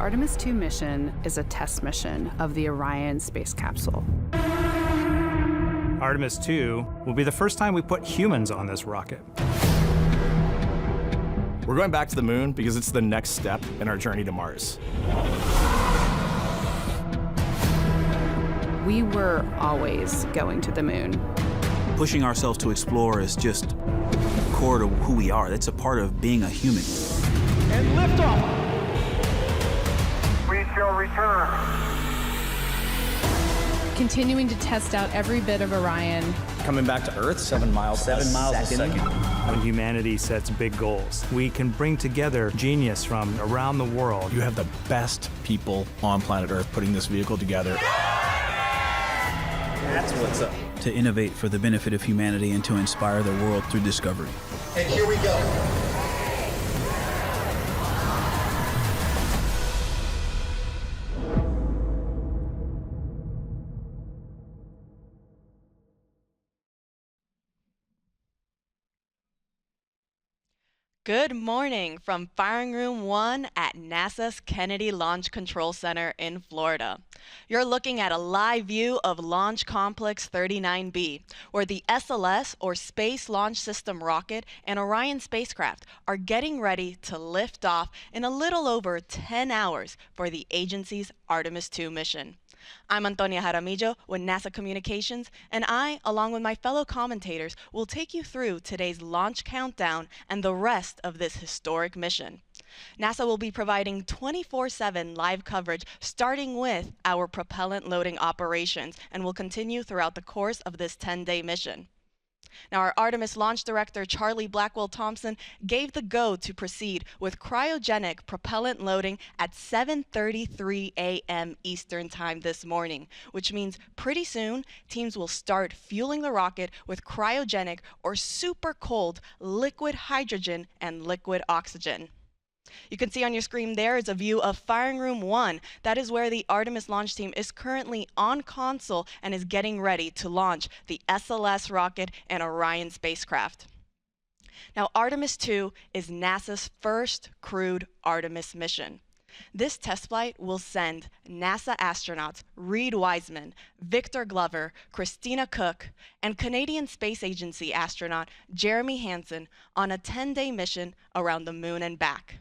Artemis II mission is a test mission of the Orion space capsule. Artemis II will be the first time we put humans on this rocket. We're going back to the moon because it's the next step in our journey to Mars. We were always going to the moon. Pushing ourselves to explore is just core to who we are. That's a part of being a human. And liftoff. We shall return. Continuing to test out every bit of Orion. Coming back to Earth, 7 miles a second. When humanity sets big goals, we can bring together genius from around the world. You have the best people on planet Earth putting this vehicle together. That's what's up. To innovate for the benefit of humanity and to inspire the world through discovery. And here we go. Good morning from Firing Room 1 at NASA's Kennedy Launch Control Center in Florida. You're looking at a live view of Launch Complex 39B, where the SLS, or Space Launch System rocket, and Orion spacecraft are getting ready to lift off in a little over 10 hours for the agency's Artemis II mission. I'm Antonia Jaramillo with NASA Communications, and I, along with my fellow commentators, will take you through today's launch countdown and the rest of this historic mission. NASA will be providing 24/7 live coverage starting with our propellant loading operations and will continue throughout the course of this 10-day mission. Now, our Artemis launch director, Charlie Blackwell-Thompson, gave the go to proceed with cryogenic propellant loading at 7:33 a.m. Eastern Time this morning, which means pretty soon teams will start fueling the rocket with cryogenic or super cold liquid hydrogen and liquid oxygen. You can see on your screen there is a view of Firing Room 1. That is where the Artemis launch team is currently on console and is getting ready to launch the SLS rocket and Orion spacecraft. Now, Artemis II is NASA's first crewed Artemis mission. This test flight will send NASA astronauts Reed Wiseman, Victor Glover, Christina Cook, and Canadian Space Agency astronaut Jeremy Hansen on a 10-day mission around the moon and back.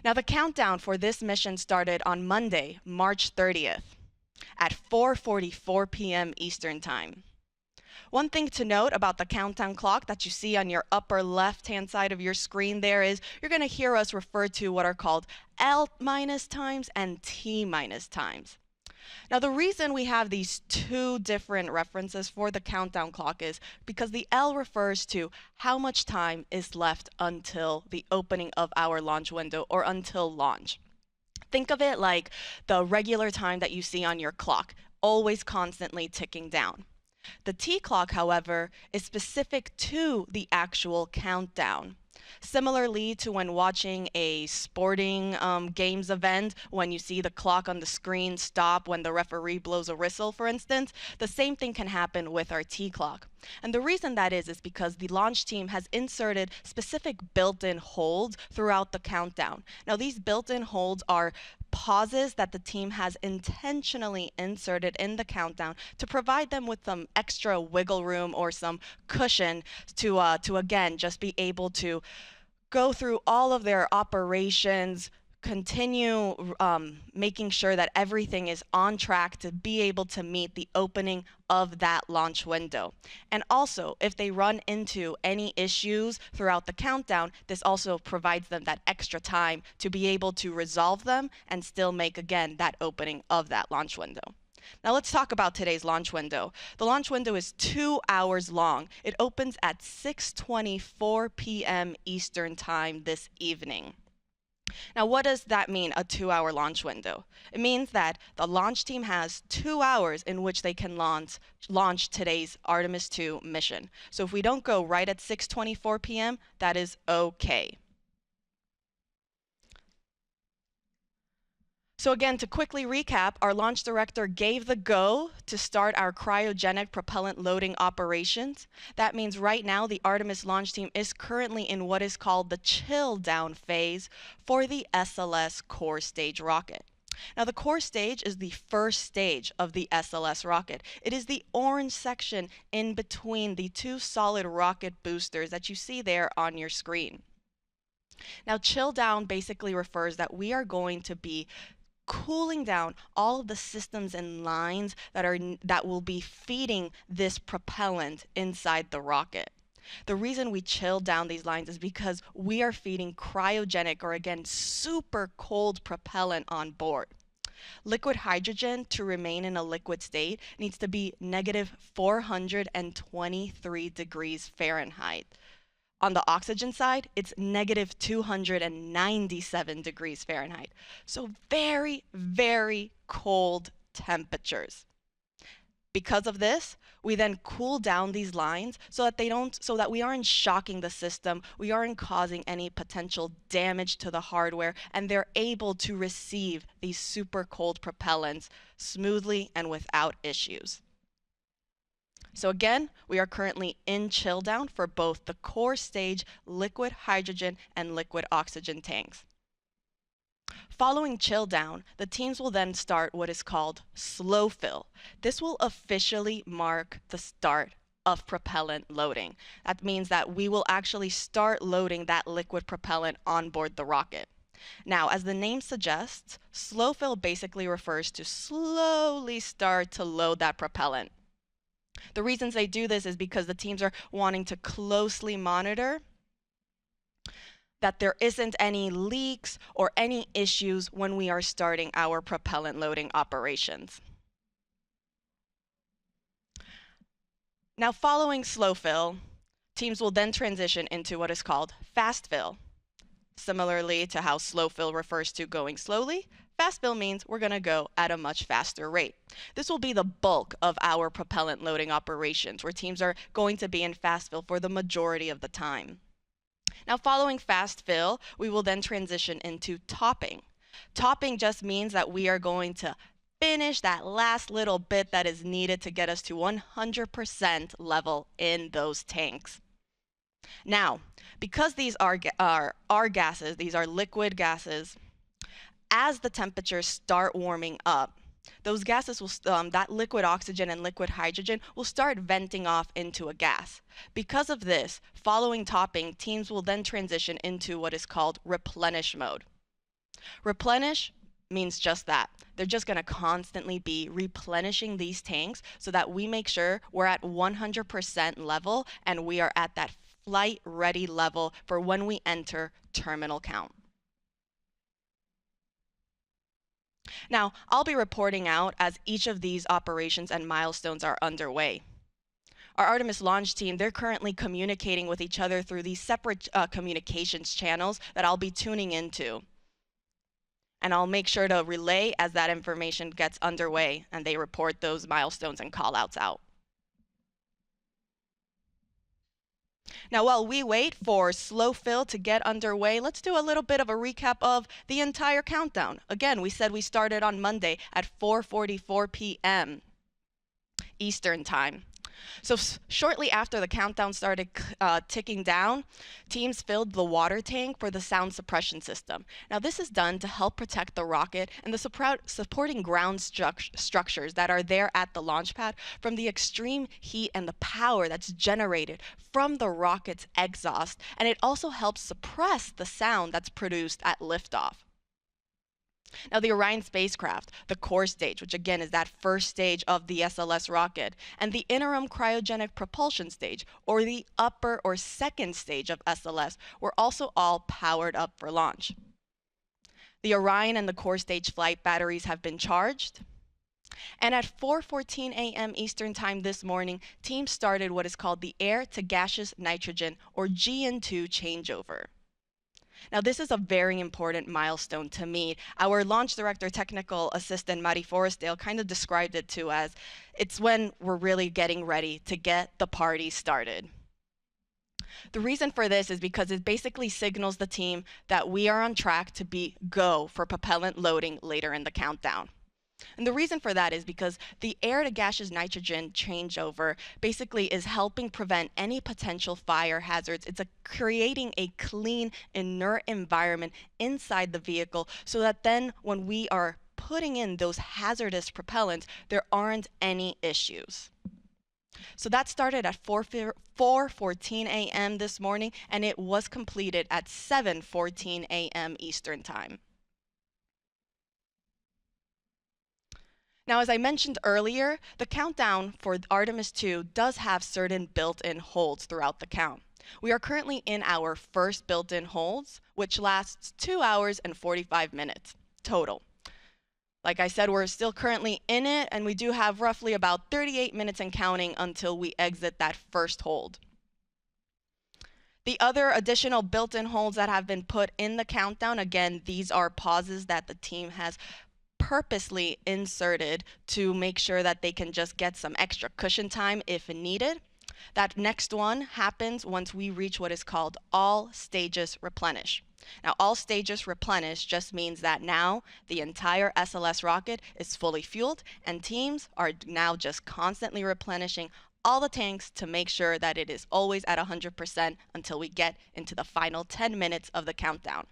Now, the countdown for this mission started on Monday, March 30th at 4:44 p.m. Eastern Time. One thing to note about the countdown clock that you see on your upper left-hand side of your screen there is you're going to hear us refer to what are called L- times and T- times. Now, the reason we have these two different references for the countdown clock is because the L refers to how much time is left until the opening of our launch window or until launch. Think of it like the regular time that you see on your clock, always constantly ticking down. The T clock, however, is specific to the actual countdown. Similarly to when watching a sporting games event, when you see the clock on the screen stop when the referee blows a whistle, for instance, the same thing can happen with our T clock. And the reason that is because the launch team has inserted specific built-in holds throughout the countdown. Now, these built-in holds are pauses that the team has intentionally inserted in the countdown to provide them with some extra wiggle room or some cushion to again just be able to go through all of their operations, continue making sure that everything is on track to be able to meet the opening of that launch window. And also, if they run into any issues throughout the countdown, this also provides them that extra time to be able to resolve them and still make, again, that opening of that launch window. Now let's talk about today's launch window. The launch window is 2 hours long. It opens at 6:24 p.m. Eastern Time this evening. Now, what does that mean, a 2-hour launch window? It means that the launch team has 2 hours in which they can launch today's Artemis II mission. So if we don't go right at 6:24 p.m., that is okay. So again, to quickly recap, our launch director gave the go to start our cryogenic propellant loading operations. That means right now the Artemis launch team is currently in what is called the chill down phase for the SLS core stage rocket. Now the core stage is the first stage of the SLS rocket. It is the orange section in between the two solid rocket boosters that you see there on your screen. Now chill down basically refers that we are going to be cooling down all of the systems and lines that will be feeding this propellant inside the rocket. The reason we chill down these lines is because we are feeding cryogenic, or again, super cold propellant on board. Liquid hydrogen, to remain in a liquid state, needs to be negative 423 degrees Fahrenheit. On the oxygen side, it's negative 297 degrees Fahrenheit. So very, very cold temperatures. Because of this, we then cool down these lines so that we aren't shocking the system, we aren't causing any potential damage to the hardware, and they're able to receive these super cold propellants smoothly and without issues. So again, we are currently in chill down for both the core stage liquid hydrogen and liquid oxygen tanks. Following chill down, the teams will then start what is called slow fill. This will officially mark the start of propellant loading. That means that we will actually start loading that liquid propellant on board the rocket. Now, as the name suggests, slow fill basically refers to slowly start to load that propellant. The reasons they do this is because the teams are wanting to closely monitor that there isn't any leaks or any issues when we are starting our propellant loading operations. Now, following slow fill, teams will then transition into what is called fast fill. Similarly to how slow fill refers to going slowly, fast fill means we're going to go at a much faster rate. This will be the bulk of our propellant loading operations, where teams are going to be in fast fill for the majority of the time. Now, following fast fill, we will then transition into topping. Topping just means that we are going to finish that last little bit that is needed to get us to 100% level in those tanks. Now, because these are gases, these are liquid gases, as the temperatures start warming up, those gases will, that liquid oxygen and liquid hydrogen will start venting off into a gas. Because of this, following topping, teams will then transition into what is called replenish mode. Replenish means just that. They're just going to constantly be replenishing these tanks so that we make sure we're at 100% level and we are at that flight ready level for when we enter terminal count. Now, I'll be reporting out as each of these operations and milestones are underway. Our Artemis launch team, they're currently communicating with each other through these separate communications channels that I'll be tuning into. And I'll make sure to relay as that information gets underway and they report those milestones and call-outs out. Now, while we wait for slow fill to get underway, let's do a little bit of a recap of the entire countdown. Again, we said we started on Monday at 4:44 p.m. Eastern Time. So shortly after the countdown started ticking down, teams filled the water tank for the sound suppression system. Now, this is done to help protect the rocket and the supporting ground structures that are there at the launch pad from the extreme heat and the power that's generated from the rocket's exhaust, and it also helps suppress the sound that's produced at liftoff. Now, the Orion spacecraft, the core stage, which again is that first stage of the SLS rocket, and the interim cryogenic propulsion stage, or the upper or second stage of SLS, were also all powered up for launch. The Orion and the core stage flight batteries have been charged. And at 4:14 a.m. Eastern Time this morning, teams started what is called the air to gaseous nitrogen, or GN2 changeover. Now, this is a very important milestone to meet. Our launch director technical assistant, Mari Forestdale, kind of described it to as it's when we're really getting ready to get the party started. The reason for this is because it basically signals the team that we are on track to be go for propellant loading later in the countdown. And the reason for that is because the air to gaseous nitrogen changeover basically is helping prevent any potential fire hazards. It's creating a clean, inert environment inside the vehicle so that then when we are putting in those hazardous propellants, there aren't any issues. So that started at 4:14 a.m. this morning, and it was completed at 7:14 a.m. Eastern Time. Now, as I mentioned earlier, the countdown for Artemis II does have certain built-in holds throughout the count. We are currently in our first built-in holds, which lasts 2 hours and 45 minutes total. Like I said, we're still currently in it, and we do have roughly about 38 minutes and counting until we exit that first hold. The other additional built-in holds that have been put in the countdown, again, these are pauses that the team has purposely inserted to make sure that they can just get some extra cushion time if needed. That next one happens once we reach what is called all stages replenish. Now, all stages replenish just means that now the entire SLS rocket is fully fueled and teams are now just constantly replenishing all the tanks to make sure that it is always at 100% until we get into the final 10 minutes of the countdown.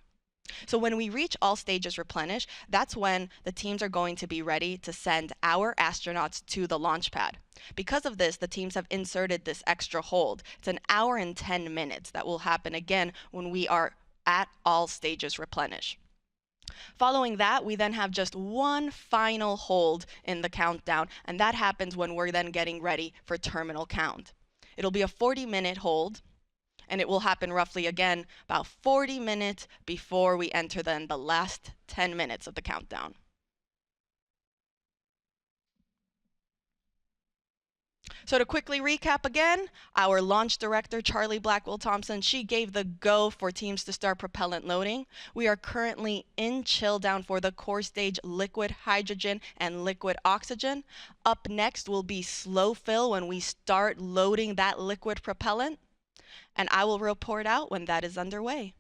So when we reach all stages replenish, that's when the teams are going to be ready to send our astronauts to the launch pad. Because of this, the teams have inserted this extra hold. It's an hour and 10 minutes that will happen again when we are at all stages replenish. Following that, we then have just one final hold in the countdown, and that happens when we're then getting ready for terminal count. It'll be a 40-minute hold, and it will happen roughly again about 40 minutes before we enter then the last 10 minutes of the countdown. So to quickly recap again, our launch director, Charlie Blackwell Thompson, she gave the go for teams to start propellant loading. We are currently in chill down for the core stage liquid hydrogen and liquid oxygen. Up next will be slow fill when we start loading that liquid propellant. And I will report out when that is underway.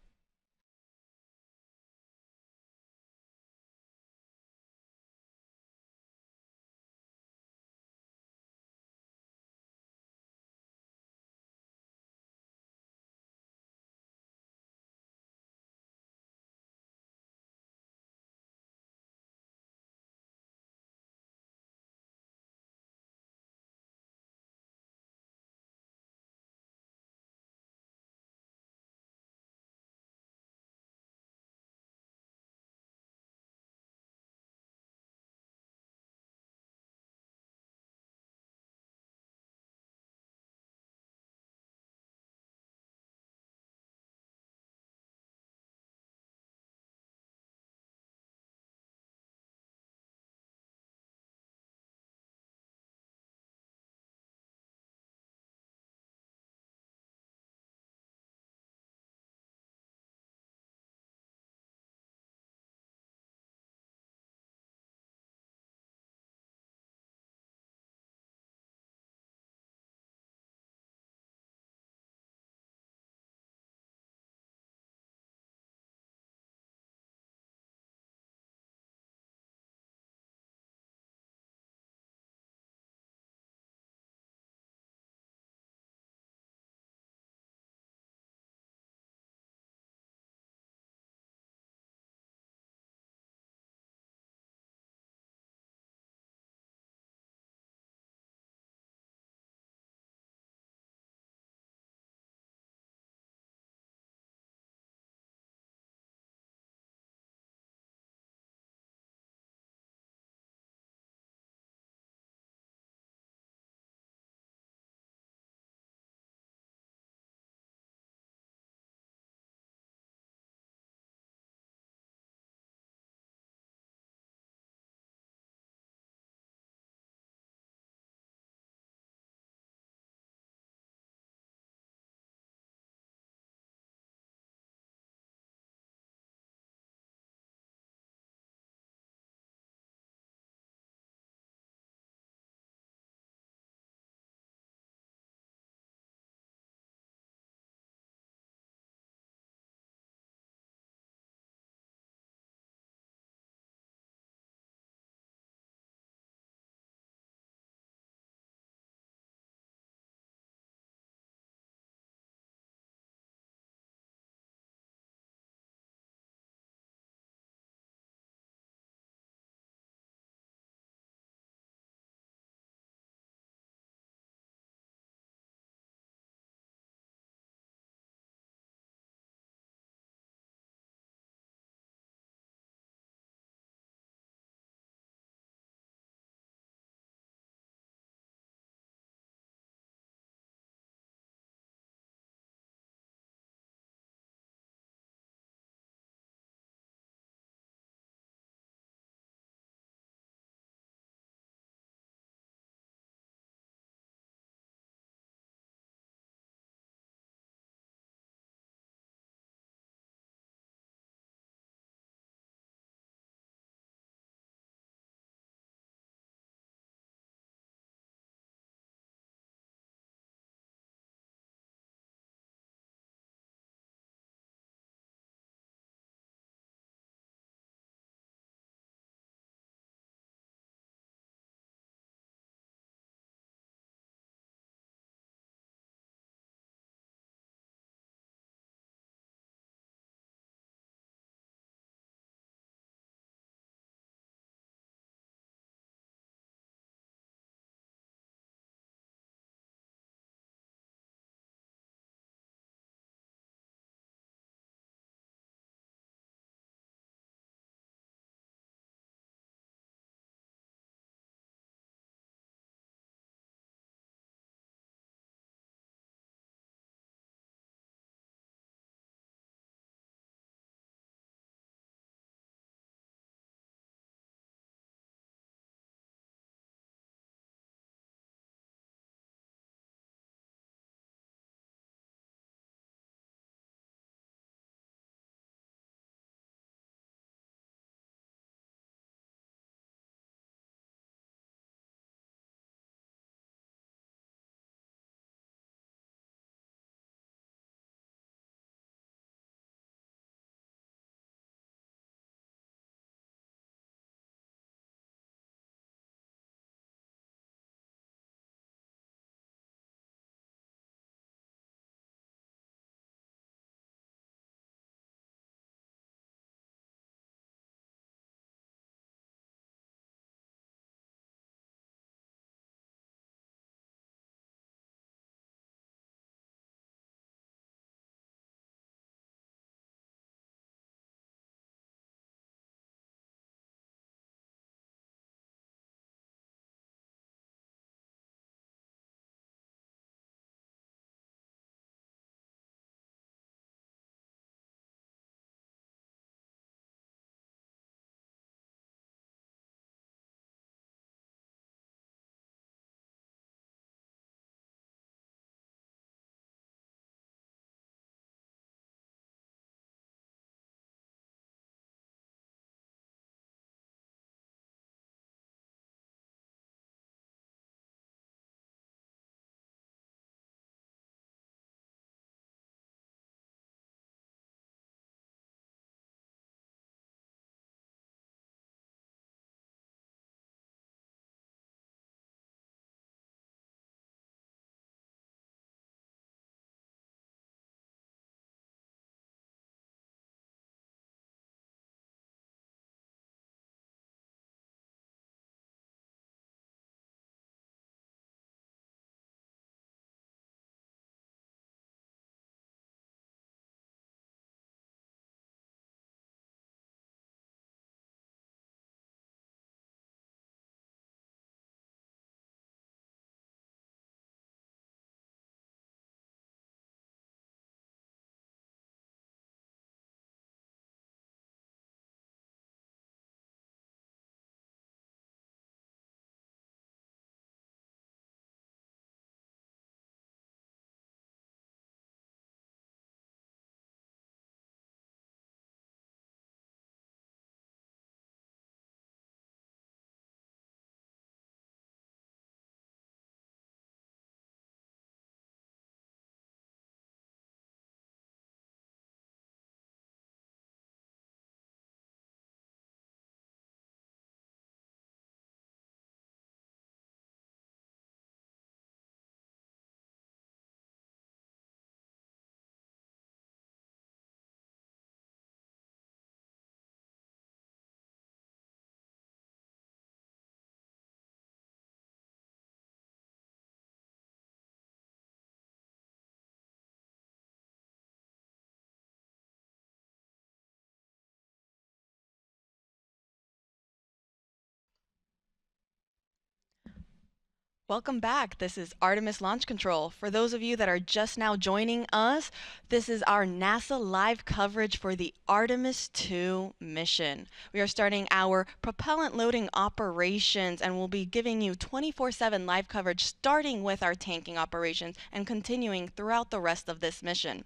Welcome back. This is Artemis Launch Control. For those of you that are just now joining us, this is our NASA live coverage for the Artemis II mission. We are starting our propellant loading operations and we'll be giving you 24/7 live coverage starting with our tanking operations and continuing throughout the rest of this mission.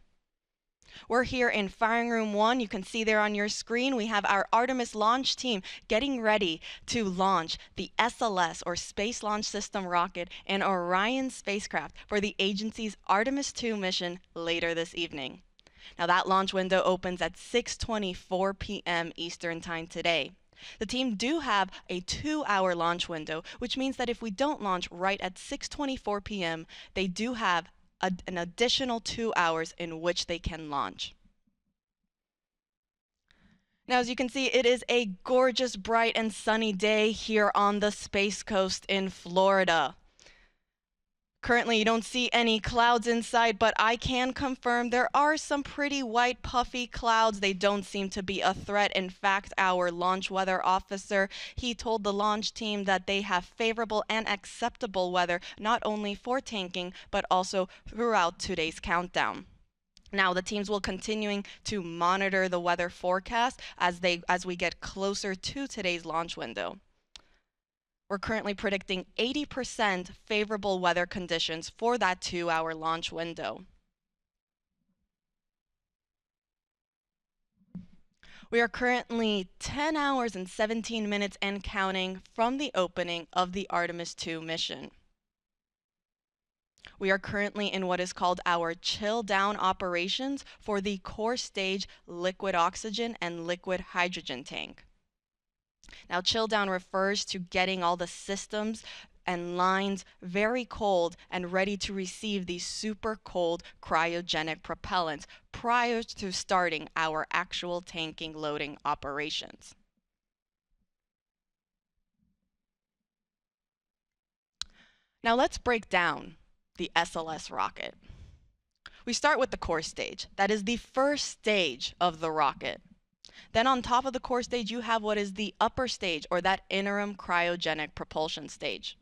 We're here in Firing Room 1. You can see there on your screen, we have our Artemis launch team getting ready to launch the SLS, or Space Launch System rocket, and Orion spacecraft for the agency's Artemis II mission later this evening. Now that launch window opens at 6:24 p.m. Eastern Time today. The team do have a 2-hour launch window, which means that if we don't launch right at 6:24 p.m., they do have an additional 2 hours in which they can launch. Now, as you can see, it is a gorgeous, bright, and sunny day here on the Space Coast in Florida. Currently, you don't see any clouds inside, but I can confirm there are some pretty white, puffy clouds. They don't seem to be a threat. In fact, our launch weather officer, he told the launch team that they have favorable and acceptable weather, not only for tanking, but also throughout today's countdown. Now, the teams will continuing to monitor the weather forecast as we get closer to today's launch window. We're currently predicting 80% favorable weather conditions for that 2-hour launch window. We are currently 10 hours and 17 minutes and counting from the opening of the Artemis II mission. We are currently in what is called our chill-down operations for the core stage liquid oxygen and liquid hydrogen tank. Now, chill down refers to getting all the systems and lines very cold and ready to receive these super cold cryogenic propellants prior to starting our actual tanking loading operations. Now let's break down the SLS rocket. We start with the core stage. That is the first stage of the rocket. Then on top of the core stage, you have what is the upper stage, or that interim cryogenic propulsion stage.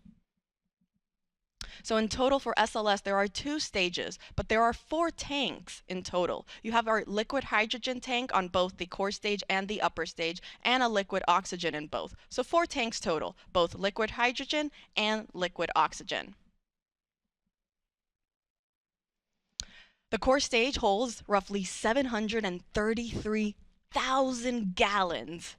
So in total for SLS, there are 2 stages, but there are 4 tanks in total. You have our liquid hydrogen tank on both the core stage and the upper stage, and a liquid oxygen in both. So 4 tanks total, both liquid hydrogen and liquid oxygen. The core stage holds roughly 733,000 gallons.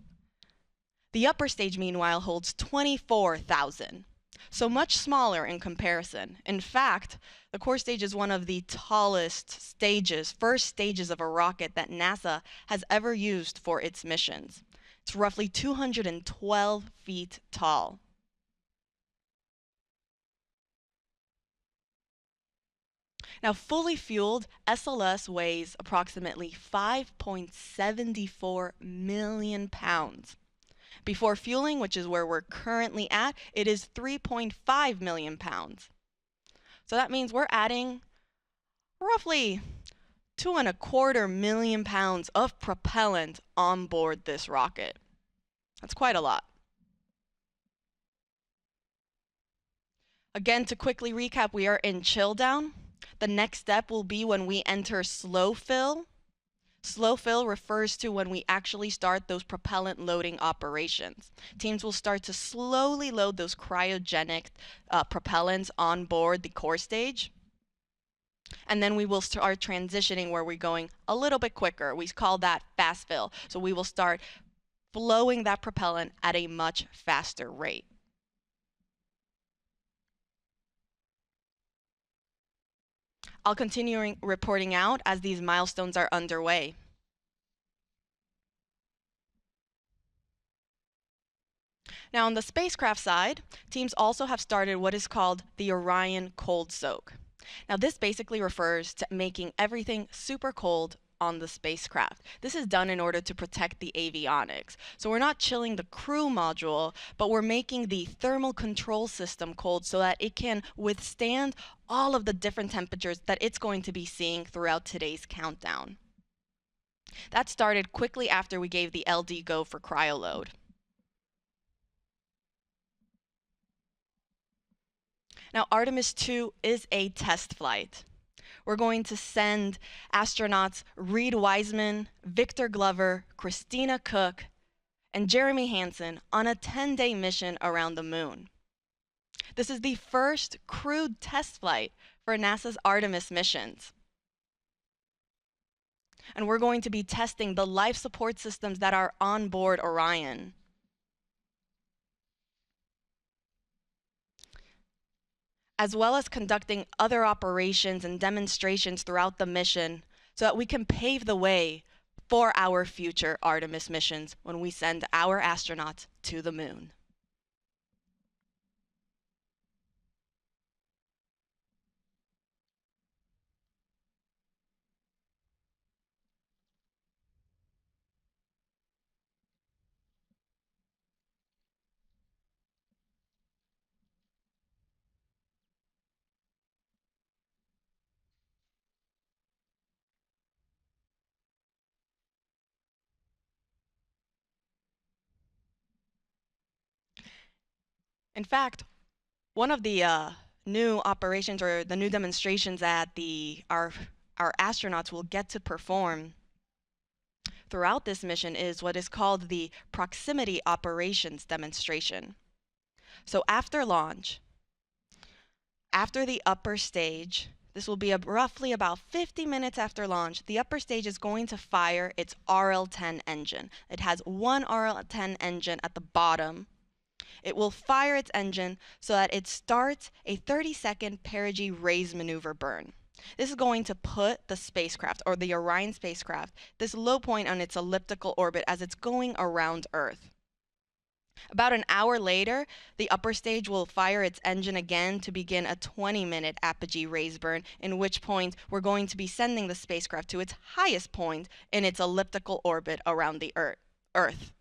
The upper stage, meanwhile, holds 24,000, so much smaller in comparison. In fact, the core stage is one of the tallest stages, first stages of a rocket that NASA has ever used for its missions. It's roughly 212 feet tall. Now, fully fueled, SLS weighs approximately 5.74 million pounds. Before fueling, which is where we're currently at, it is 3.5 million pounds. So that means we're adding roughly 2.25 million pounds of propellant on board this rocket. That's quite a lot. Again, to quickly recap, we are in chill down. The next step will be when we enter slow fill. Slow fill refers to when we actually start those propellant loading operations. Teams will start to slowly load those cryogenic propellants on board the core stage. And then we will start transitioning where we're going a little bit quicker. We call that fast fill. So we will start flowing that propellant at a much faster rate. I'll continue reporting out as these milestones are underway. Now, on the spacecraft side, teams also have started what is called the Orion cold soak. Now, this basically refers to making everything super cold on the spacecraft. This is done in order to protect the avionics. So we're not chilling the crew module, but we're making the thermal control system cold so that it can withstand all of the different temperatures that it's going to be seeing throughout today's countdown. That started quickly after we gave the LD go for cryoload. Now, Artemis II is a test flight. We're going to send astronauts Reed Wiseman, Victor Glover, Christina Cook, and Jeremy Hansen on a 10-day mission around the moon. This is the first crewed test flight for NASA's Artemis missions. And we're going to be testing the life support systems that are on board Orion. As well as conducting other operations and demonstrations throughout the mission so that we can pave the way for our future Artemis missions when we send our astronauts to the moon. In fact, one of the new operations or the new demonstrations that our astronauts will get to perform throughout this mission is what is called the proximity operations demonstration. So after launch, after the upper stage, this will be roughly about 50 minutes after launch, the upper stage is going to fire its RL-10 engine. It has one RL-10 engine at the bottom. It will fire its engine so that it starts a 30-second perigee raise maneuver burn. This is going to put the spacecraft, or the Orion spacecraft, this low point on its elliptical orbit as it's going around Earth. About an hour later, the upper stage will fire its engine again to begin a 20-minute apogee raise burn, in which point we're going to be sending the spacecraft to its highest point in its elliptical orbit around the Earth.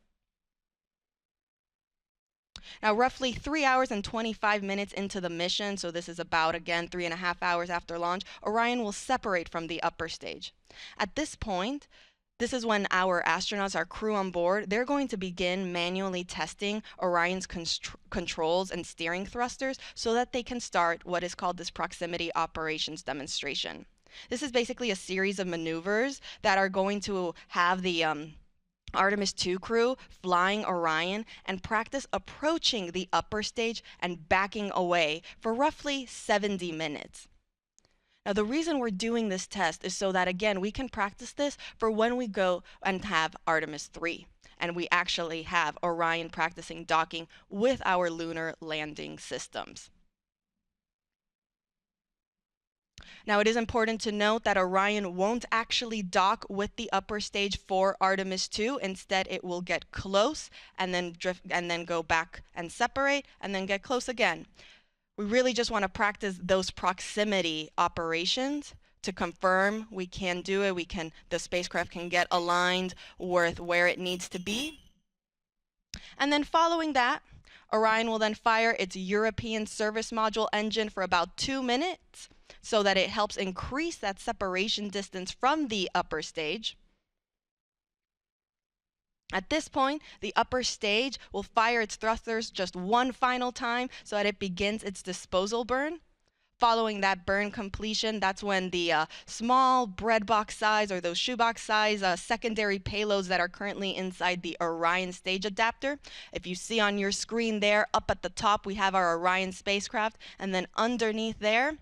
Now, roughly 3 hours and 25 minutes into the mission, so this is about, again, 3.5 hours after launch, Orion will separate from the upper stage. At this point, this is when our astronauts, our crew on board, they're going to begin manually testing Orion's controls and steering thrusters so that they can start what is called this proximity operations demonstration. This is basically a series of maneuvers that are going to have the Artemis II crew flying Orion and practice approaching the upper stage and backing away for roughly 70 minutes. Now, the reason we're doing this test is so that, again, we can practice this for when we go and have Artemis III, and we actually have Orion practicing docking with our lunar landing systems. Now, it is important to note that Orion won't actually dock with the upper stage for Artemis II. Instead, it will get close and then drift and then go back and separate and then get close again. We really just want to practice those proximity operations to confirm we can do it. The spacecraft can get aligned with where it needs to be. And then following that, Orion will then fire its European service module engine for about 2 minutes, so that it helps increase that separation distance from the upper stage. At this point, the upper stage will fire its thrusters just one final time so that it begins its disposal burn. Following that burn completion, that's when the small bread box size or those shoebox size secondary payloads that are currently inside the Orion stage adapter. If you see on your screen there, up at the top, we have our Orion spacecraft, and then underneath there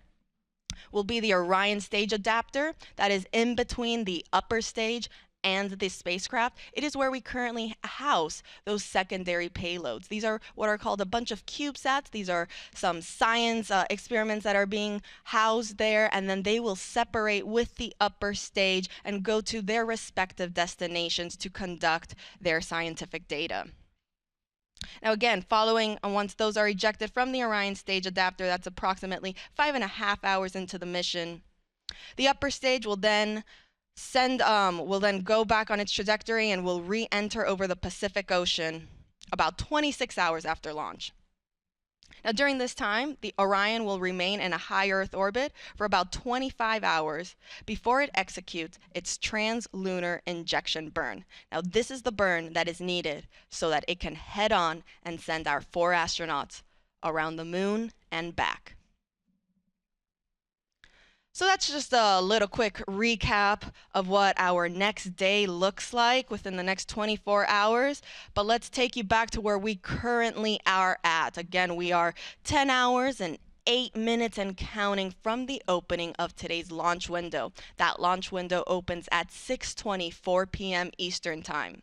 will be the Orion stage adapter that is in between the upper stage and the spacecraft. It is where we currently house those secondary payloads. These are what are called a bunch of CubeSats. These are some science experiments that are being housed there, and then they will separate with the upper stage and go to their respective destinations to conduct their scientific data. Now again, following once those are ejected from the Orion stage adapter, that's approximately 5.5 hours into the mission. The upper stage will then go back on its trajectory and will re-enter over the Pacific Ocean about 26 hours after launch. Now during this time, the Orion will remain in a high Earth orbit for about 25 hours before it executes its translunar injection burn. Now this is the burn that is needed so that it can head on and send our 4 astronauts around the moon and back. So that's just a little quick recap of what our next day looks like within the next 24 hours. But let's take you back to where we currently are at. Again, we are 10 hours and 8 minutes and counting from the opening of today's launch window. That launch window opens at 6:24 p.m. Eastern Time.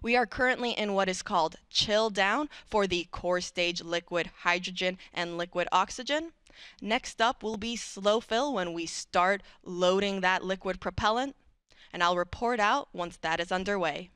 We are currently in what is called chill down for the core stage liquid hydrogen and liquid oxygen. Next up will be slow fill when we start loading that liquid propellant, and I'll report out once that is underway.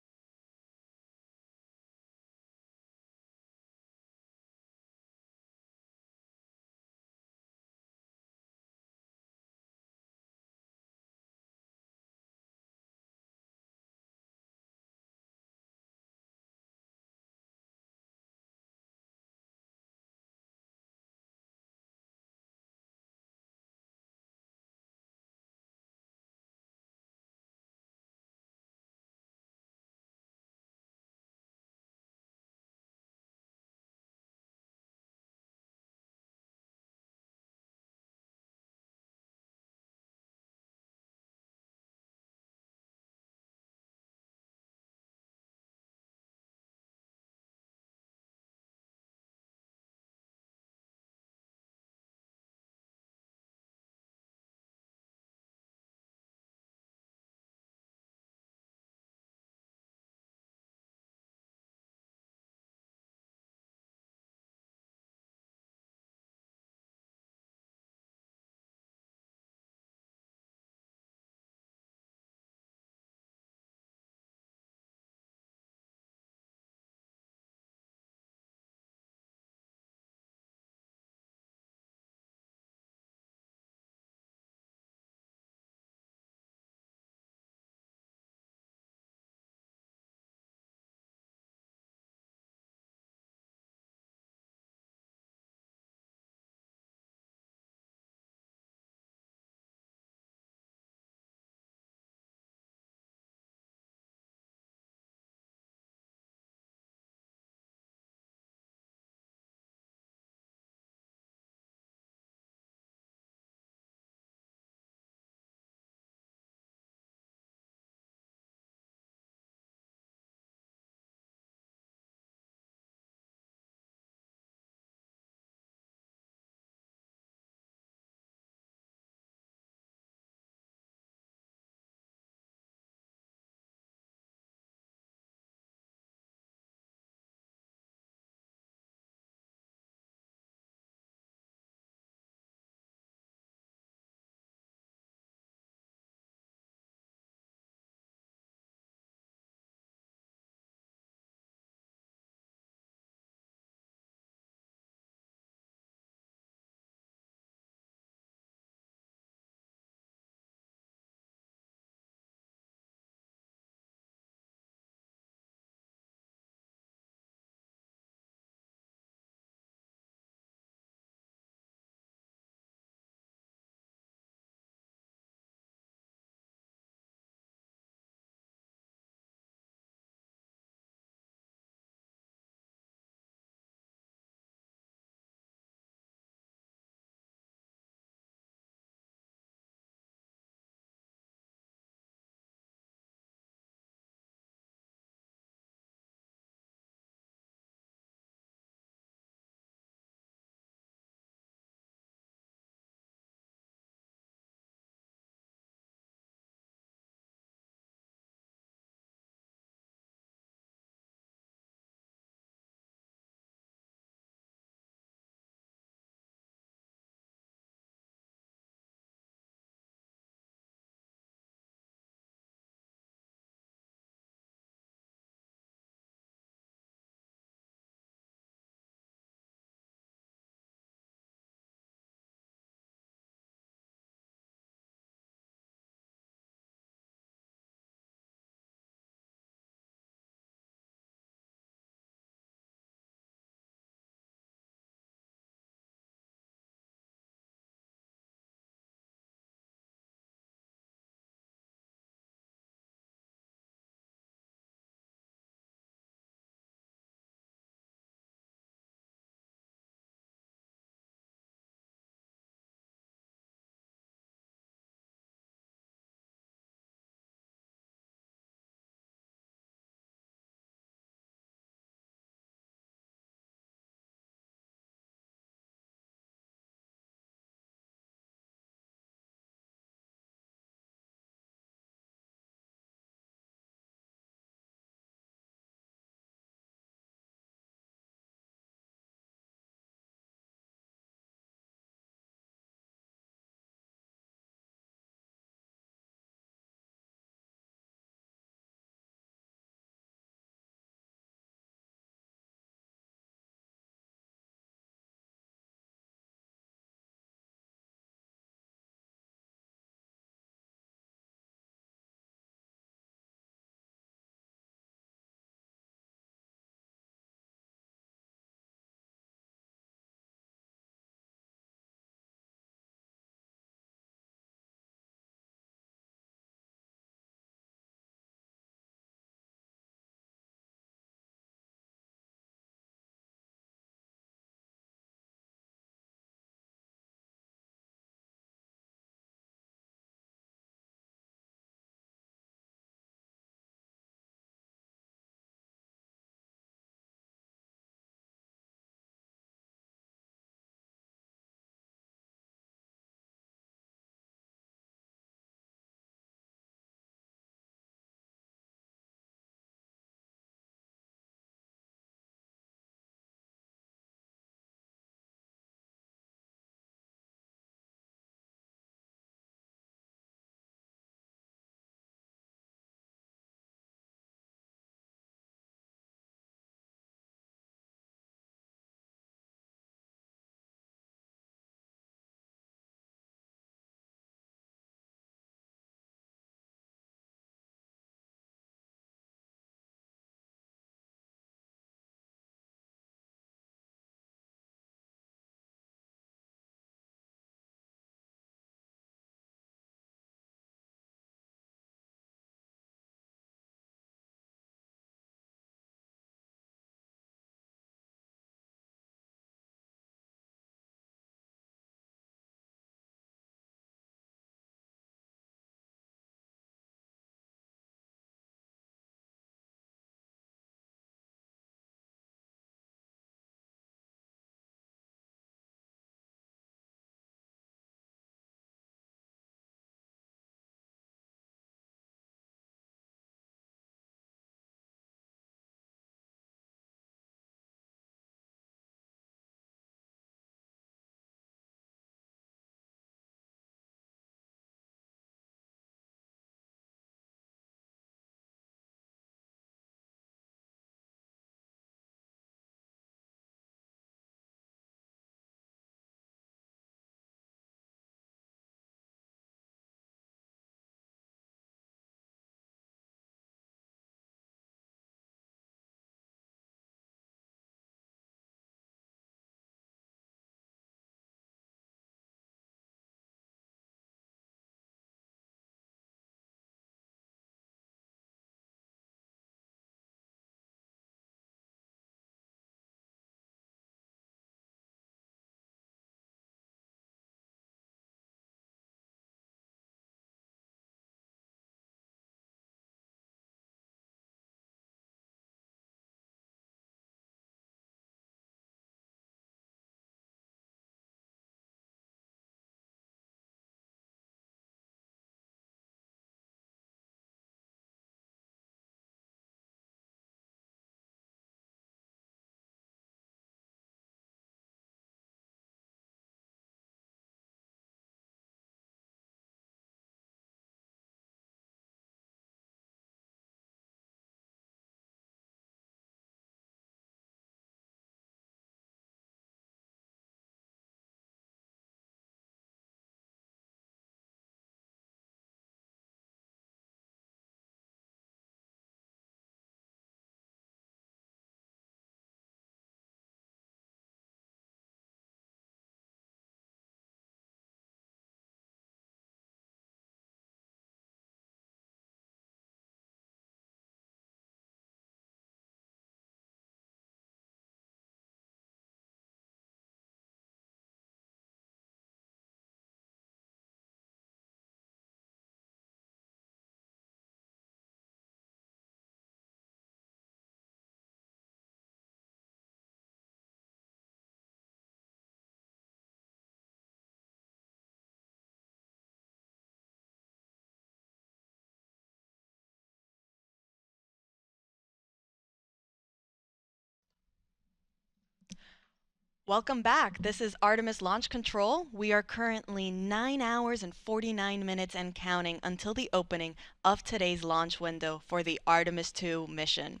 Welcome back. This is Artemis Launch Control. We are currently 9 hours and 49 minutes and counting until the opening of today's launch window for the Artemis II mission.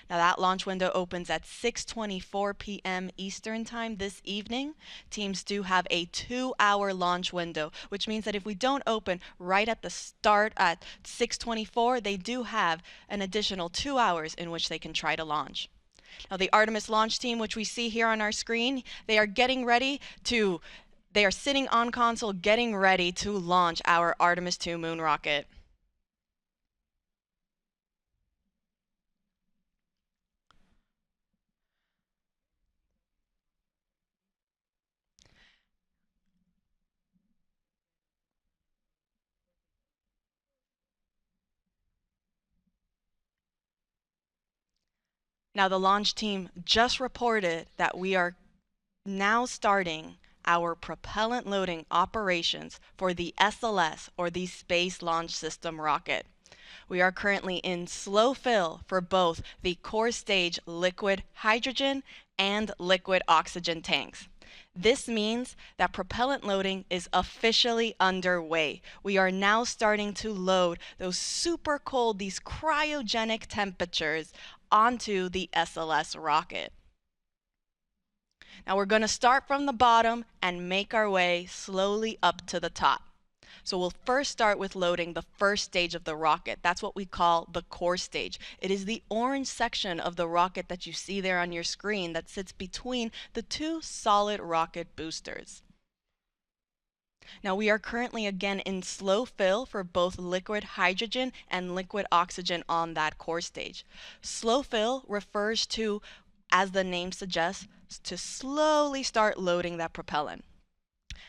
Now that launch window opens at 6:24 p.m. Eastern Time this evening. Teams do have a 2-hour launch window, which means that if we don't open right at the start at 6:24, they do have an additional 2 hours in which they can try to launch. Now the Artemis launch team, which we see here on our screen, they are sitting on console getting ready to launch our Artemis II moon rocket. Now the launch team just reported that we are now starting our propellant loading operations for the SLS, or the Space Launch System rocket. We are currently in slow fill for both the core stage liquid hydrogen and liquid oxygen tanks. This means that propellant loading is officially underway. We are now starting to load those super cold, these cryogenic temperatures onto the SLS rocket. Now we're going to start from the bottom and make our way slowly up to the top. So we'll first start with loading the first stage of the rocket. That's what we call the core stage. It is the orange section of the rocket that you see there on your screen that sits between the two solid rocket boosters. Now we are currently again in slow fill for both liquid hydrogen and liquid oxygen on that core stage. Slow fill refers to, as the name suggests, to slowly start loading that propellant.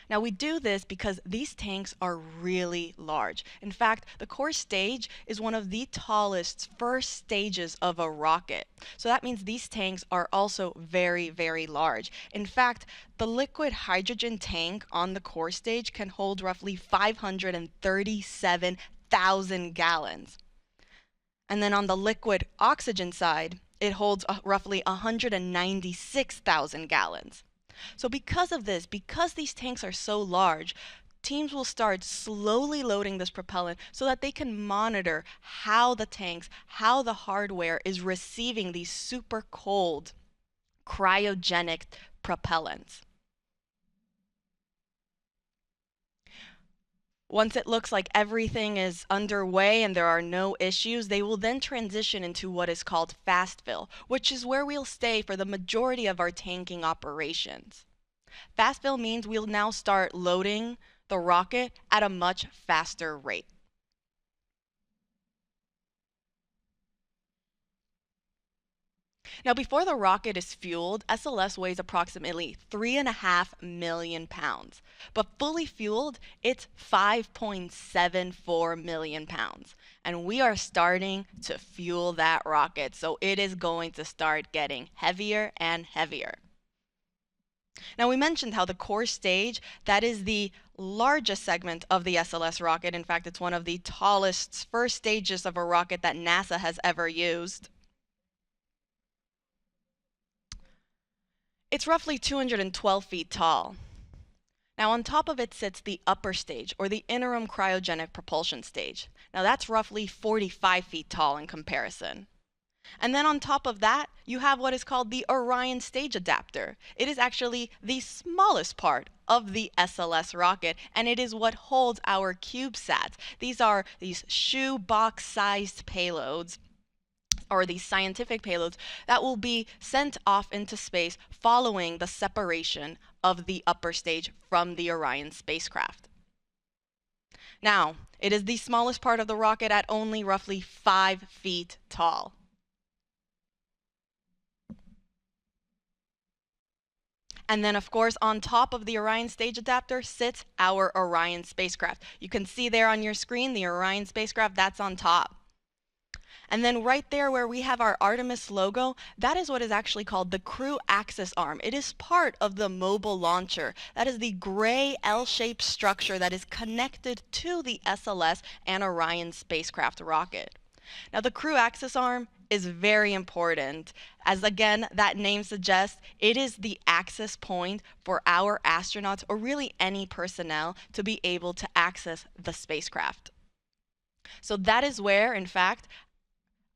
Now we do this because these tanks are really large. In fact, the core stage is one of the tallest first stages of a rocket. So that means these tanks are also very, very large. In fact, the liquid hydrogen tank on the core stage can hold roughly 537,000 gallons. And then on the liquid oxygen side, it holds roughly 196,000 gallons. So because of this, because these tanks are so large, teams will start slowly loading this propellant so that they can monitor how the tanks, how the hardware is receiving these super cold cryogenic propellants. Once it looks like everything is underway and there are no issues, they will then transition into what is called fast fill, which is where we'll stay for the majority of our tanking operations. Fast fill means we'll now start loading the rocket at a much faster rate. Now, before the rocket is fueled, SLS weighs approximately 3.5 million pounds. But fully fueled, it's 5.74 million pounds. And we are starting to fuel that rocket, so it is going to start getting heavier and heavier. Now, we mentioned how the core stage, that is the largest segment of the SLS rocket. In fact, it's one of the tallest first stages of a rocket that NASA has ever used. It's roughly 212 feet tall. Now on top of it sits the upper stage, or the interim cryogenic propulsion stage. Now that's roughly 45 feet tall in comparison. And then on top of that, you have what is called the Orion stage adapter. It is actually the smallest part of the SLS rocket, and it is what holds our CubeSats. These are these shoebox-sized payloads, or these scientific payloads that will be sent off into space following the separation of the upper stage from the Orion spacecraft. Now, it is the smallest part of the rocket at only roughly 5 feet tall. And then, of course, on top of the Orion stage adapter sits our Orion spacecraft. You can see there on your screen the Orion spacecraft, that's on top. And then right there where we have our Artemis logo, that is what is actually called the crew access arm. It is part of the mobile launcher. That is the gray L-shaped structure that is connected to the SLS and Orion spacecraft rocket. Now, the crew access arm is very important, as again, that name suggests, it is the access point for our astronauts, or really any personnel, to be able to access the spacecraft. So that is where, in fact,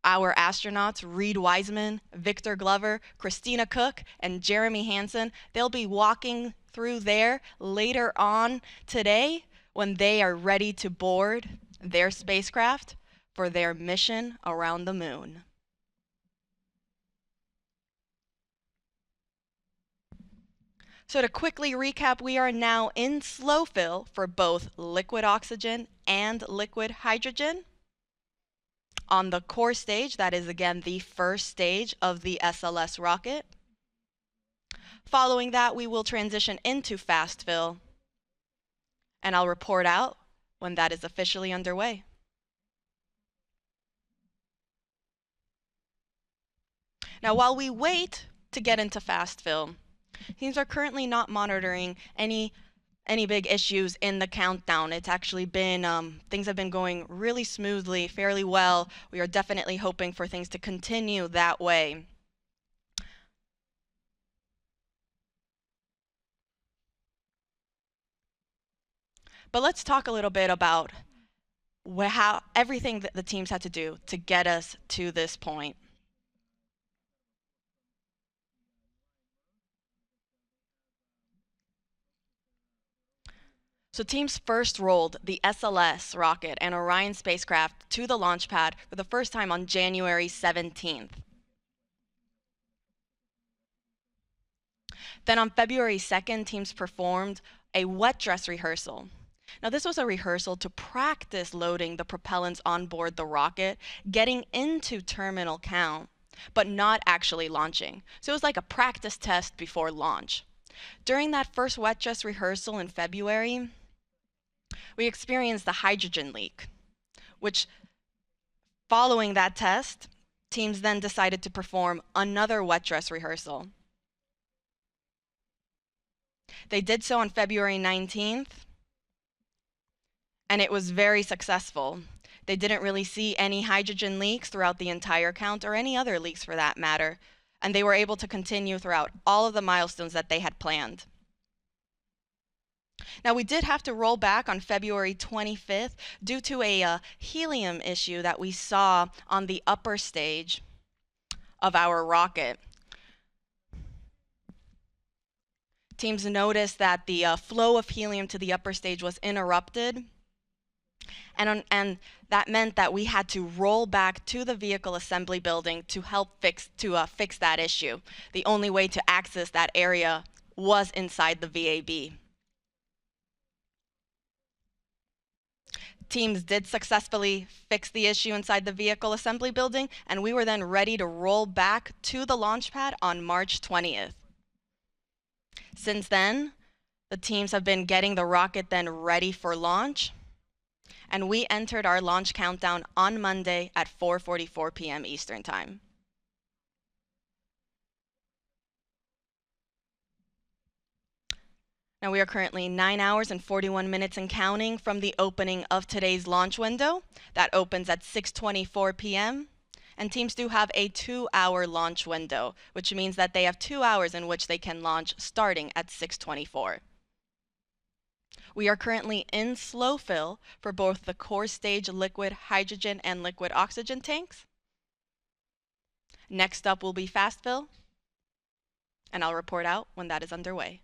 our astronauts, Reed Wiseman, Victor Glover, Christina Cook, and Jeremy Hansen, they'll be walking through there later on today when they are ready to board their spacecraft for their mission around the moon. So to quickly recap, we are now in slow fill for both liquid oxygen and liquid hydrogen. On the core stage, that is again the first stage of the SLS rocket. Following that, we will transition into fast fill, and I'll report out when that is officially underway. Now, while we wait to get into fast fill, teams are currently not monitoring any big issues in the countdown. It's actually been, things have been going really smoothly, fairly well. We are definitely hoping for things to continue that way. But let's talk a little bit about how everything that the teams had to do to get us to this point. So teams first rolled the SLS rocket and Orion spacecraft to the launch pad for the first time on January 17th. Then on February 2nd, teams performed a wet dress rehearsal. Now, this was a rehearsal to practice loading the propellants on board the rocket, getting into terminal count, but not actually launching. So it was like a practice test before launch. During that first wet dress rehearsal in February, we experienced the hydrogen leak, which, following that test, teams then decided to perform another wet dress rehearsal. They did so on February 19th, and it was very successful. They didn't really see any hydrogen leaks throughout the entire count, or any other leaks for that matter, and they were able to continue throughout all of the milestones that they had planned. Now, we did have to roll back on February 25th due to a helium issue that we saw on the upper stage of our rocket. Teams noticed that the flow of helium to the upper stage was interrupted, and that meant that we had to roll back to the vehicle assembly building to help fix that issue. The only way to access that area was inside the VAB. Teams did successfully fix the issue inside the vehicle assembly building, and we were then ready to roll back to the launch pad on March 20th. Since then, the teams have been getting the rocket then ready for launch, and we entered our launch countdown on Monday at 4:44 p.m. Eastern Time. Now, we are currently 9 hours and 41 minutes and counting from the opening of today's launch window. That opens at 6:24 p.m. And teams do have a 2-hour launch window, which means that they have 2 hours in which they can launch starting at 6:24. We are currently in slow fill for both the core stage liquid hydrogen and liquid oxygen tanks. Next up will be fast fill, and I'll report out when that is underway.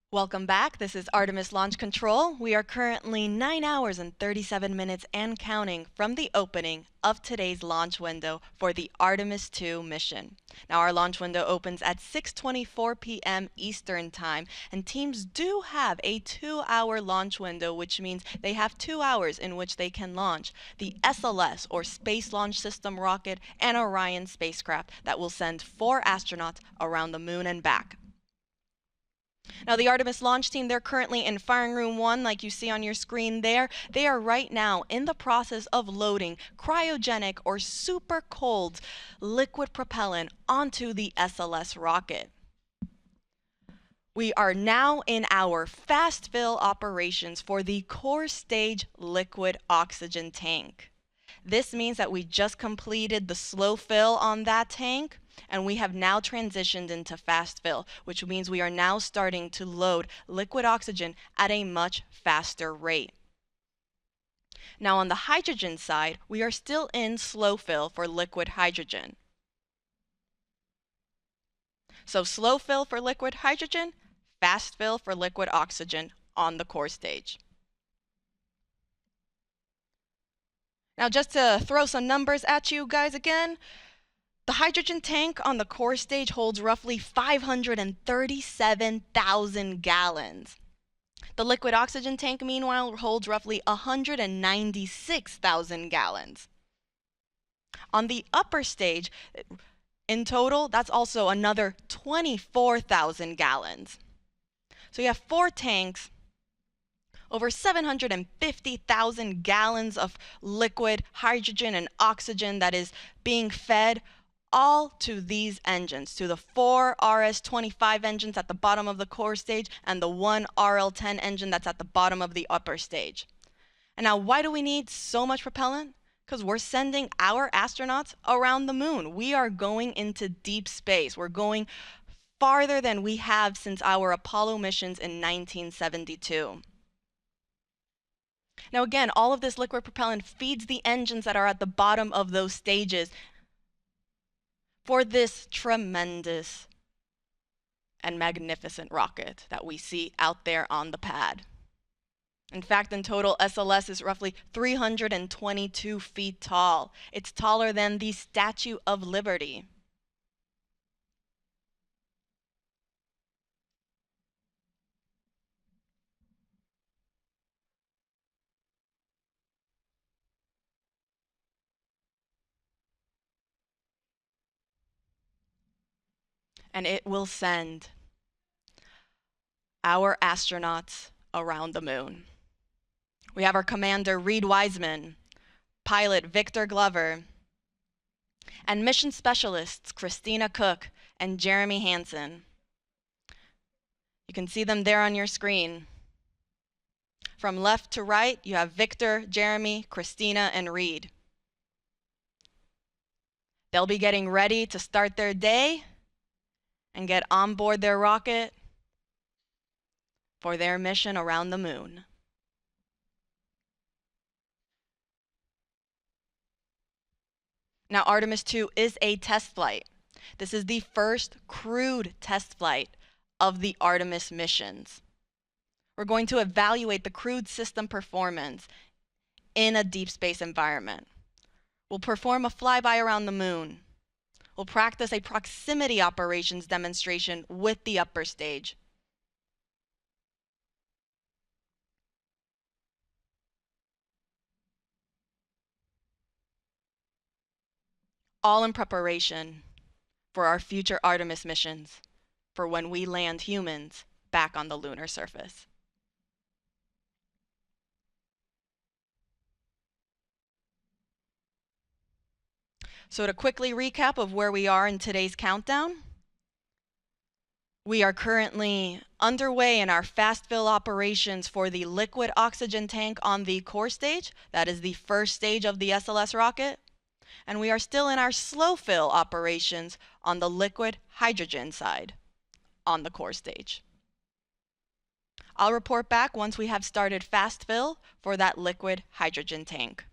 Welcome back. This is Artemis Launch Control. We are currently 9 hours and 37 minutes and counting from the opening of today's launch window for the Artemis II mission. Now, our launch window opens at 6:24 p.m. Eastern Time, and teams do have a 2-hour launch window, which means they have 2 hours in which they can launch the SLS, or Space Launch System rocket, and Orion spacecraft that will send 4 astronauts around the moon and back. Now, the Artemis launch team, they're currently in firing room 1, like you see on your screen there. They are right now in the process of loading cryogenic or super cold liquid propellant onto the SLS rocket. We are now in our fast fill operations for the core stage liquid oxygen tank. This means that we just completed the slow fill on that tank, and we have now transitioned into fast fill, which means we are now starting to load liquid oxygen at a much faster rate. Now, on the hydrogen side, we are still in slow fill for liquid hydrogen. So slow fill for liquid hydrogen, fast fill for liquid oxygen on the core stage. Now, just to throw some numbers at you guys again, the hydrogen tank on the core stage holds roughly 537,000 gallons. The liquid oxygen tank, meanwhile, holds roughly 196,000 gallons. On the upper stage, in total, that's also another 24,000 gallons. So you have 4 tanks, over 750,000 gallons of liquid hydrogen and oxygen that is being fed all to these engines, to the 4 RS-25 engines at the bottom of the core stage and the 1 RL-10 engine that's at the bottom of the upper stage. And now, why do we need so much propellant? Because we're sending our astronauts around the moon. We are going into deep space. We're going farther than we have since our Apollo missions in 1972. Now again, all of this liquid propellant feeds the engines that are at the bottom of those stages for this tremendous and magnificent rocket that we see out there on the pad. In fact, in total, SLS is roughly 322 feet tall. It's taller than the Statue of Liberty. And it will send our astronauts around the moon. We have our commander, Reed Wiseman, pilot Victor Glover, and mission specialists, Christina Cook and Jeremy Hansen. You can see them there on your screen. From left to right, you have Victor, Jeremy, Christina, and Reed. They'll be getting ready to start their day and get on board their rocket for their mission around the moon. Now, Artemis II is a test flight. This is the first crewed test flight of the Artemis missions. We're going to evaluate the crewed system performance in a deep space environment. We'll perform a flyby around the moon. We'll practice a proximity operations demonstration with the upper stage. All in preparation for our future Artemis missions, for when we land humans back on the lunar surface. So to quickly recap of where we are in today's countdown, we are currently underway in our fast fill operations for the liquid oxygen tank on the core stage. That is the first stage of the SLS rocket. And we are still in our slow fill operations on the liquid hydrogen side on the core stage. I'll report back once we have started fast fill for that liquid hydrogen tank.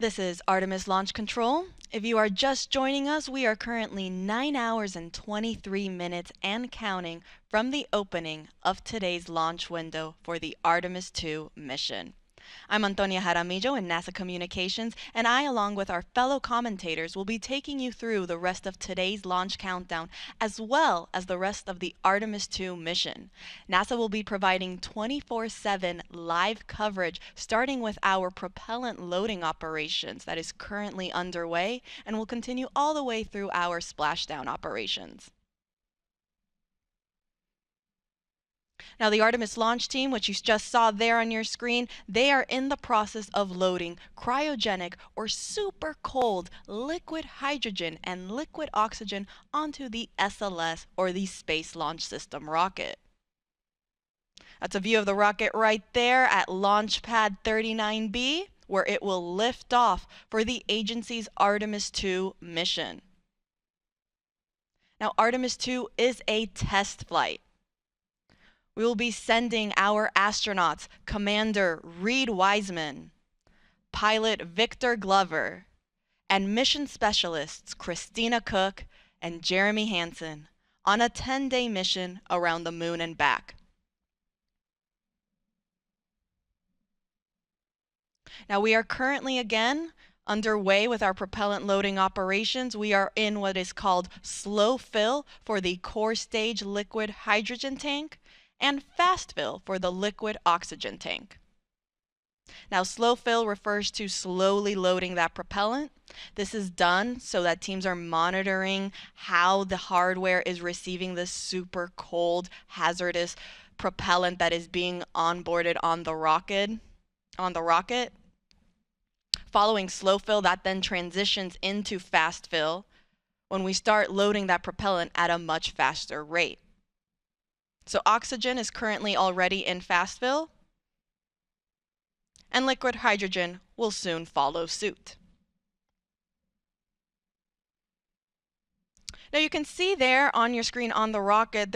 This is Artemis Launch Control. If you are just joining us, we are currently 9 hours and 23 minutes and counting from the opening of today's launch window for the Artemis II mission. I'm Antonia Jaramillo in NASA Communications, and I, along with our fellow commentators, will be taking you through the rest of today's launch countdown, as well as the rest of the Artemis II mission. NASA will be providing 24/7 live coverage, starting with our propellant loading operations that is currently underway and will continue all the way through our splashdown operations. Now, the Artemis launch team, which you just saw there on your screen, they are in the process of loading cryogenic or super cold liquid hydrogen and liquid oxygen onto the SLS, or the Space Launch System rocket. That's a view of the rocket right there at Launch Pad 39B, where it will lift off for the agency's Artemis II mission. Now, Artemis II is a test flight. We will be sending our astronauts, Commander Reed Wiseman, pilot Victor Glover, and mission specialists Christina Cook and Jeremy Hansen on a 10-day mission around the moon and back. Now, we are currently again underway with our propellant loading operations. We are in what is called slow fill for the core stage liquid hydrogen tank, and fast fill for the liquid oxygen tank. Now, slow fill refers to slowly loading that propellant. This is done so that teams are monitoring how the hardware is receiving this super cold, hazardous propellant that is being onboarded on the rocket. Following slow fill, that then transitions into fast fill when we start loading that propellant at a much faster rate. So oxygen is currently already in fast fill, and liquid hydrogen will soon follow suit. Now, you can see there on your screen on the rocket,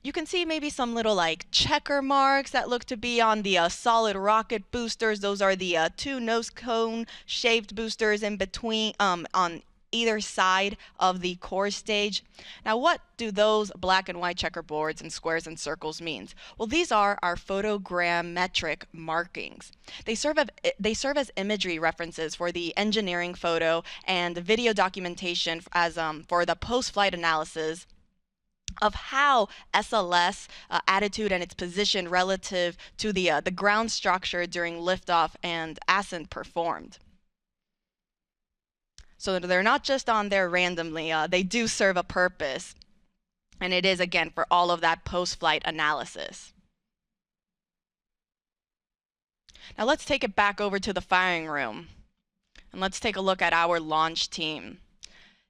you can see maybe some little like checker marks that look to be on the solid rocket boosters. Those are the two nose cone shaped boosters in between on either side of the core stage. Now, what do those black and white checkerboards and squares and circles mean? Well, these are our photogrammetric markings. They serve as imagery references for the engineering photo and video documentation as for the post-flight analysis of how SLS attitude and its position relative to the ground structure during liftoff and ascent performed. So they're not just on there randomly, they do serve a purpose. And it is, again, for all of that post-flight analysis. Now let's take it back over to the firing room. And let's take a look at our launch team.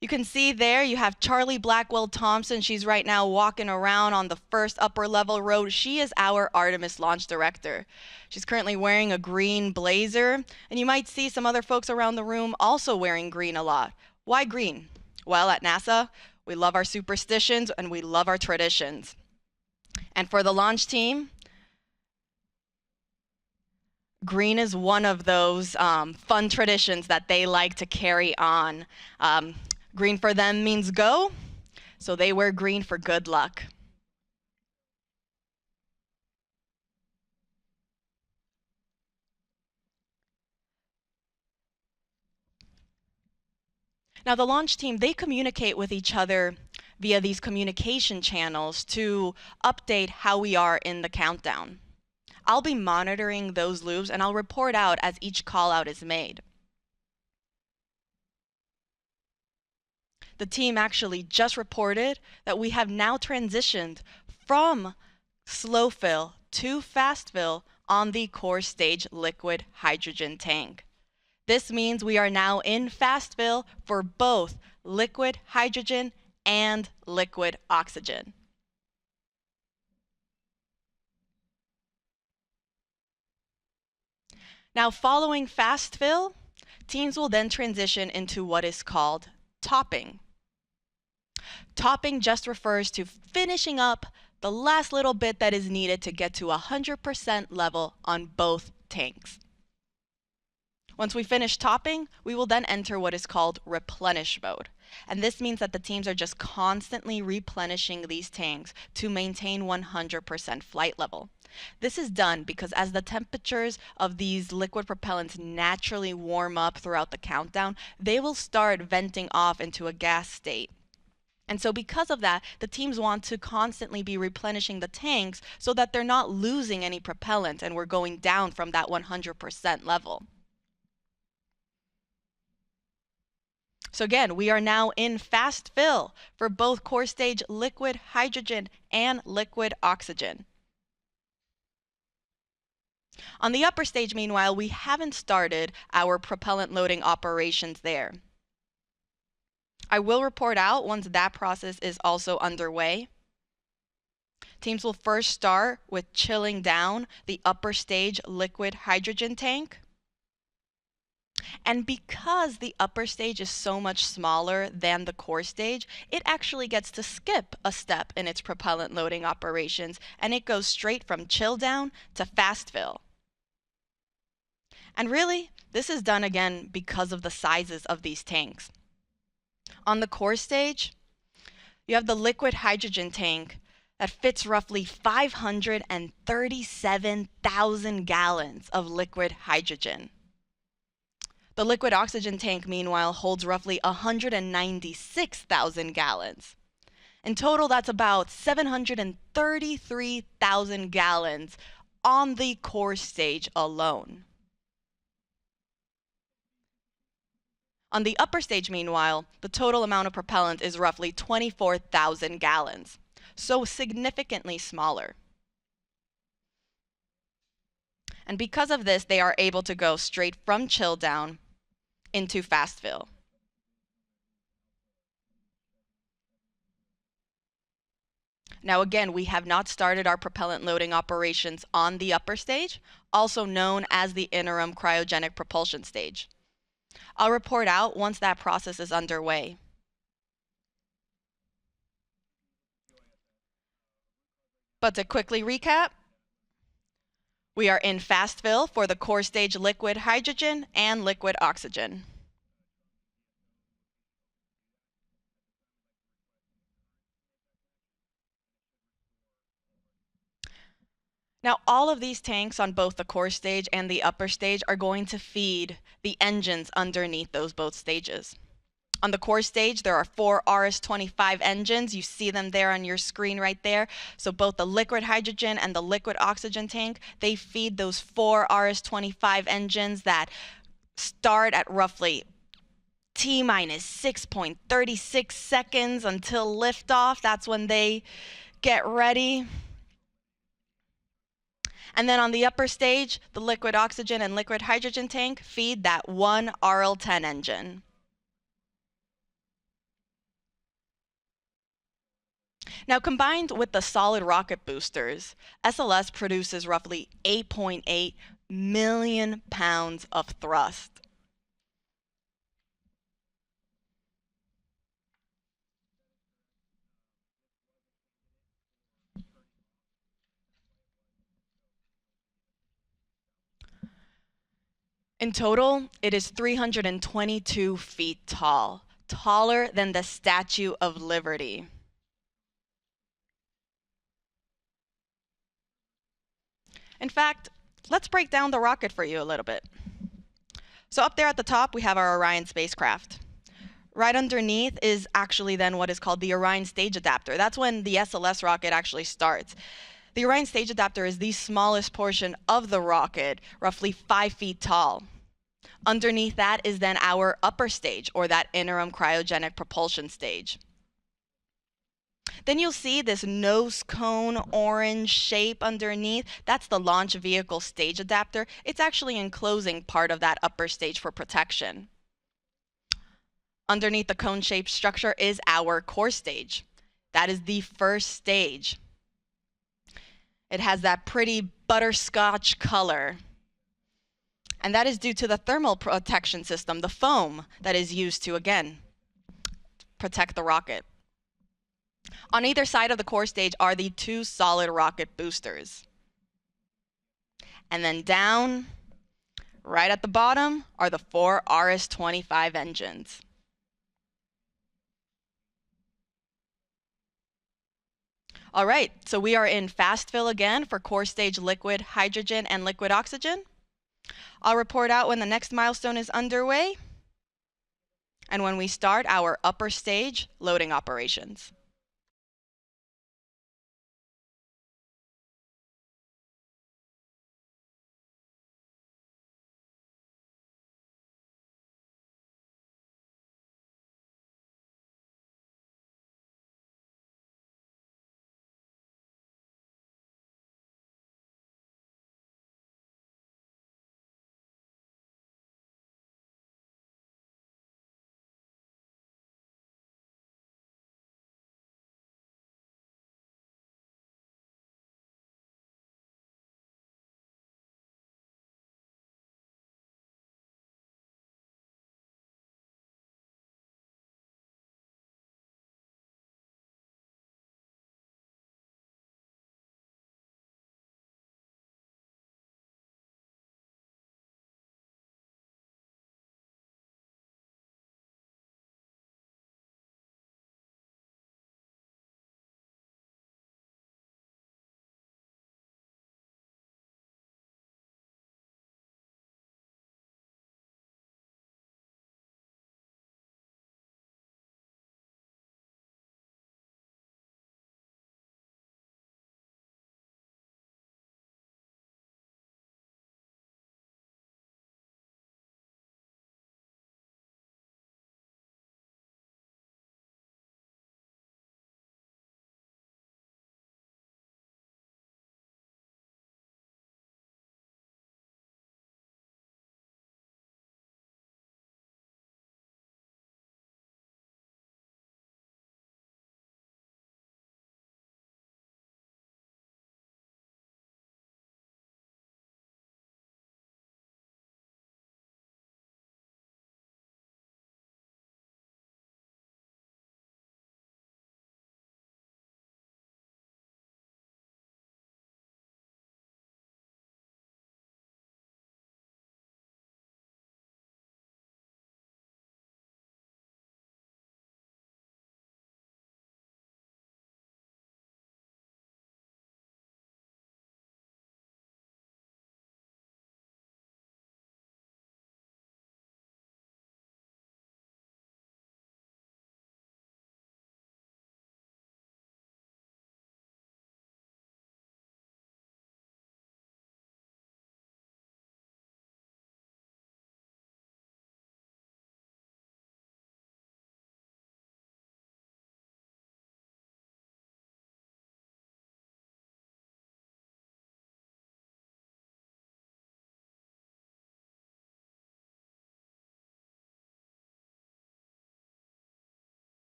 You can see there you have Charlie Blackwell Thompson. She's right now walking around on the first upper level row. She is our Artemis launch director. She's currently wearing a green blazer, and you might see some other folks around the room also wearing green a lot. Why green? Well, at NASA, we love our superstitions and we love our traditions. And for the launch team, green is one of those fun traditions that they like to carry on. Green for them means go, so they wear green for good luck. Now, the launch team, they communicate with each other via these communication channels to update how we are in the countdown. I'll be monitoring those loops, and I'll report out as each call out is made. The team actually just reported that we have now transitioned from slow fill to fast fill on the core stage liquid hydrogen tank. This means we are now in fast fill for both liquid hydrogen and liquid oxygen. Now, following fast fill, teams will then transition into what is called topping. Topping just refers to finishing up the last little bit that is needed to get to 100% level on both tanks. Once we finish topping, we will then enter what is called replenish mode. And this means that the teams are just constantly replenishing these tanks to maintain 100% flight level. This is done because as the temperatures of these liquid propellants naturally warm up throughout the countdown, they will start venting off into a gas state. And so because of that, the teams want to constantly be replenishing the tanks so that they're not losing any propellant and we're going down from that 100% level. So again, we are now in fast fill for both core stage liquid hydrogen and liquid oxygen. On the upper stage, meanwhile, we haven't started our propellant loading operations there. I will report out once that process is also underway. Teams will first start with chilling down the upper stage liquid hydrogen tank. And because the upper stage is so much smaller than the core stage, it actually gets to skip a step in its propellant loading operations, and it goes straight from chill down to fast fill. And really, this is done again because of the sizes of these tanks. On the core stage, you have the liquid hydrogen tank that fits roughly 537,000 gallons of liquid hydrogen. The liquid oxygen tank, meanwhile, holds roughly 196,000 gallons. In total, that's about 733,000 gallons on the core stage alone. On the upper stage, meanwhile, the total amount of propellant is roughly 24,000 gallons, so significantly smaller. And because of this, they are able to go straight from chill down into fast fill. Now again, we have not started our propellant loading operations on the upper stage, also known as the interim cryogenic propulsion stage. I'll report out once that process is underway. But to quickly recap, we are in fast fill for the core stage liquid hydrogen and liquid oxygen. Now, all of these tanks on both the core stage and the upper stage are going to feed the engines underneath those both stages. On the core stage, there are 4 RS-25 engines. You see them there on your screen right there. So both the liquid hydrogen and the liquid oxygen tank, they feed those 4 RS-25 engines that start at roughly T-minus 6.36 seconds until liftoff. That's when they get ready. And then on the upper stage, the liquid oxygen and liquid hydrogen tank feed that 1 RL-10 engine. Now, combined with the solid rocket boosters, SLS produces roughly 8.8 million pounds of thrust. In total, it is 322 feet tall, taller than the Statue of Liberty. In fact, let's break down the rocket for you a little bit. So up there at the top, we have our Orion spacecraft. Right underneath is actually then what is called the Orion stage adapter. That's when the SLS rocket actually starts. The Orion stage adapter is the smallest portion of the rocket, roughly 5 feet tall. Underneath that is then our upper stage, or that interim cryogenic propulsion stage. Then you'll see this nose cone orange shape underneath. That's the launch vehicle stage adapter. It's actually enclosing part of that upper stage for protection. Underneath the cone-shaped structure is our core stage. That is the first stage. It has that pretty butterscotch color. And that is due to the thermal protection system, the foam that is used to, again, protect the rocket. On either side of the core stage are the 2 solid rocket boosters. And then down Right at the bottom are the 4 RS-25 engines. All right, so we are in fast fill again for core stage liquid hydrogen and liquid oxygen. I'll report out when the next milestone is underway and when we start our upper stage loading operations.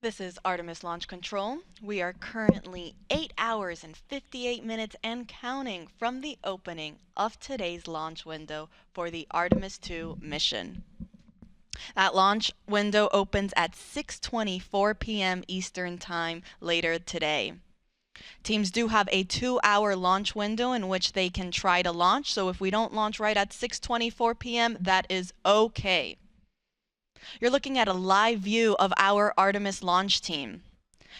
This is Artemis Launch Control. We are currently 8 hours and 58 minutes and counting from the opening of today's launch window for the Artemis II mission. That launch window opens at 6:24 p.m. Eastern Time later today. Teams do have a 2-hour launch window in which they can try to launch, so if we don't launch right at 6:24 p.m., that is okay. You're looking at a live view of our Artemis launch team.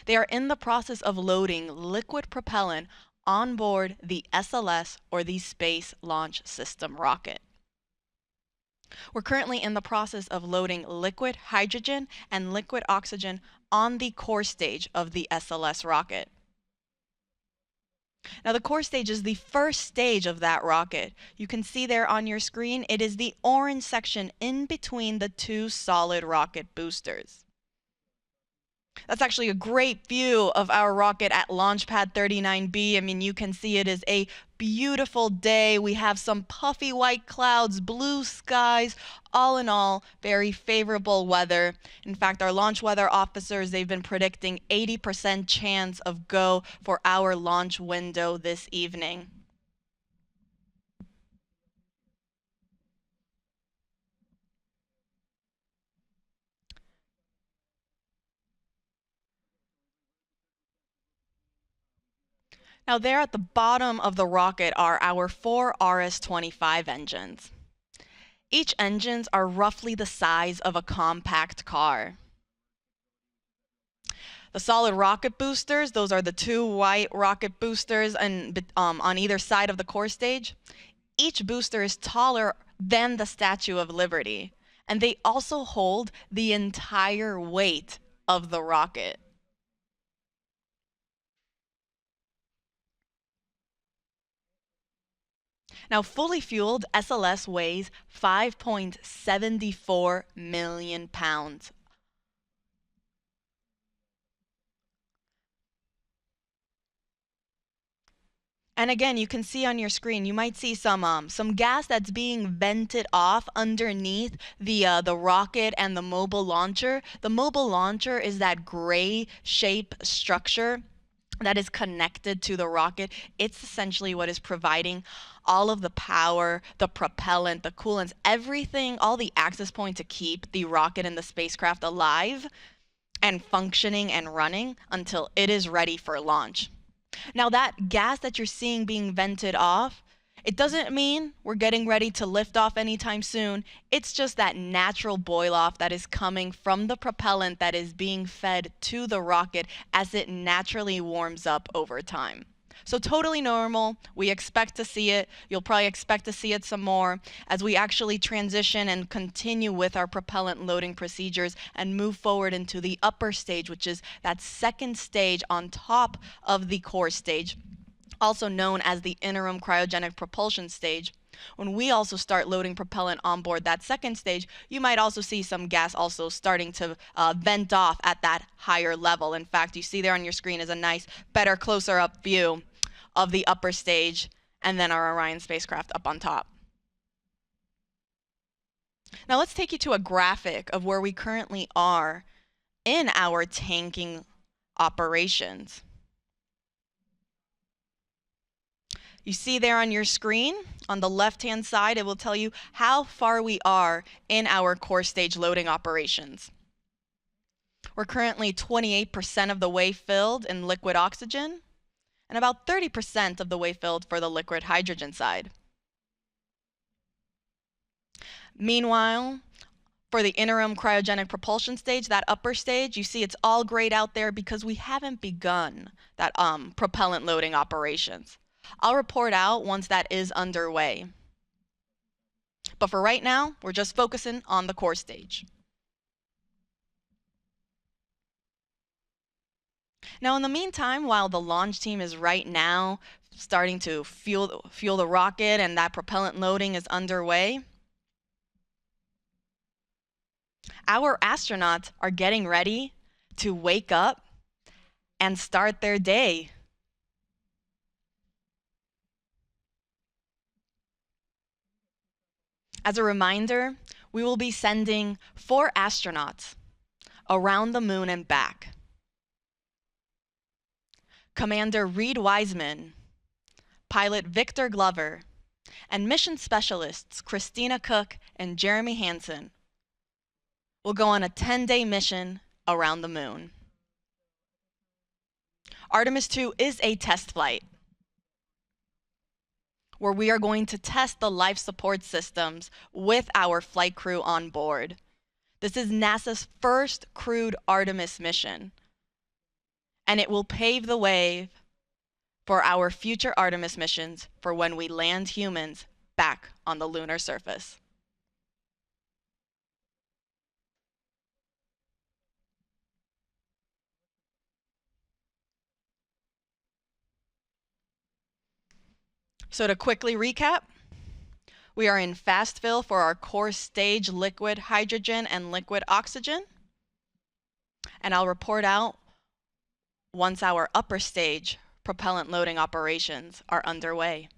They are in the process of loading liquid propellant on board the SLS, or the Space Launch System rocket. We're currently in the process of loading liquid hydrogen and liquid oxygen on the core stage of the SLS rocket. Now, the core stage is the first stage of that rocket. You can see there on your screen, it is the orange section in between the two solid rocket boosters. That's actually a great view of our rocket at Launch Pad 39B. I mean, you can see it is a beautiful day. We have some puffy white clouds, blue skies, all in all, very favorable weather. In fact, our launch weather officers, they've been predicting 80% chance of go for our launch window this evening. Now, there at the bottom of the rocket are our 4 RS-25 engines. Each engines are roughly the size of a compact car. The solid rocket boosters, those are the 2 white rocket boosters and on either side of the core stage. Each booster is taller than the Statue of Liberty, and they also hold the entire weight of the rocket. Now, fully fueled, SLS weighs 5.74 million pounds. And again, you can see on your screen, you might see some gas that's being vented off underneath the rocket and the mobile launcher. The mobile launcher is that gray shape structure that is connected to the rocket. It's essentially what is providing all of the power, the propellant, the coolants, everything, all the access points to keep the rocket and the spacecraft alive and functioning and running until it is ready for launch. Now, that gas that you're seeing being vented off, it doesn't mean we're getting ready to lift off anytime soon. It's just that natural boil off that is coming from the propellant that is being fed to the rocket as it naturally warms up over time. So totally normal. We expect to see it. You'll probably expect to see it some more as we actually transition and continue with our propellant loading procedures and move forward into the upper stage, which is that second stage on top of the core stage, also known as the interim cryogenic propulsion stage. When we also start loading propellant on board that second stage, you might also see some gas also starting to vent off at that higher level. In fact, you see there on your screen is a nice, better, closer up view of the upper stage and then our Orion spacecraft up on top. Now let's take you to a graphic of where we currently are in our tanking operations. You see there on your screen, on the left-hand side, it will tell you how far we are in our core stage loading operations. We're currently 28% of the way filled in liquid oxygen and about 30% of the way filled for the liquid hydrogen side. Meanwhile, for the interim cryogenic propulsion stage, that upper stage, you see it's all grayed out there because we haven't begun that propellant loading operations. I'll report out once that is underway. But for right now, we're just focusing on the core stage. Now, in the meantime, while the launch team is right now starting to fuel the rocket and that propellant loading is underway, our astronauts are getting ready to wake up and start their day. As a reminder, we will be sending 4 astronauts around the moon and back. Commander Reed Wiseman, pilot Victor Glover, and mission specialists Christina Cook and Jeremy Hansen will go on a 10-day mission around the moon. Artemis II is a test flight where we are going to test the life support systems with our flight crew on board. This is NASA's first crewed Artemis mission, and it will pave the way for our future Artemis missions for when we land humans back on the lunar surface. So to quickly recap, we are in fast fill for our core stage liquid hydrogen and liquid oxygen. And I'll report out once our upper stage propellant loading operations are underway.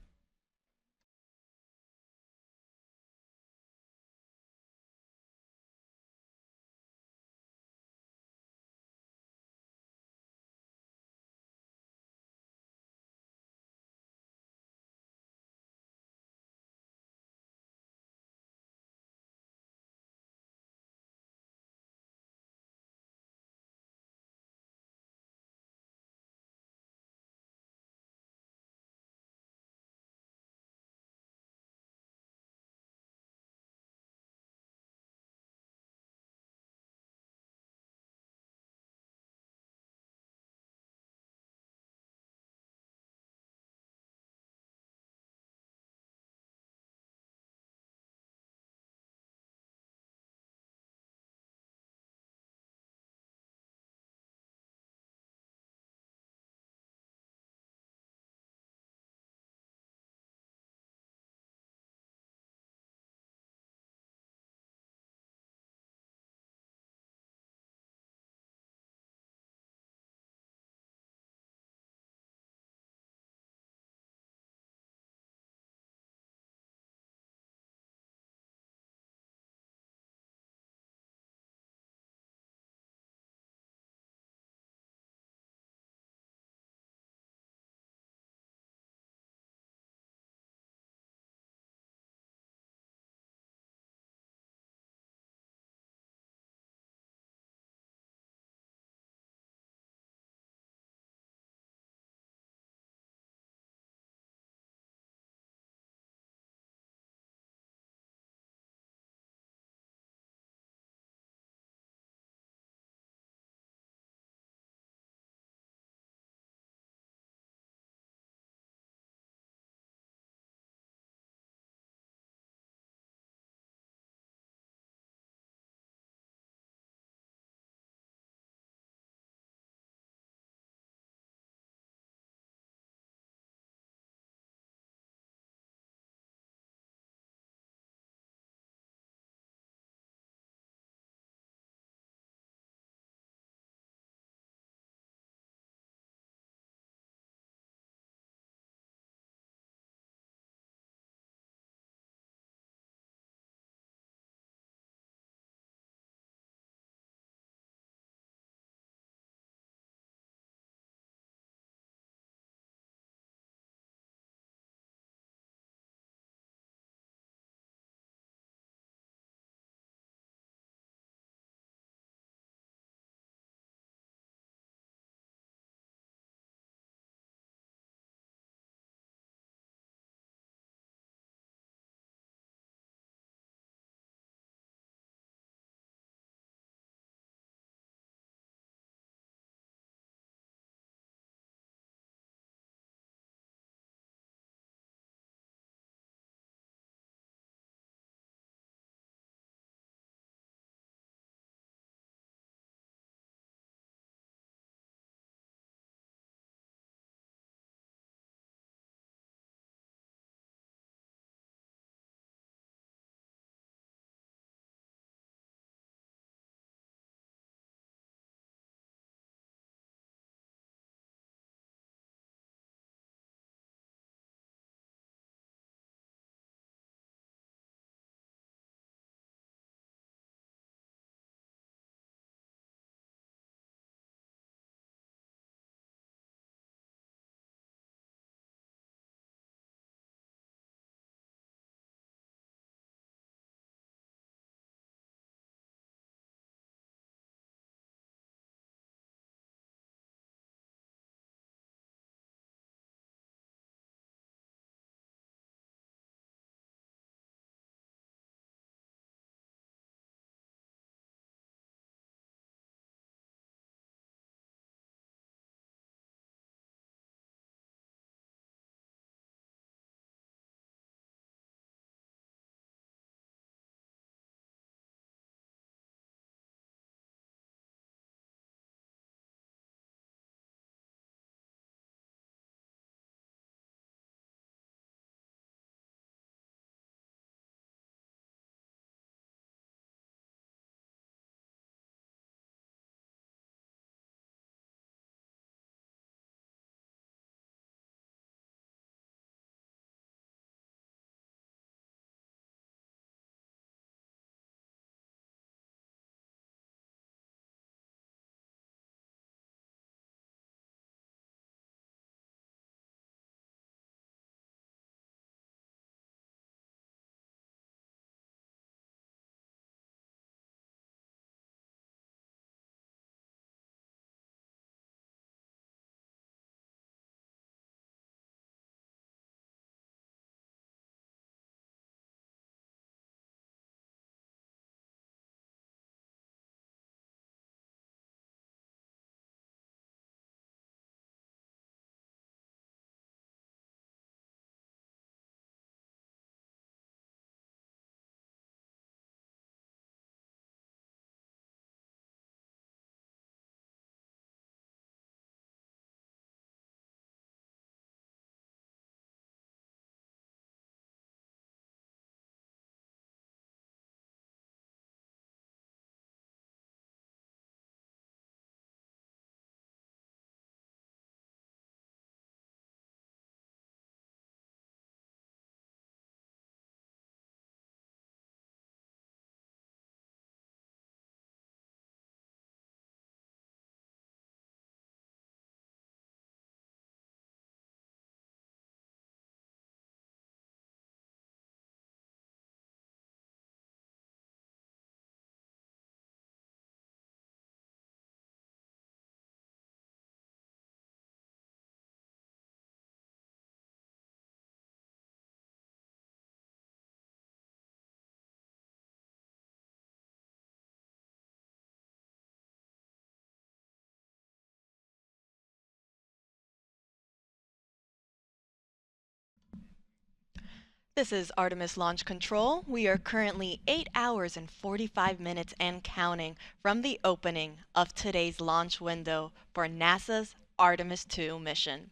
This is Artemis Launch Control. We are currently 8 hours and 45 minutes and counting from the opening of today's launch window for NASA's Artemis II mission.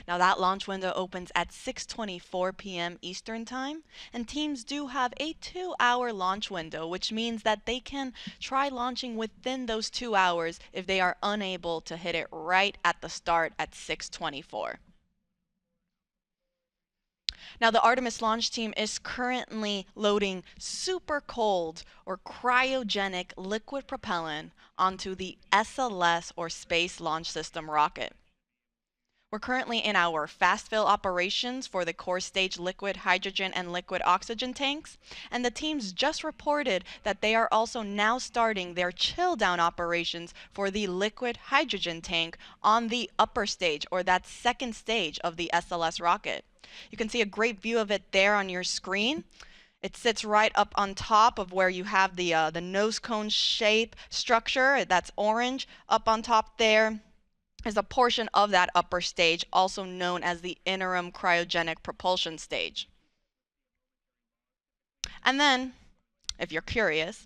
Now that launch window opens at 6:24 p.m. Eastern Time, and teams do have a 2-hour launch window, which means that they can try launching within those 2 hours if they are unable to hit it right at the start at 6:24. Now, the Artemis launch team is currently loading super cold or cryogenic liquid propellant onto the SLS or Space Launch System rocket. We're currently in our fast fill operations for the core stage liquid hydrogen and liquid oxygen tanks, and the teams just reported that they are also now starting their chill down operations for the liquid hydrogen tank on the upper stage, or that second stage of the SLS rocket. You can see a great view of it there on your screen. It sits right up on top of where you have the nose cone shape structure. That's orange. Up on top there is a portion of that upper stage, also known as the interim cryogenic propulsion stage. And then, if you're curious,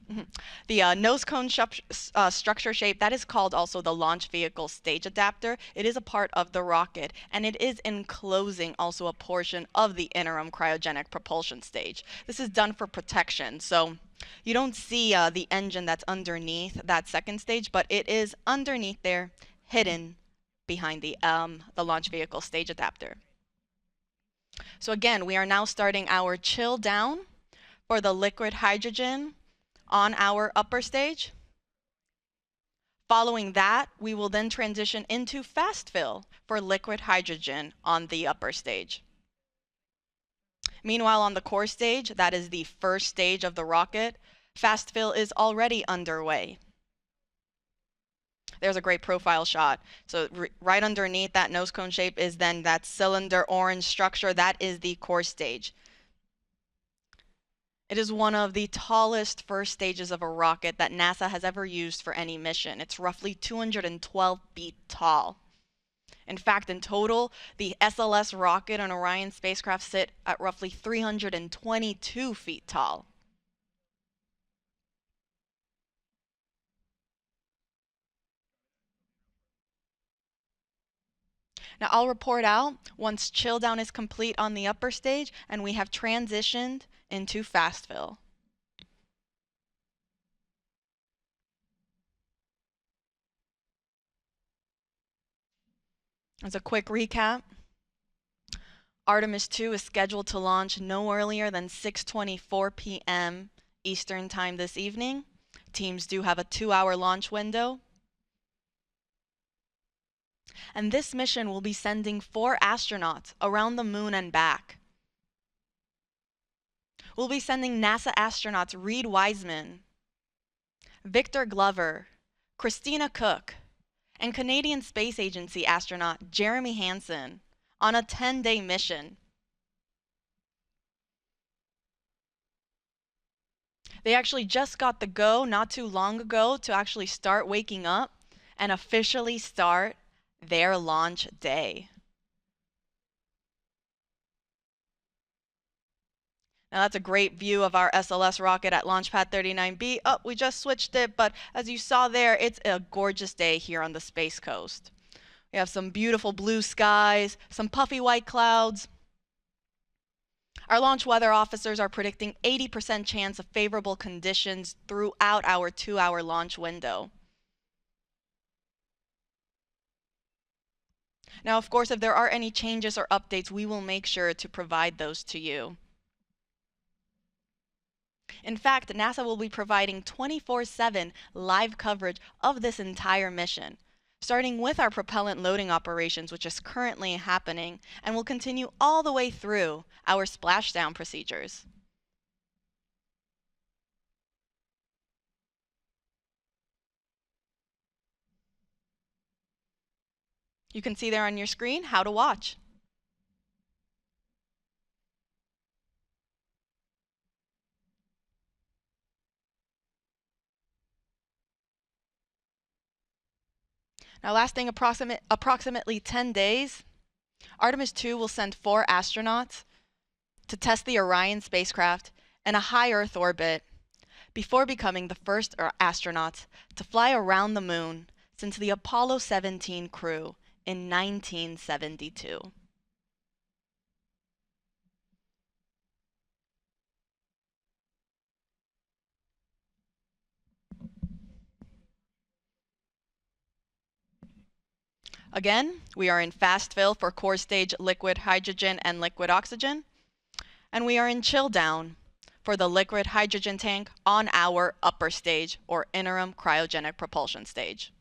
the nose cone structure shape, that is called also the launch vehicle stage adapter. It is a part of the rocket, and it is enclosing also a portion of the interim cryogenic propulsion stage. This is done for protection, so you don't see the engine that's underneath that second stage, but it is underneath there, hidden behind the launch vehicle stage adapter. So again, we are now starting our chill down for the liquid hydrogen on our upper stage. Following that, we will then transition into fast fill for liquid hydrogen on the upper stage. Meanwhile, on the core stage, that is the first stage of the rocket, fast fill is already underway. There's a great profile shot. So right underneath that nose cone shape is then that cylinder orange structure. That is the core stage. It is one of the tallest first stages of a rocket that NASA has ever used for any mission. It's roughly 212 feet tall. In fact, in total, the SLS rocket and Orion spacecraft sit at roughly 322 feet tall. Now I'll report out once chill down is complete on the upper stage and we have transitioned into fast fill. As a quick recap, Artemis II is scheduled to launch no earlier than 6:24 p.m. Eastern Time this evening. Teams do have a 2-hour launch window. And this mission will be sending 4 astronauts around the moon and back. We'll be sending NASA astronauts Reed Wiseman, Victor Glover, Christina Cook, and Canadian Space Agency astronaut Jeremy Hansen on a 10-day mission. They actually just got the go not too long ago to actually start waking up and officially start their launch day. Now that's a great view of our SLS rocket at Launch Pad 39B. Oh, we just switched it, but as you saw there, it's a gorgeous day here on the Space Coast. We have some beautiful blue skies, some puffy white clouds. Our launch weather officers are predicting 80% chance of favorable conditions throughout our 2-hour launch window. Now, of course, if there are any changes or updates, we will make sure to provide those to you. In fact, NASA will be providing 24/7 live coverage of this entire mission, starting with our propellant loading operations, which is currently happening, and will continue all the way through our splashdown procedures. You can see there on your screen how to watch. Now, lasting approximately 10 days, Artemis II will send 4 astronauts to test the Orion spacecraft in a high Earth orbit before becoming the first astronauts to fly around the moon since the Apollo 17 crew in 1972. Again, we are in fast fill for core stage liquid hydrogen and liquid oxygen, and we are in chill down for the liquid hydrogen tank on our upper stage or interim cryogenic propulsion stage.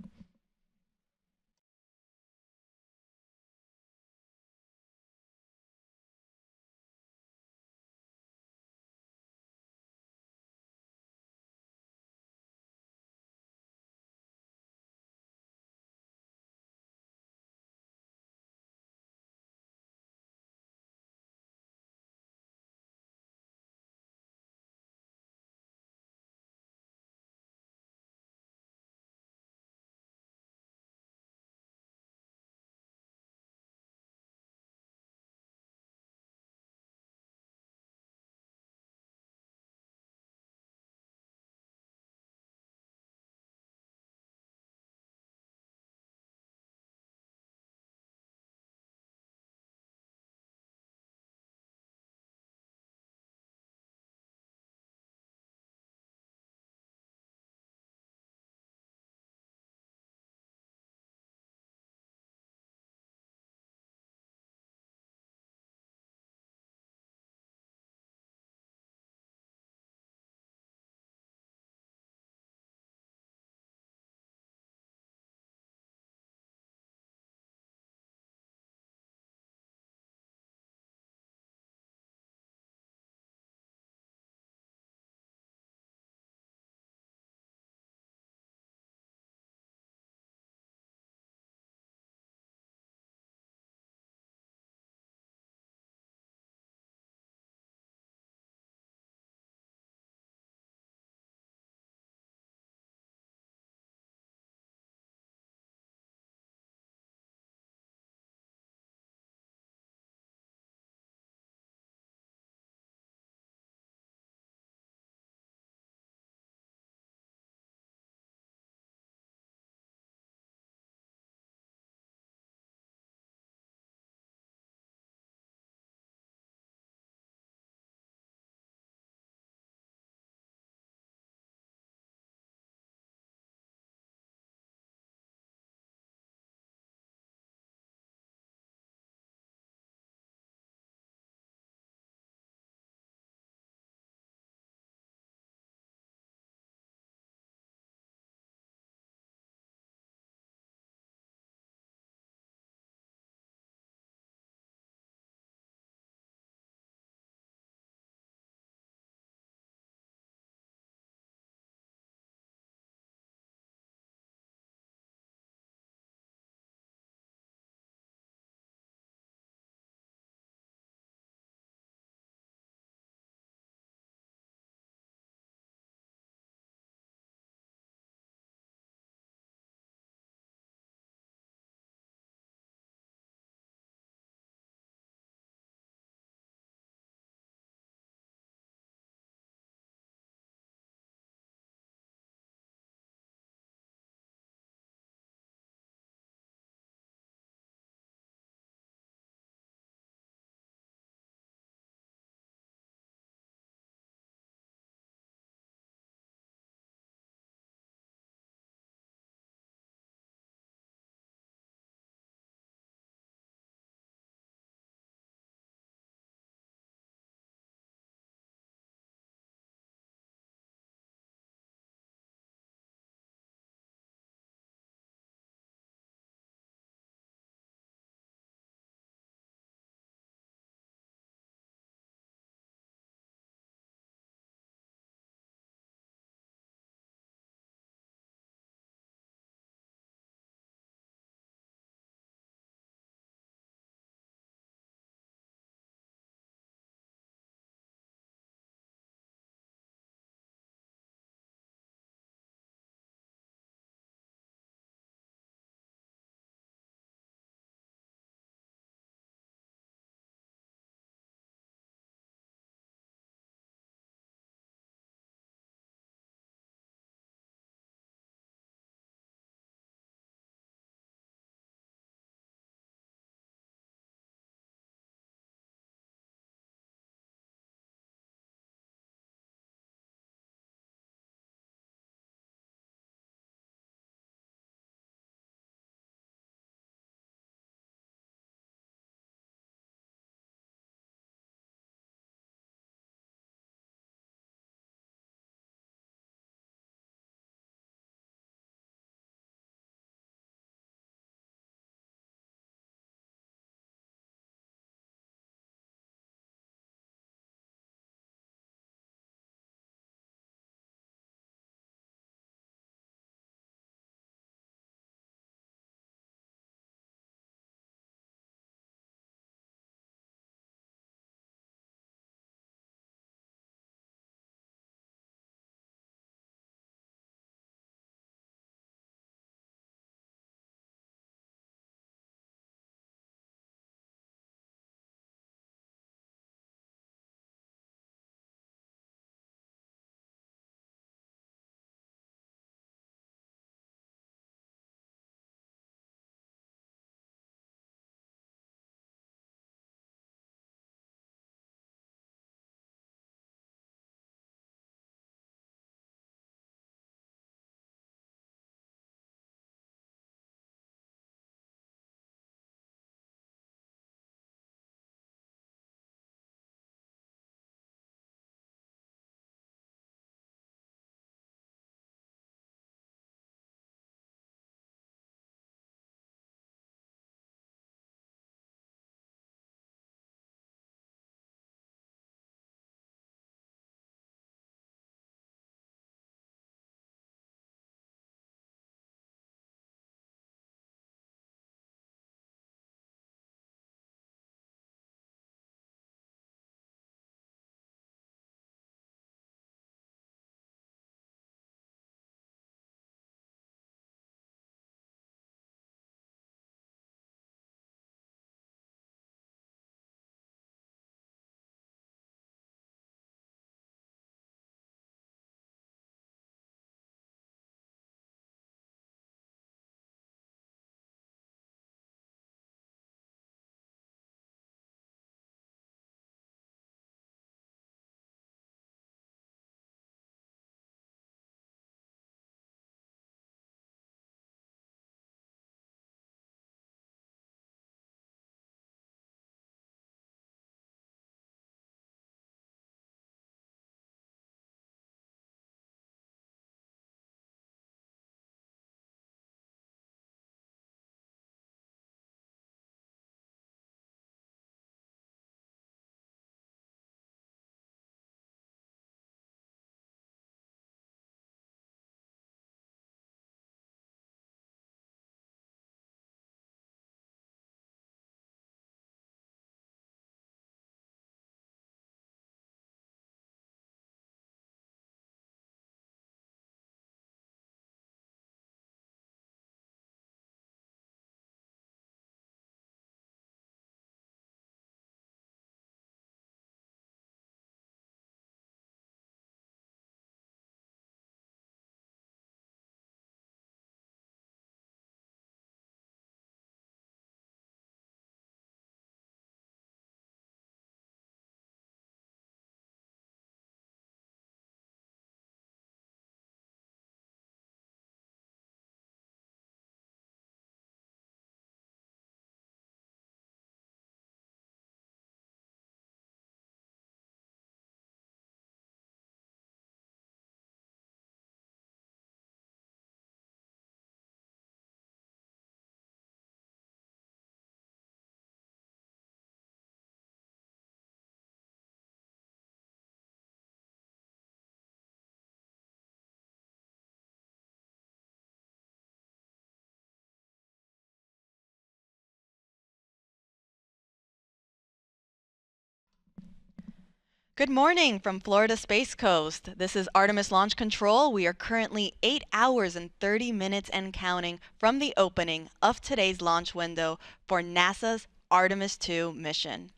Good morning from Florida Space Coast. This is Artemis Launch Control. We are currently 8 hours and 30 minutes and counting from the opening of today's launch window for NASA's Artemis II mission.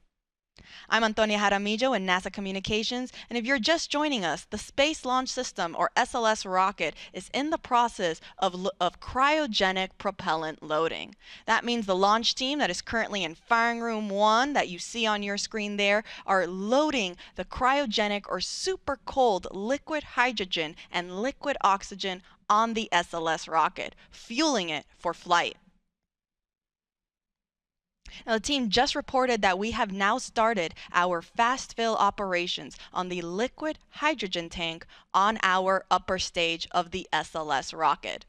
I'm Antonia Jaramillo in NASA Communications, and if you're just joining us, the Space Launch System, or SLS rocket, is in the process of cryogenic propellant loading. That means the launch team that is currently in Firing Room 1 that you see on your screen there are loading the cryogenic or super cold liquid hydrogen and liquid oxygen on the SLS rocket, fueling it for flight. Now, the team just reported that we have now started our fast fill operations on the liquid hydrogen tank on our upper stage of the SLS rocket.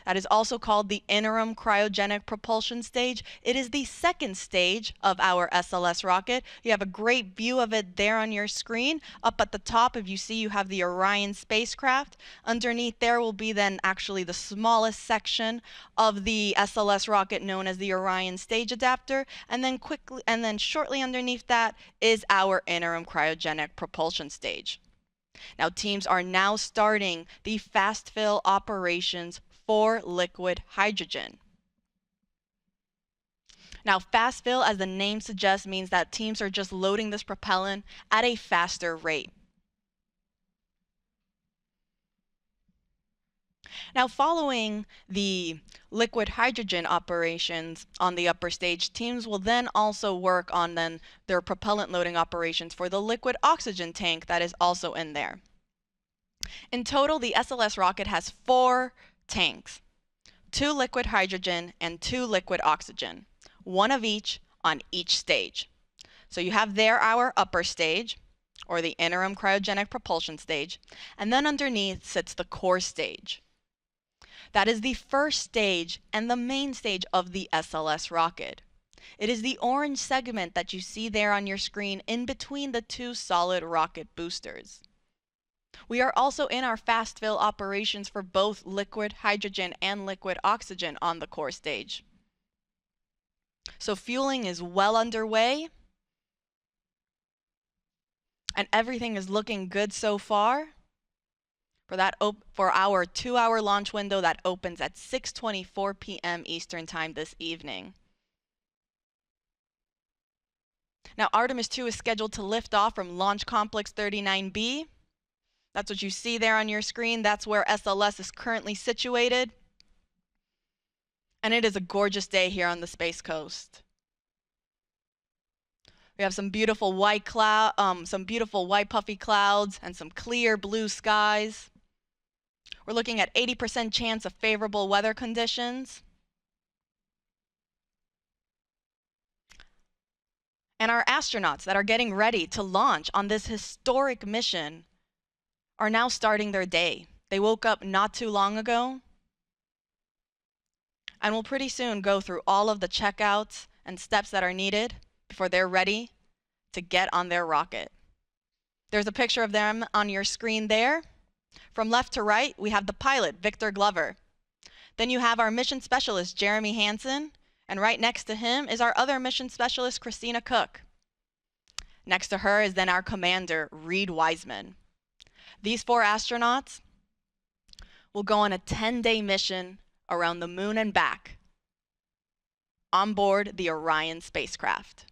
That is also called the interim cryogenic propulsion stage. It is the second stage of our SLS rocket. You have a great view of it there on your screen. Up at the top, if you see, you have the Orion spacecraft. Underneath there will be then actually the smallest section of the SLS rocket known as the Orion stage adapter. And then shortly underneath that is our interim cryogenic propulsion stage. Now, teams are now starting the fast fill operations for liquid hydrogen. Now, fast fill, as the name suggests, means that teams are just loading this propellant at a faster rate. Now, following the liquid hydrogen operations on the upper stage, teams will then also work on their propellant loading operations for the liquid oxygen tank that is also in there. In total, the SLS rocket has 4 tanks, 2 liquid hydrogen and 2 liquid oxygen, 1 of each on each stage. So you have there our upper stage, or the interim cryogenic propulsion stage, and then underneath sits the core stage. That is the first stage and the main stage of the SLS rocket. It is the orange segment that you see there on your screen in between the 2 solid rocket boosters. We are also in our fast fill operations for both liquid hydrogen and liquid oxygen on the core stage. So fueling is well underway, and everything is looking good so far for our 2-hour launch window that opens at 6:24 p.m. Eastern Time this evening. Now, Artemis II is scheduled to lift off from Launch Complex 39B. That's what you see there on your screen. That's where SLS is currently situated. And it is a gorgeous day here on the Space Coast. We have some beautiful white puffy clouds and some clear blue skies. We're looking at 80% chance of favorable weather conditions. And our astronauts that are getting ready to launch on this historic mission are now starting their day. They woke up not too long ago and will pretty soon go through all of the checkouts and steps that are needed before they're ready to get on their rocket. There's a picture of them on your screen there. From left to right, we have the pilot, Victor Glover. Then you have our mission specialist, Jeremy Hansen, and right next to him is our other mission specialist, Christina Cook. Next to her is then our commander, Reed Wiseman. These 4 astronauts will go on a 10-day mission around the moon and back on board the Orion spacecraft.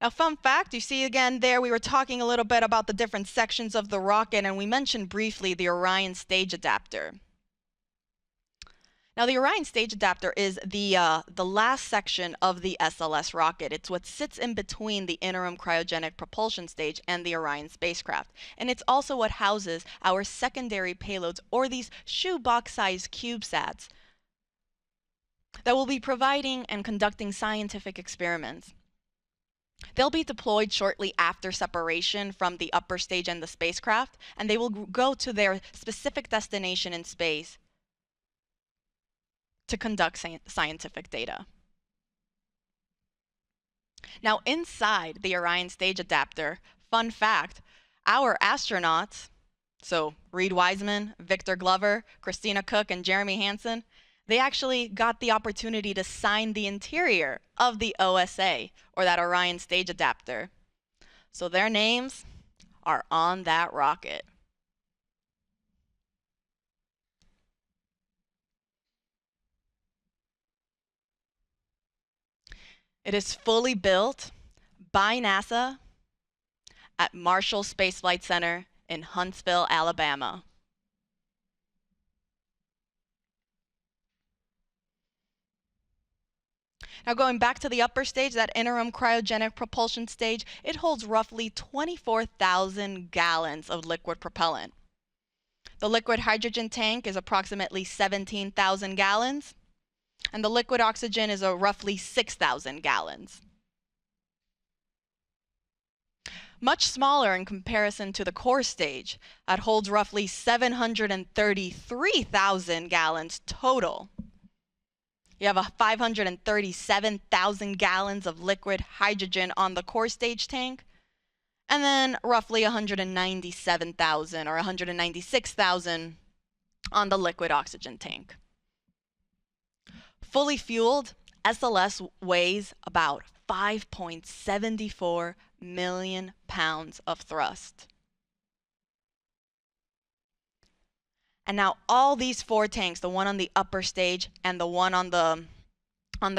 Now, fun fact, you see again there, we were talking a little bit about the different sections of the rocket, and we mentioned briefly the Orion stage adapter. Now, the Orion stage adapter is the last section of the SLS rocket. It's what sits in between the interim cryogenic propulsion stage and the Orion spacecraft. And it's also what houses our secondary payloads, or these shoebox-sized CubeSats, that will be providing and conducting scientific experiments. They'll be deployed shortly after separation from the upper stage and the spacecraft, and they will go to their specific destination in space to conduct scientific data. Now, inside the Orion stage adapter, fun fact, our astronauts, so Reed Wiseman, Victor Glover, Christina Cook, and Jeremy Hansen, they actually got the opportunity to sign the interior of the OSA, or that Orion stage adapter. So their names are on that rocket. It is fully built by NASA at Marshall Space Flight Center in Huntsville, Alabama. Now going back to the upper stage, that interim cryogenic propulsion stage, it holds roughly 24,000 gallons of liquid propellant. The liquid hydrogen tank is approximately 17,000 gallons, and the liquid oxygen is roughly 6,000 gallons. Much smaller in comparison to the core stage, that holds roughly 733,000 gallons total. You have a 537,000 gallons of liquid hydrogen on the core stage tank, and then roughly 197,000 or 196,000 on the liquid oxygen tank. Fully fueled, SLS weighs about 5.74 million pounds of thrust. And now all these 4 tanks, the one on the upper stage and the one on the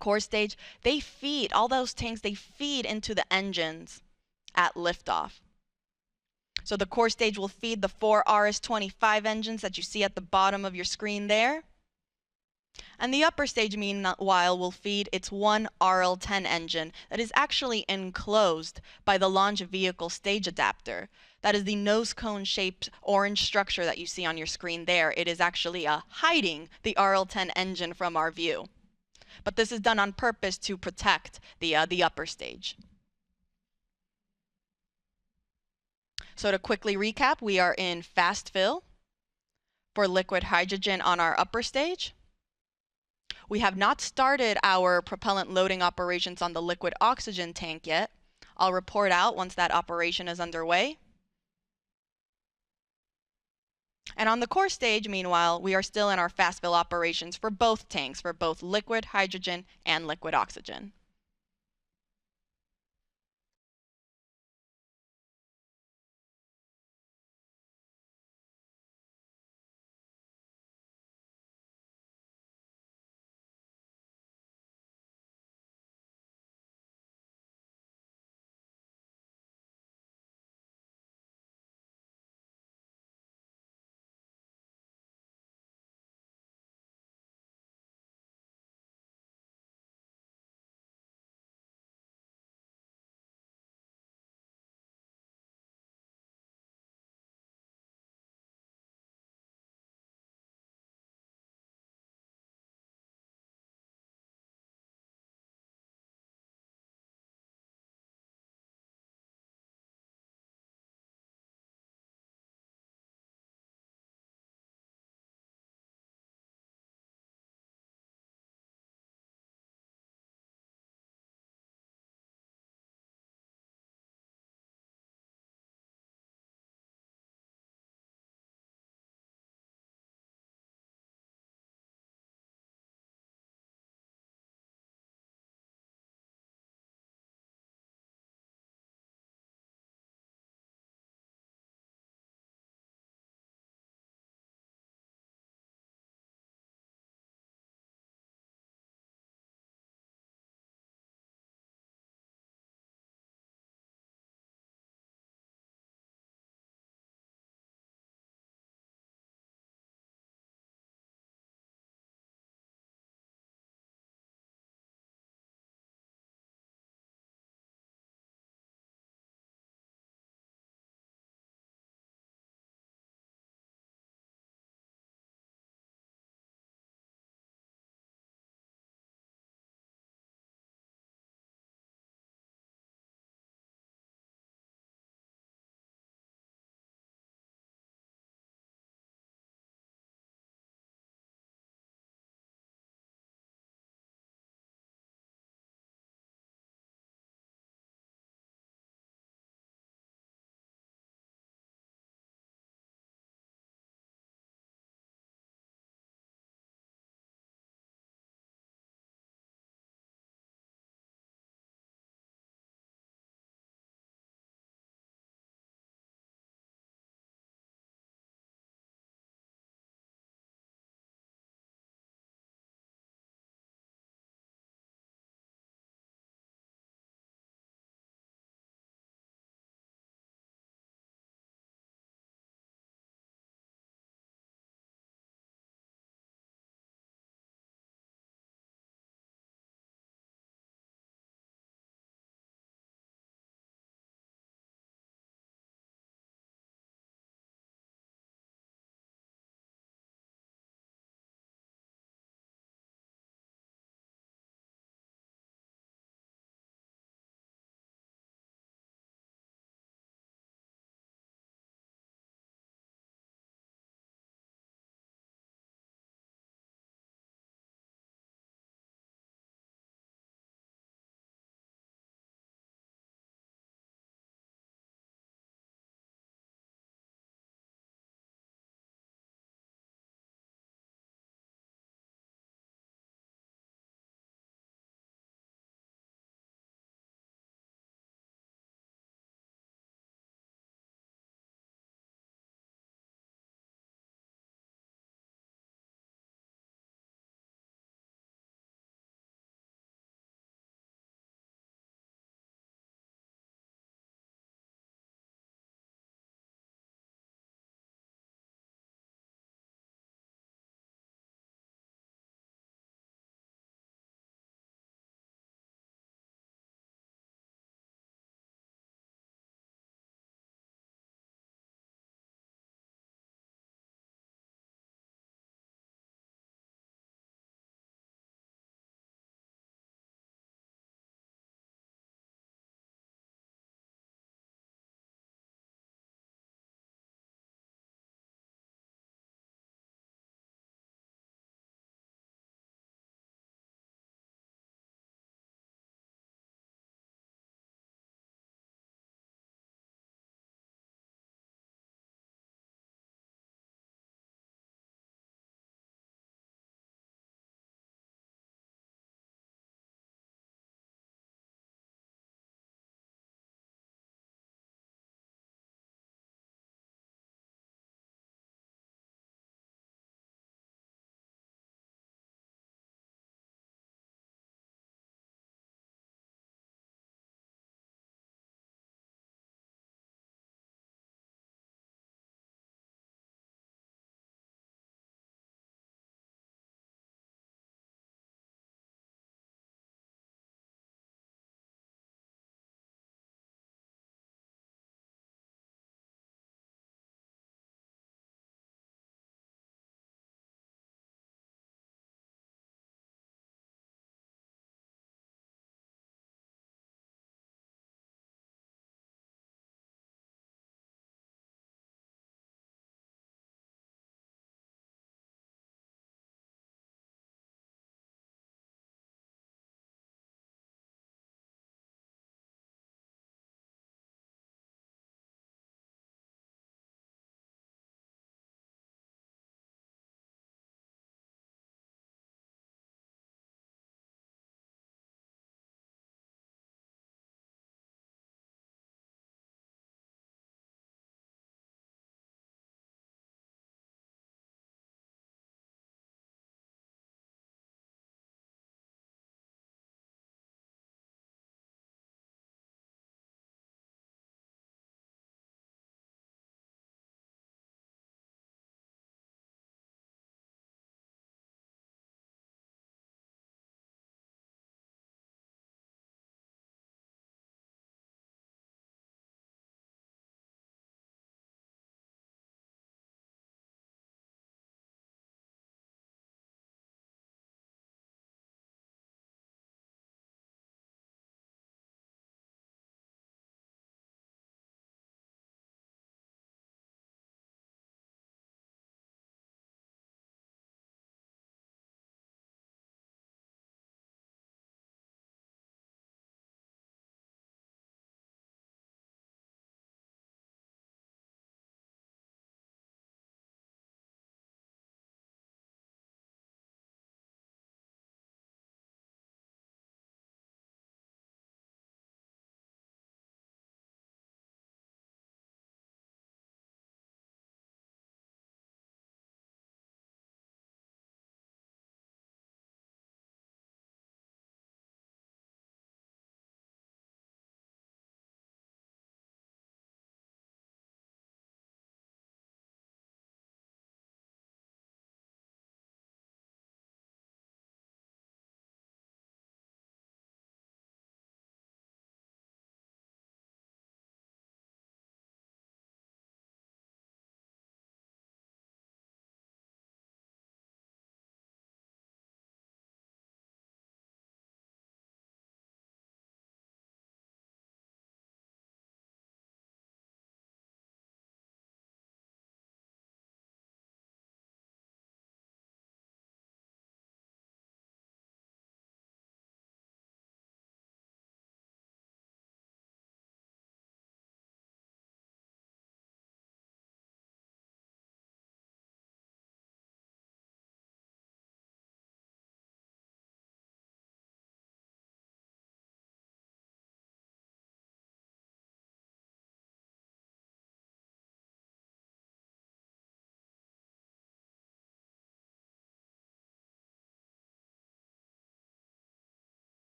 core stage, they feed, all those tanks, they feed into the engines at liftoff. So the core stage will feed the 4 RS-25 engines that you see at the bottom of your screen there. And the upper stage, meanwhile, will feed its 1 RL-10 engine that is actually enclosed by the launch vehicle stage adapter. That is the nose cone shaped orange structure that you see on your screen there. It is actually hiding the RL-10 engine from our view. But this is done on purpose to protect the upper stage. So to quickly recap, we are in fast fill for liquid hydrogen on our upper stage. We have not started our propellant loading operations on the liquid oxygen tank yet. I'll report out once that operation is underway. And on the core stage, meanwhile, we are still in our fast fill operations for both tanks, for both liquid hydrogen and liquid oxygen.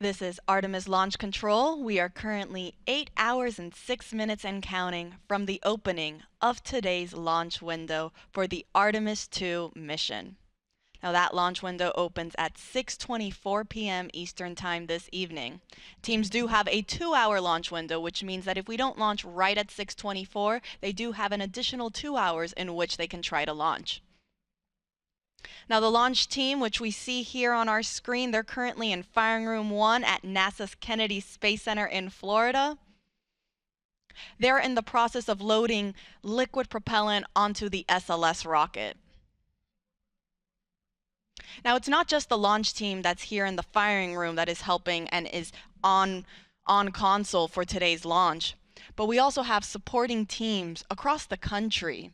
This is Artemis Launch Control. We are currently 8 hours and 6 minutes and counting from the opening of today's launch window for the Artemis II mission. Now that launch window opens at 6:24 p.m. Eastern Time this evening. Teams do have a 2-hour launch window, which means that if we don't launch right at 6:24, they do have an additional 2 hours in which they can try to launch. Now the launch team, which we see here on our screen, they're currently in Firing Room 1 at NASA's Kennedy Space Center in Florida. They're in the process of loading liquid propellant onto the SLS rocket. Now it's not just the launch team that's here in the firing room that is helping and is on console for today's launch, but we also have supporting teams across the country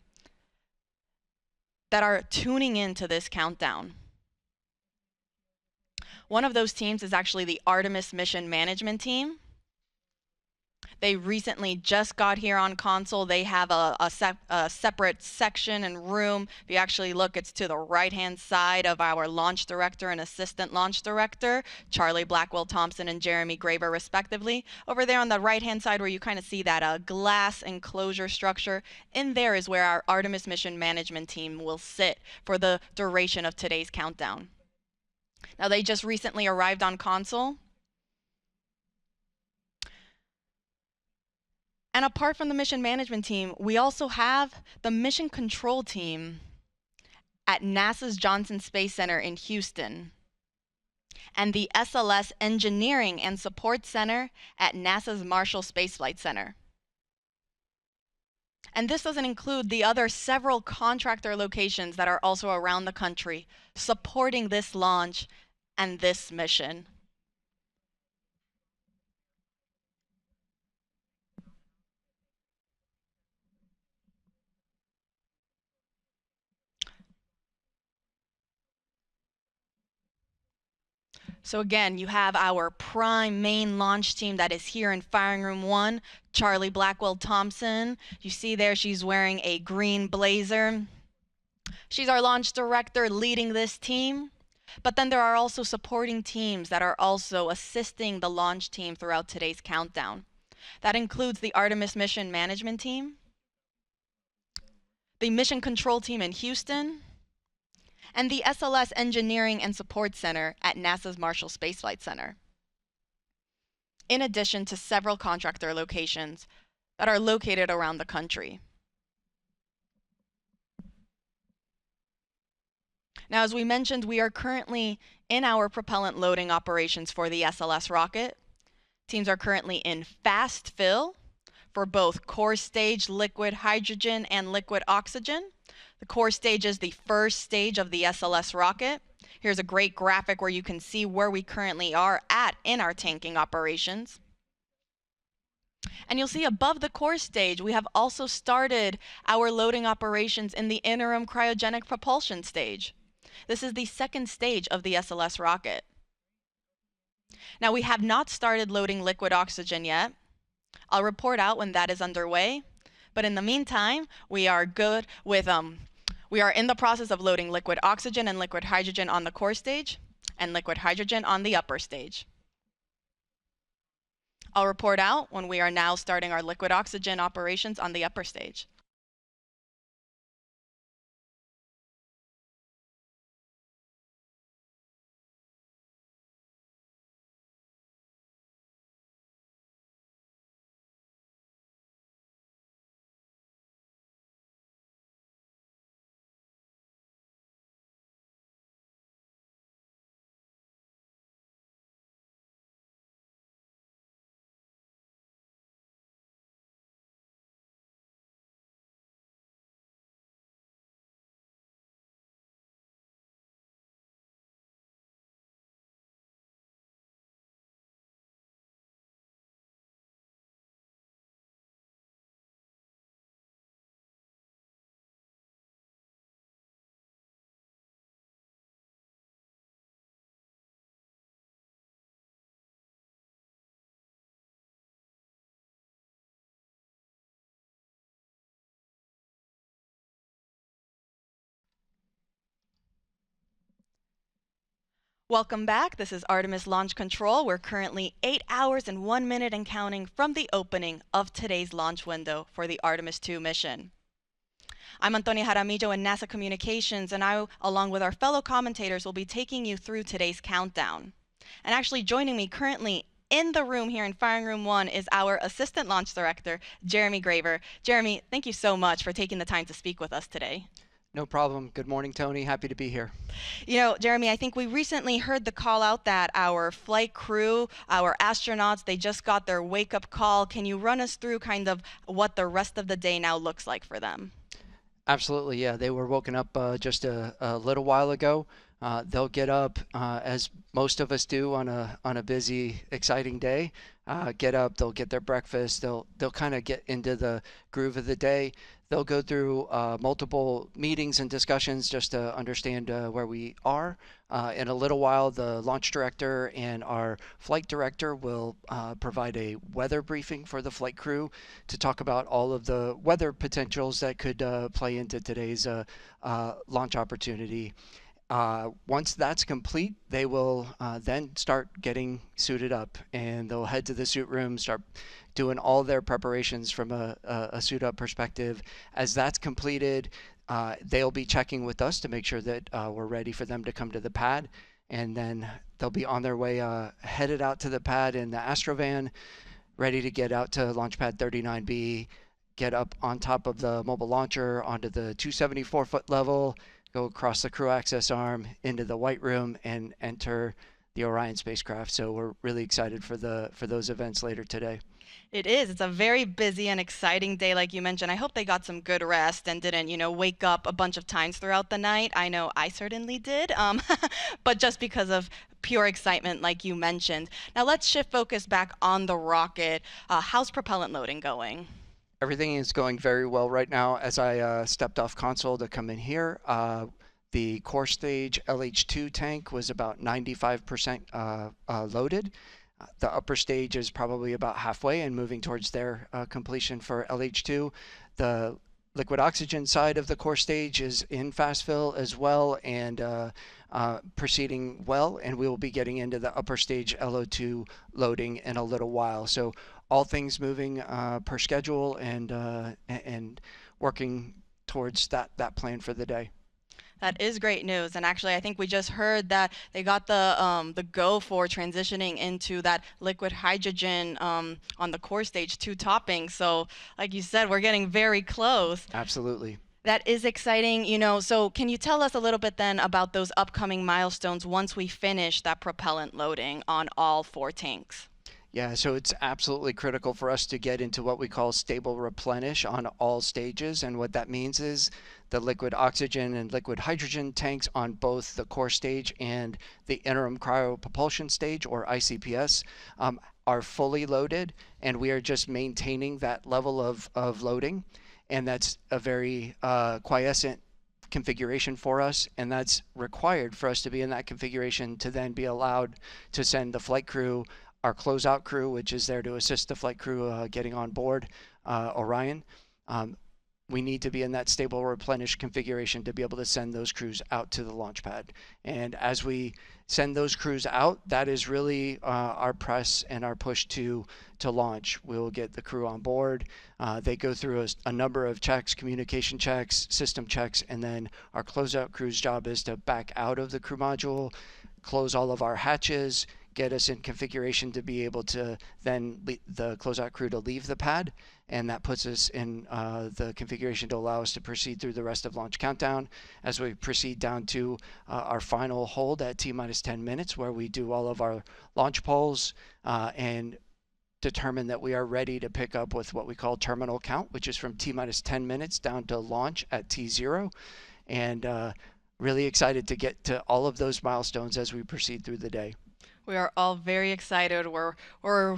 that are tuning into this countdown. One of those teams is actually the Artemis Mission Management Team. They recently just got here on console. They have a separate section and room. If you actually look, it's to the right-hand side of our launch director and assistant launch director, Charlie Blackwell Thompson and Jeremy Graber, respectively. Over there on the right-hand side where you kind of see that glass enclosure structure, in there is where our Artemis Mission Management Team will sit for the duration of today's countdown. Now, they just recently arrived on console. And apart from the mission management team, we also have the mission control team at NASA's Johnson Space Center in Houston and the SLS Engineering and Support Center at NASA's Marshall Space Flight Center. And this doesn't include the other several contractor locations that are also around the country supporting this launch and this mission. So again, you have our prime main launch team that is here in Firing Room 1, Charlie Blackwell Thompson. You see there she's wearing a green blazer. She's our launch director leading this team. But then there are also supporting teams that are also assisting the launch team throughout today's countdown. That includes the Artemis Mission Management Team, the Mission Control Team in Houston, and the SLS Engineering and Support Center at NASA's Marshall Space Flight Center, in addition to several contractor locations that are located around the country. Now, as we mentioned, we are currently in our propellant loading operations for the SLS rocket. Teams are currently in fast fill for both core stage liquid hydrogen and liquid oxygen. The core stage is the first stage of the SLS rocket. Here's a great graphic where you can see where we currently are at in our tanking operations. And you'll see above the core stage, we have also started our loading operations in the interim cryogenic propulsion stage. This is the second stage of the SLS rocket. Now, we have not started loading liquid oxygen yet. I'll report out when that is underway. But in the meantime, we are good with, we are in the process of loading liquid oxygen and liquid hydrogen on the core stage and liquid hydrogen on the upper stage. I'll report out when we are now starting our liquid oxygen operations on the upper stage. Welcome back. This is Artemis Launch Control. We're currently 8 hours and 1 minute and counting from the opening of today's launch window for the Artemis II mission. I'm Antonia Jaramillo in NASA Communications, and I, along with our fellow commentators, will be taking you through today's countdown. And actually joining me currently in the room here in Firing Room 1 is our Assistant Launch Director, Jeremy Graver. Jeremy, thank you so much for taking the time to speak with us today. No problem. Good morning, Tony. Happy to be here. You know, Jeremy, I think we recently heard the call out that our flight crew, our astronauts, they just got their wake-up call. Can you run us through kind of what the rest of the day now looks like for them? Absolutely, yeah. They were woken up just a little while ago. They'll get up as most of us do on a busy, exciting day. Get up, they'll get their breakfast. They'll kind of get into the groove of the day. They'll go through multiple meetings and discussions just to understand where we are. In a little while, the launch director and our flight director will provide a weather briefing for the flight crew to talk about all of the weather potentials that could play into today's launch opportunity. Once that's complete, they will then start getting suited up, and they'll head to the suit room, start doing all their preparations from a suit up perspective. As that's completed, they'll be checking with us to make sure that we're ready for them to come to the pad, and then they'll be on their way headed out to the pad in the Astrovan, ready to get out to launch pad 39B, get up on top of the mobile launcher onto the 274-foot level, go across the crew access arm into the white room and enter the Orion spacecraft. So we're really excited for those events later today. It is. It's a very busy and exciting day, like you mentioned. I hope they got some good rest and didn't, wake up a bunch of times throughout the night. I know I certainly did, but just because of pure excitement, like you mentioned. Now let's shift focus back on the rocket. How's propellant loading going? Everything is going very well right now. As I stepped off console to come in here, the core stage LH2 tank was about 95% loaded. The upper stage is probably about halfway and moving towards their completion for LH2. The liquid oxygen side of the core stage is in fast fill as well and proceeding well, and we will be getting into the upper stage LO2 loading in a little while. So all things moving per schedule and working towards that plan for the day. That is great news, and actually I think we just heard that they got the go for transitioning into that liquid hydrogen on the core stage 2 topping. So like you said, we're getting very close. Absolutely. That is exciting, so can you tell us a little bit then about those upcoming milestones once we finish that propellant loading on all 4 tanks? Yeah, so it's absolutely critical for us to get into what we call stable replenish on all stages. And what that means is the liquid oxygen and liquid hydrogen tanks on both the core stage and the interim cryopropulsion stage, or ICPS, are fully loaded, and we are just maintaining that level of loading. And that's a very quiescent configuration for us, and that's required for us to be in that configuration to then be allowed to send the flight crew, our closeout crew, which is there to assist the flight crew getting on board Orion. We need to be in that stable replenish configuration to be able to send those crews out to the launch pad. And as we send those crews out, that is really our press and our push to launch. We'll get the crew on board. They go through a number of checks, communication checks, system checks, and then our closeout crew's job is to back out of the crew module, close all of our hatches, get us in configuration to be able to then the closeout crew to leave the pad, and that puts us in the configuration to allow us to proceed through the rest of launch countdown as we proceed down to our final hold at T-minus 10 minutes, where we do all of our launch polls and determine that we are ready to pick up with what we call terminal count, which is from T-minus 10 minutes down to launch at T0. And really excited to get to all of those milestones as we proceed through the day. We are all very excited. We're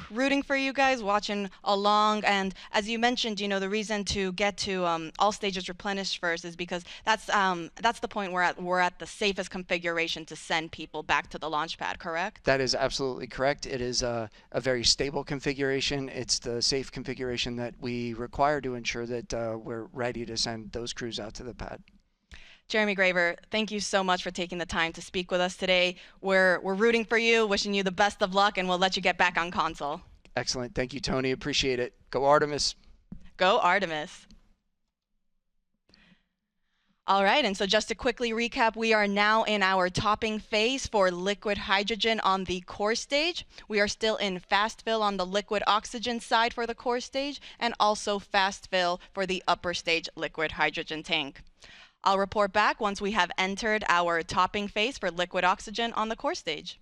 rooting for you guys, watching along. And as you mentioned, the reason to get to all stages replenished first is because that's the point where we're at the safest configuration to send people back to the launch pad, correct? That is absolutely correct. It is a very stable configuration. It's the safe configuration that we require to ensure that we're ready to send those crews out to the pad. Jeremy Graver, thank you so much for taking the time to speak with us today. We're rooting for you, wishing you the best of luck, and we'll let you get back on console. Excellent. Thank you, Tony. Appreciate it. Go Artemis. Go Artemis. All right, and so just to quickly recap, we are now in our topping phase for liquid hydrogen on the core stage. We are still in fast fill on the liquid oxygen side for the core stage, and also fast fill for the upper stage liquid hydrogen tank. I'll report back once we have entered our topping phase for liquid oxygen on the core stage.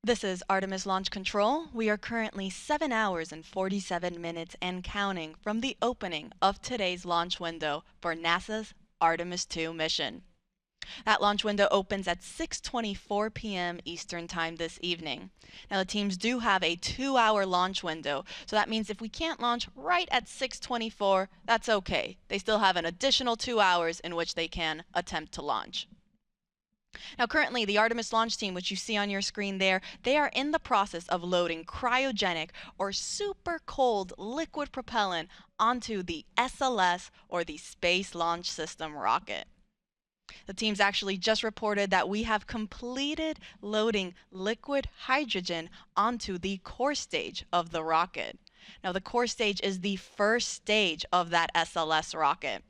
This is Artemis Launch Control. We are currently 7 hours and 47 minutes and counting from the opening of today's launch window for NASA's Artemis II mission. That launch window opens at 6:24 p.m. Eastern Time this evening. Now the teams do have a 2-hour launch window, so that means if we can't launch right at 6:24, that's okay. They still have an additional 2 hours in which they can attempt to launch. Now currently the Artemis launch team, which you see on your screen there, they are in the process of loading cryogenic or super cold liquid propellant onto the SLS or the Space Launch System rocket. The teams actually just reported that we have completed loading liquid hydrogen onto the core stage of the rocket. Now the core stage is the first stage of that SLS rocket.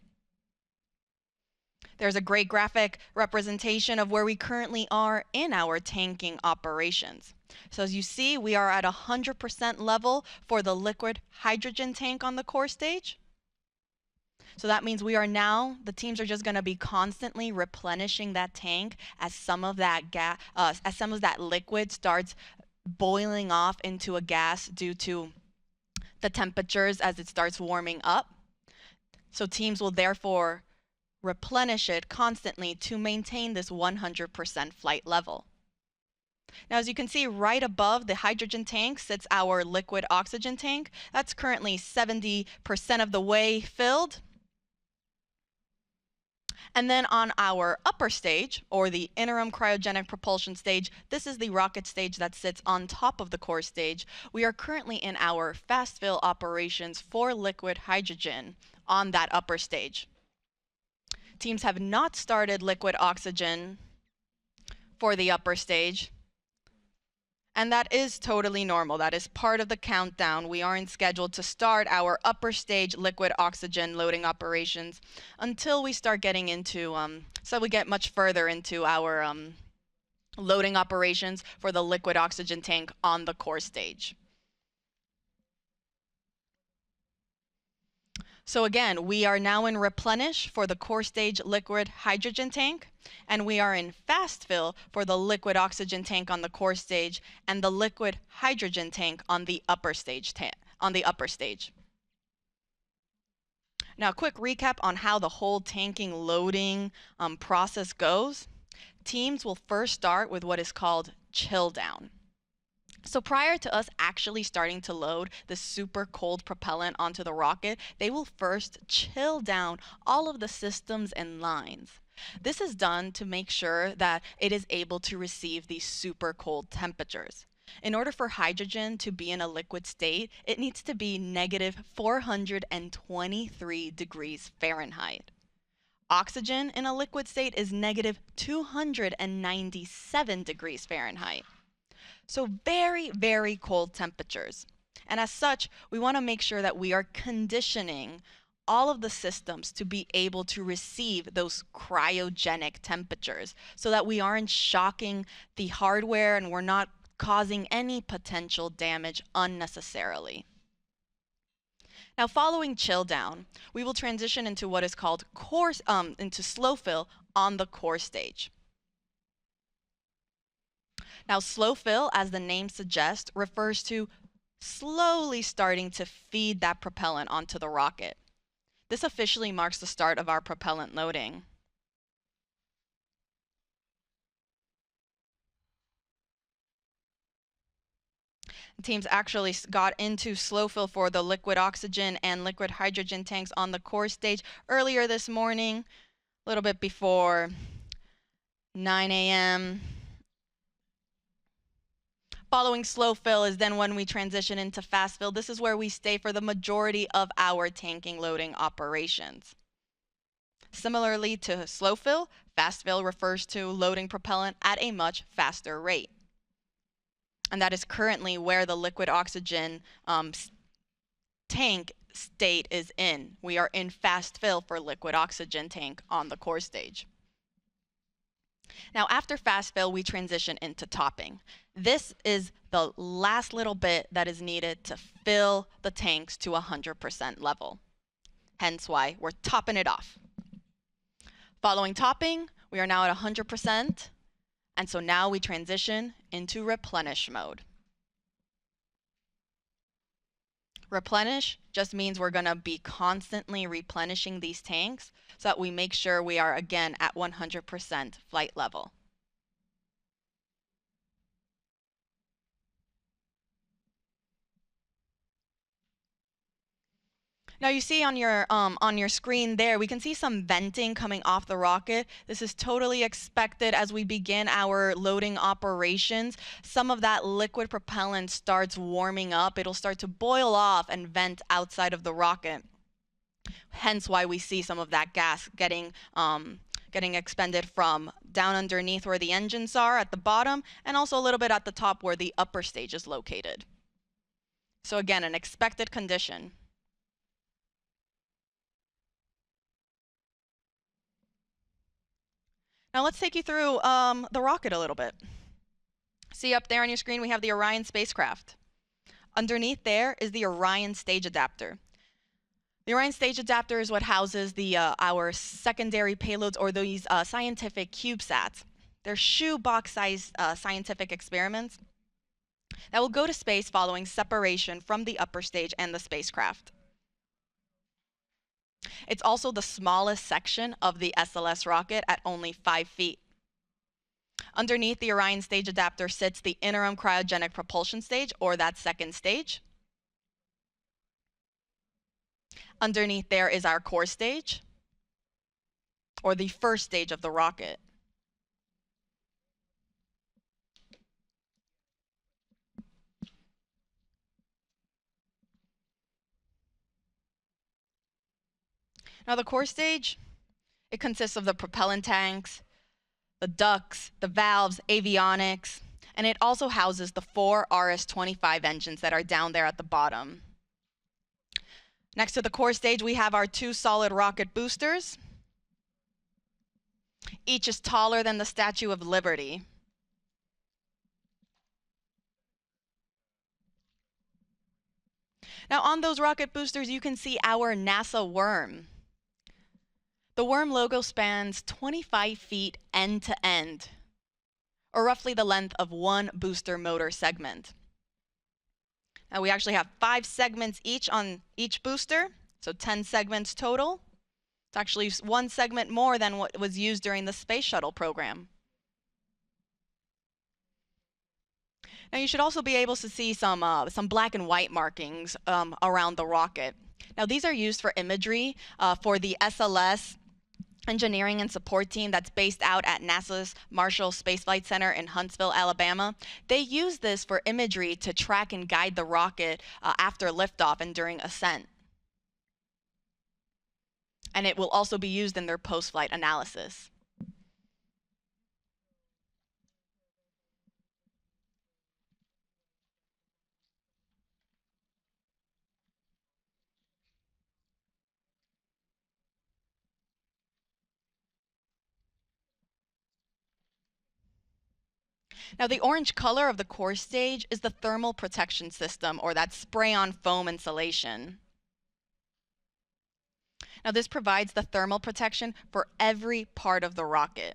There's a great graphic representation of where we currently are in our tanking operations. So as you see, we are at 100% level for the liquid hydrogen tank on the core stage. So that means we are now, the teams are just going to be constantly replenishing that tank as some of that liquid starts boiling off into a gas due to the temperatures as it starts warming up. So teams will therefore replenish it constantly to maintain this 100% flight level. Now, as you can see, right above the hydrogen tank sits our liquid oxygen tank. That's currently 70% of the way filled. And then on our upper stage, or the interim cryogenic propulsion stage, this is the rocket stage that sits on top of the core stage. We are currently in our fast fill operations for liquid hydrogen on that upper stage. Teams have not started liquid oxygen for the upper stage, and that is totally normal. That is part of the countdown. We aren't scheduled to start our upper stage liquid oxygen loading operations until we start getting into, so we get much further into our loading operations for the liquid oxygen tank on the core stage. So again, we are now in replenish for the core stage liquid hydrogen tank, and we are in fast fill for the liquid oxygen tank on the core stage and the liquid hydrogen tank on the upper stage. Now, a quick recap on how the whole tanking loading process goes. Teams will first start with what is called chill down. So prior to us actually starting to load the super cold propellant onto the rocket, they will first chill down all of the systems and lines. This is done to make sure that it is able to receive these super cold temperatures. In order for hydrogen to be in a liquid state, it needs to be negative 423 degrees Fahrenheit. Oxygen in a liquid state is negative 297 degrees Fahrenheit. So very, very cold temperatures. And as such, we want to make sure that we are conditioning all of the systems to be able to receive those cryogenic temperatures so that we aren't shocking the hardware and we're not causing any potential damage unnecessarily. Now, following chill down, we will transition into what is called into slow fill on the core stage. Now, slow fill, as the name suggests, refers to slowly starting to feed that propellant onto the rocket. This officially marks the start of our propellant loading. Teams actually got into slow fill for the liquid oxygen and liquid hydrogen tanks on the core stage earlier this morning, a little bit before 9 a.m. Following slow fill is then when we transition into fast fill. This is where we stay for the majority of our tanking loading operations. Similarly to slow fill, fast fill refers to loading propellant at a much faster rate. And that is currently where the liquid oxygen tank state is in. We are in fast fill for liquid oxygen tank on the core stage. Now, after fast fill, we transition into topping. This is the last little bit that is needed to fill the tanks to 100% level. Hence why we're topping it off. Following topping, we are now at 100%. And so now we transition into replenish mode. Replenish just means we're going to be constantly replenishing these tanks so that we make sure we are again at 100% flight level. Now you see on your screen there, we can see some venting coming off the rocket. This is totally expected as we begin our loading operations. Some of that liquid propellant starts warming up. It'll start to boil off and vent outside of the rocket. Hence why we see some of that gas getting expended from down underneath where the engines are at the bottom, and also a little bit at the top where the upper stage is located. So again, an expected condition. Now let's take you through the rocket a little bit. See up there on your screen, we have the Orion spacecraft. Underneath there is the Orion stage adapter. The Orion stage adapter is what houses our secondary payloads, or these scientific CubeSats. They're shoebox-sized scientific experiments that will go to space following separation from the upper stage and the spacecraft. It's also the smallest section of the SLS rocket at only 5 feet. Underneath the Orion stage adapter sits the interim cryogenic propulsion stage, or that second stage. Underneath there is our core stage, or the first stage of the rocket. Now the core stage, it consists of the propellant tanks, the ducts, the valves, avionics, and it also houses the 4 RS-25 engines that are down there at the bottom. Next to the core stage, we have our 2 solid rocket boosters. Each is taller than the Statue of Liberty. Now on those rocket boosters, you can see our NASA worm. The worm logo spans 25 feet end to end, or roughly the length of 1 booster motor segment. Now we actually have 5 segments each on each booster, so 10 segments total. It's actually 1 segment more than what was used during the space shuttle program. Now you should also be able to see some black and white markings around the rocket. Now these are used for imagery for the SLS engineering and support team that's based out at NASA's Marshall Space Flight Center in Huntsville, Alabama. They use this for imagery to track and guide the rocket after liftoff and during ascent. And it will also be used in their post-flight analysis. Now the orange color of the core stage is the thermal protection system, or that spray-on foam insulation. Now this provides the thermal protection for every part of the rocket.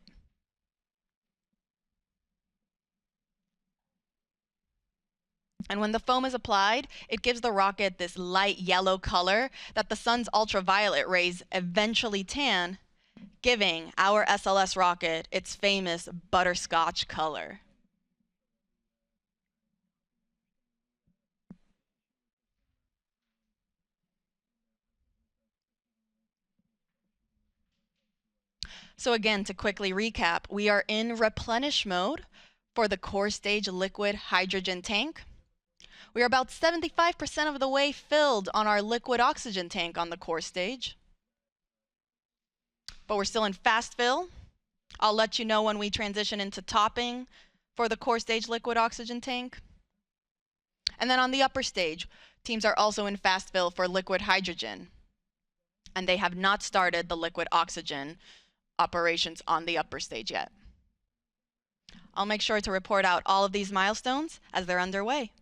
And when the foam is applied, it gives the rocket this light yellow color that the sun's ultraviolet rays eventually tan, giving our SLS rocket its famous butterscotch color. So again, to quickly recap, we are in replenish mode for the core stage liquid hydrogen tank. We are about 75% of the way filled on our liquid oxygen tank on the core stage. But we're still in fast fill. I'll let you know when we transition into topping for the core stage liquid oxygen tank. And then on the upper stage, teams are also in fast fill for liquid hydrogen. And they have not started the liquid oxygen operations on the upper stage yet. I'll make sure to report out all of these milestones as they're underway.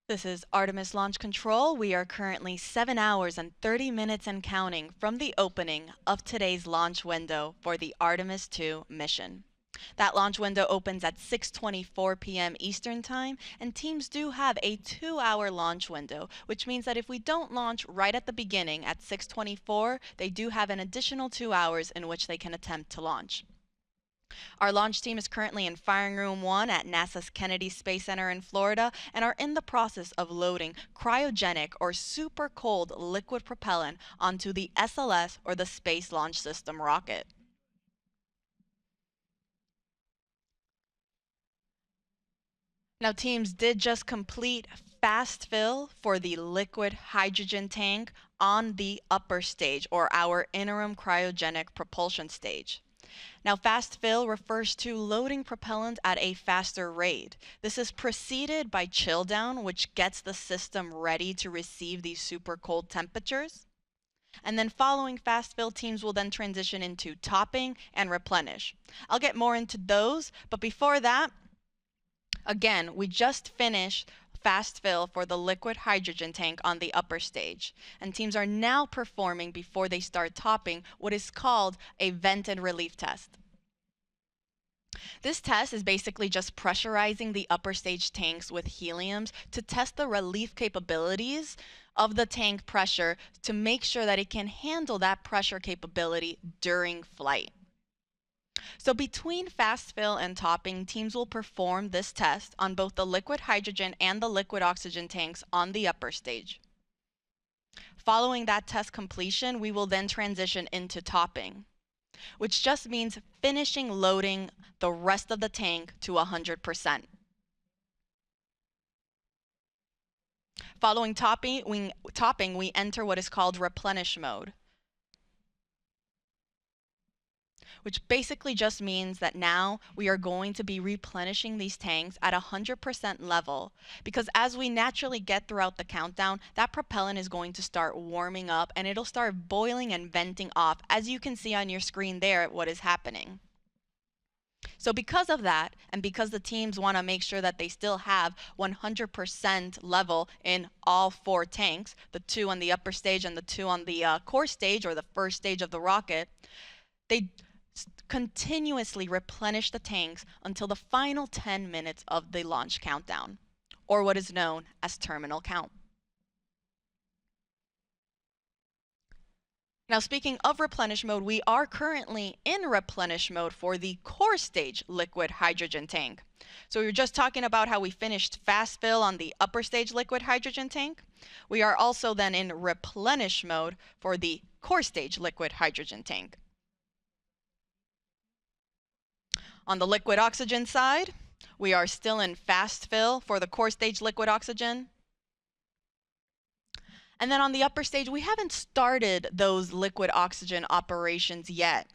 This is Artemis Launch Control. We are currently 7 hours and 30 minutes and counting from the opening of today's launch window for the Artemis II mission. That launch window opens at 6:24 p.m. Eastern Time, and teams do have a 2-hour launch window, which means that if we don't launch right at the beginning at 6:24, they do have an additional 2 hours in which they can attempt to launch. Our launch team is currently in Firing Room 1 at NASA's Kennedy Space Center in Florida and are in the process of loading cryogenic or super cold liquid propellant onto the SLS, or the Space Launch System rocket. Now, teams did just complete fast fill for the liquid hydrogen tank on the upper stage, or our interim cryogenic propulsion stage. Now, fast fill refers to loading propellant at a faster rate. This is preceded by chill down, which gets the system ready to receive these super cold temperatures. And then following fast fill, teams will then transition into topping and replenish. I'll get more into those, but before that, again, we just finished fast fill for the liquid hydrogen tank on the upper stage, and teams are now performing, before they start topping, what is called a vent and relief test. This test is basically just pressurizing the upper stage tanks with heliums to test the relief capabilities of the tank pressure to make sure that it can handle that pressure capability during flight. So between fast fill and topping, teams will perform this test on both the liquid hydrogen and the liquid oxygen tanks on the upper stage. Following that test completion, we will then transition into topping, which just means finishing loading the rest of the tank to 100%. Following topping, we enter what is called replenish mode, which basically just means that now we are going to be replenishing these tanks at 100% level, because as we naturally get throughout the countdown, that propellant is going to start warming up and it'll start boiling and venting off, as you can see on your screen there what is happening. So because of that, and because the teams want to make sure that they still have 100% level in all 4 tanks, the 2 on the upper stage and the 2 on the core stage, or the first stage of the rocket, they continuously replenish the tanks until the final 10 minutes of the launch countdown, or what is known as terminal count. Now, speaking of replenish mode, we are currently in replenish mode for the core stage liquid hydrogen tank. So we were just talking about how we finished fast fill on the upper stage liquid hydrogen tank. We are also then in replenish mode for the core stage liquid hydrogen tank. On the liquid oxygen side, we are still in fast fill for the core stage liquid oxygen. And then on the upper stage, we haven't started those liquid oxygen operations yet.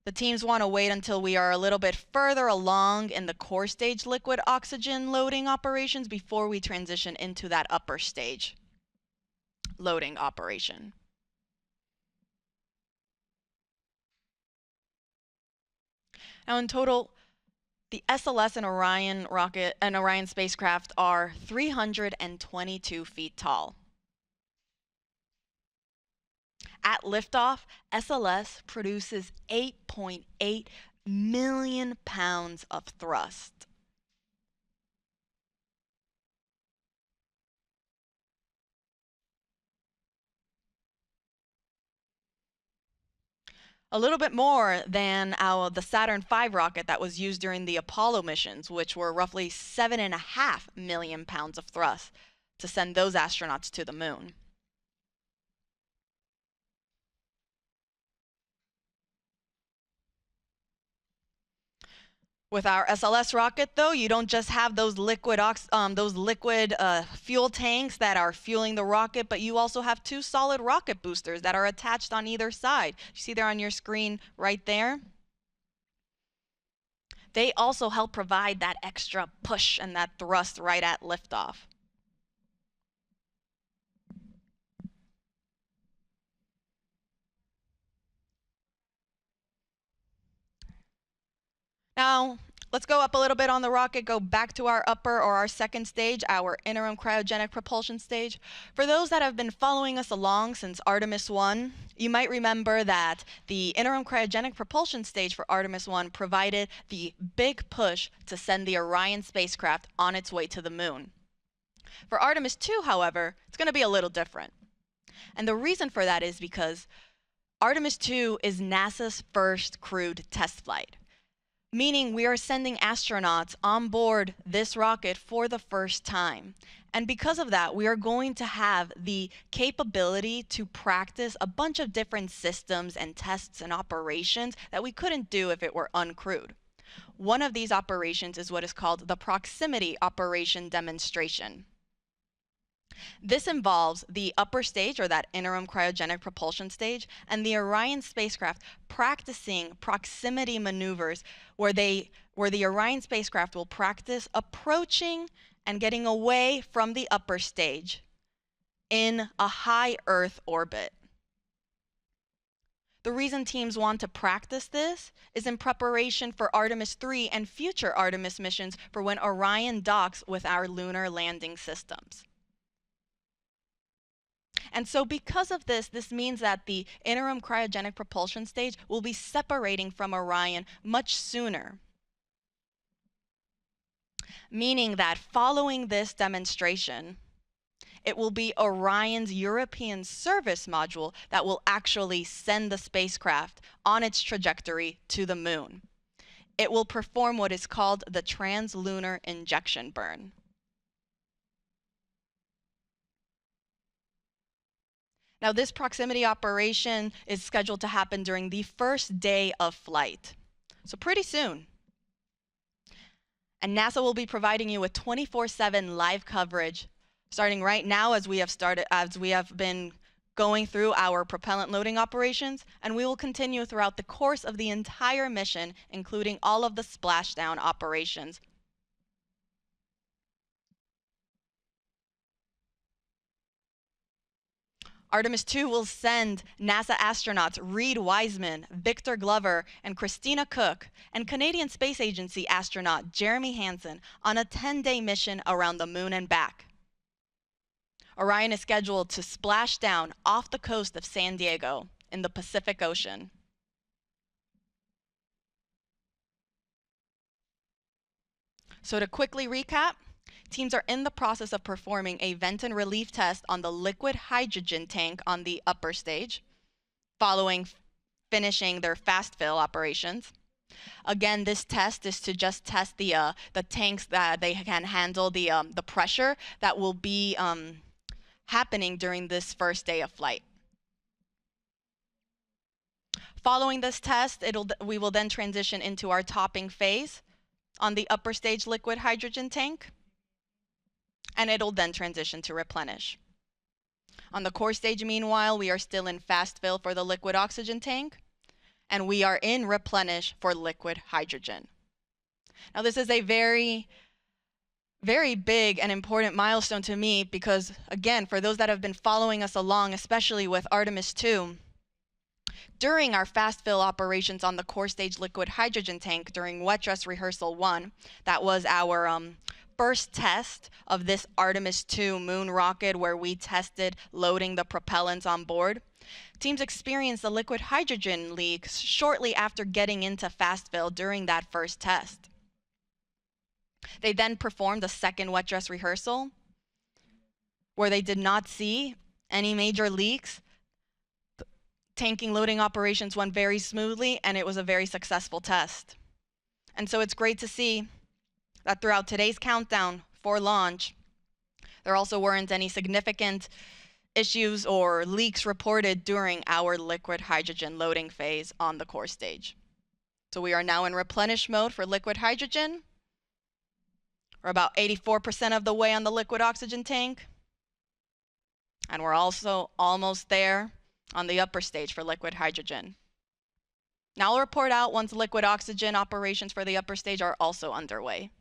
The teams want to wait until we are a little bit further along in the core stage liquid oxygen loading operations before we transition into that upper stage loading operation. Now, in total, the SLS and Orion rocket and Orion spacecraft are 322 feet tall. At liftoff, SLS produces 8.8 million pounds of thrust. A little bit more than the Saturn V rocket that was used during the Apollo missions, which were roughly 7.5 million pounds of thrust to send those astronauts to the moon. With our SLS rocket, though, you don't just have those liquid fuel tanks that are fueling the rocket, but you also have 2 solid rocket boosters that are attached on either side. You see there on your screen right there? They also help provide that extra push and that thrust right at liftoff. Now, Let's go up a little bit on the rocket, go back to our upper or our second stage, our interim cryogenic propulsion stage. For those that have been following us along since Artemis I, you might remember that the interim cryogenic propulsion stage for Artemis I provided the big push to send the Orion spacecraft on its way to the moon. For Artemis II, however, it's going to be a little different. And the reason for that is because Artemis II is NASA's first crewed test flight, meaning we are sending astronauts on board this rocket for the first time. And because of that, we are going to have the capability to practice a bunch of different systems and tests and operations that we couldn't do if it were uncrewed. One of these operations is what is called the proximity operation demonstration. This involves the upper stage, or that interim cryogenic propulsion stage, and the Orion spacecraft practicing proximity maneuvers where the Orion spacecraft will practice approaching and getting away from the upper stage in a high Earth orbit. The reason teams want to practice this is in preparation for Artemis III and future Artemis missions for when Orion docks with our lunar landing systems. And so because of this, this means that the interim cryogenic propulsion stage will be separating from Orion much sooner. Meaning that following this demonstration, it will be Orion's European service module that will actually send the spacecraft on its trajectory to the moon. It will perform what is called the translunar injection burn. Now, this proximity operation is scheduled to happen during the first day of flight, so pretty soon. And NASA will be providing you with 24/7 live coverage, starting right now as we have been going through our propellant loading operations, and we will continue throughout the course of the entire mission, including all of the splashdown operations. Artemis II will send NASA astronauts Reed Wiseman, Victor Glover, and Christina Cook, and Canadian Space Agency astronaut Jeremy Hansen on a 10-day mission around the moon and back. Orion is scheduled to splash down off the coast of San Diego in the Pacific Ocean. So to quickly recap, teams are in the process of performing a vent and relief test on the liquid hydrogen tank on the upper stage, following finishing their fast fill operations. Again, this test is to just test the tanks that they can handle the pressure that will be happening during this first day of flight. Following this test, we will then transition into our topping phase on the upper stage liquid hydrogen tank, and it'll then transition to replenish. On the core stage, meanwhile, we are still in fast fill for the liquid oxygen tank, and we are in replenish for liquid hydrogen. Now, this is a very, very big and important milestone to me because, again, for those that have been following us along, especially with Artemis II, during our fast fill operations on the core stage liquid hydrogen tank during wet dress rehearsal 1, that was our first test of this Artemis II moon rocket where we tested loading the propellants on board. Teams experienced the liquid hydrogen leaks shortly after getting into fast fill during that first test. They then performed a second wet dress rehearsal where they did not see any major leaks. Tanking loading operations went very smoothly, and it was a very successful test. And so it's great to see that throughout today's countdown for launch, there also weren't any significant issues or leaks reported during our liquid hydrogen loading phase on the core stage. So we are now in replenish mode for liquid hydrogen. We're about 84% of the way on the liquid oxygen tank. And we're also almost there on the upper stage for liquid hydrogen. Now I'll report out once liquid oxygen operations for the upper stage are also underway.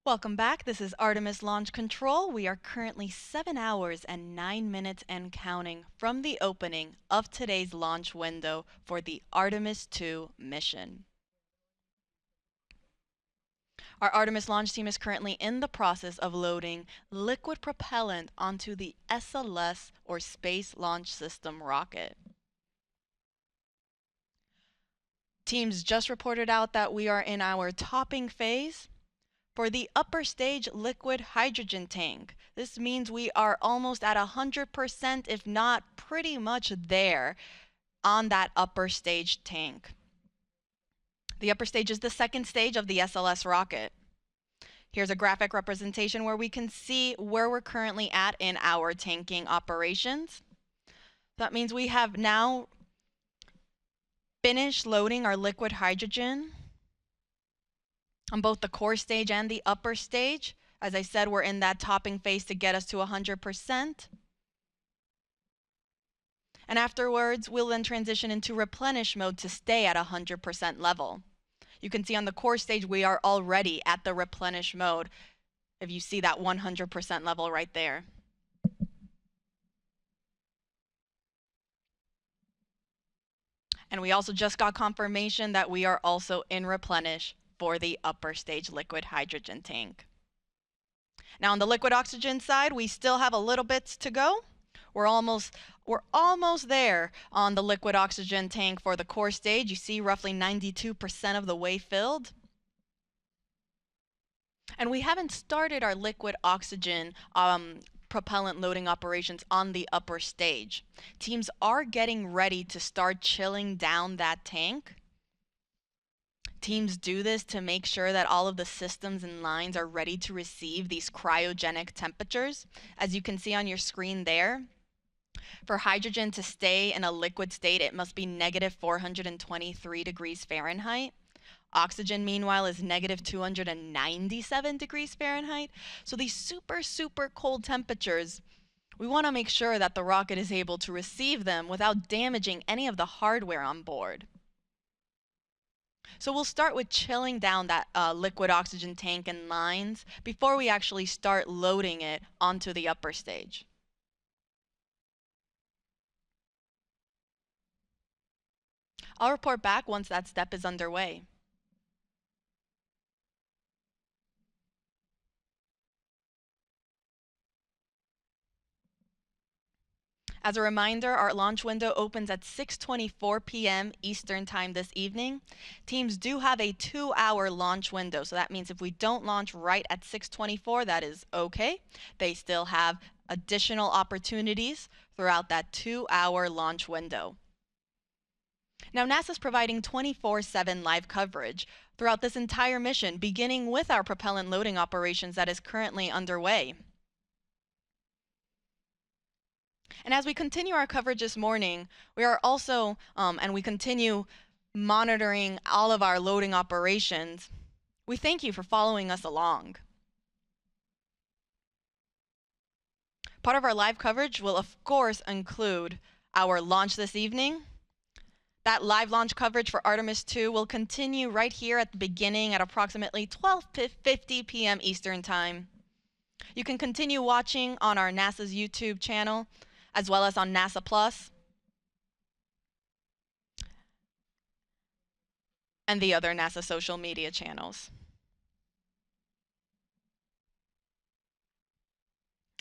Welcome back. This is Artemis Launch Control. We are currently 7 hours and 9 minutes and counting from the opening of today's launch window for the Artemis II mission. Our Artemis launch team is currently in the process of loading liquid propellant onto the SLS, or Space Launch System, rocket. Teams just reported out that we are in our topping phase. For the upper stage liquid hydrogen tank, this means we are almost at 100%, if not pretty much there, on that upper stage tank. The upper stage is the second stage of the SLS rocket. Here's a graphic representation where we can see where we're currently at in our tanking operations. That means we have now finished loading our liquid hydrogen on both the core stage and the upper stage. As I said, we're in that topping phase to get us to 100%. And afterwards, we'll then transition into replenish mode to stay at 100% level. You can see on the core stage, we are already at the replenish mode, if you see that 100% level right there. And we also just got confirmation that we are also in replenish for the upper stage liquid hydrogen tank. Now on the liquid oxygen side, we still have a little bit to go. We're almost there on the liquid oxygen tank for the core stage. You see roughly 92% of the way filled. And we haven't started our liquid oxygen propellant loading operations on the upper stage. Teams are getting ready to start chilling down that tank. Teams do this to make sure that all of the systems and lines are ready to receive these cryogenic temperatures. As you can see on your screen there, for hydrogen to stay in a liquid state, it must be negative 423 degrees Fahrenheit. Oxygen, meanwhile, is negative 297 degrees Fahrenheit. So these super, super cold temperatures, we want to make sure that the rocket is able to receive them without damaging any of the hardware on board. So we'll start with chilling down that liquid oxygen tank and lines before we actually start loading it onto the upper stage. I'll report back once that step is underway. As a reminder, our launch window opens at 6:24 p.m. Eastern Time this evening. Teams do have a 2-hour launch window, so that means if we don't launch right at 6:24, that is okay. They still have additional opportunities throughout that 2-hour launch window. Now, NASA's providing 24/7 live coverage throughout this entire mission, beginning with our propellant loading operations that is currently underway. And as we continue our coverage this morning, we are also, and we continue monitoring all of our loading operations. We thank you for following us along. Part of our live coverage will, of course, include our launch this evening. That live launch coverage for Artemis II will continue right here at the beginning at approximately 12:50 p.m. Eastern Time. You can continue watching on our NASA's YouTube channel, as well as on NASA Plus and the other NASA social media channels.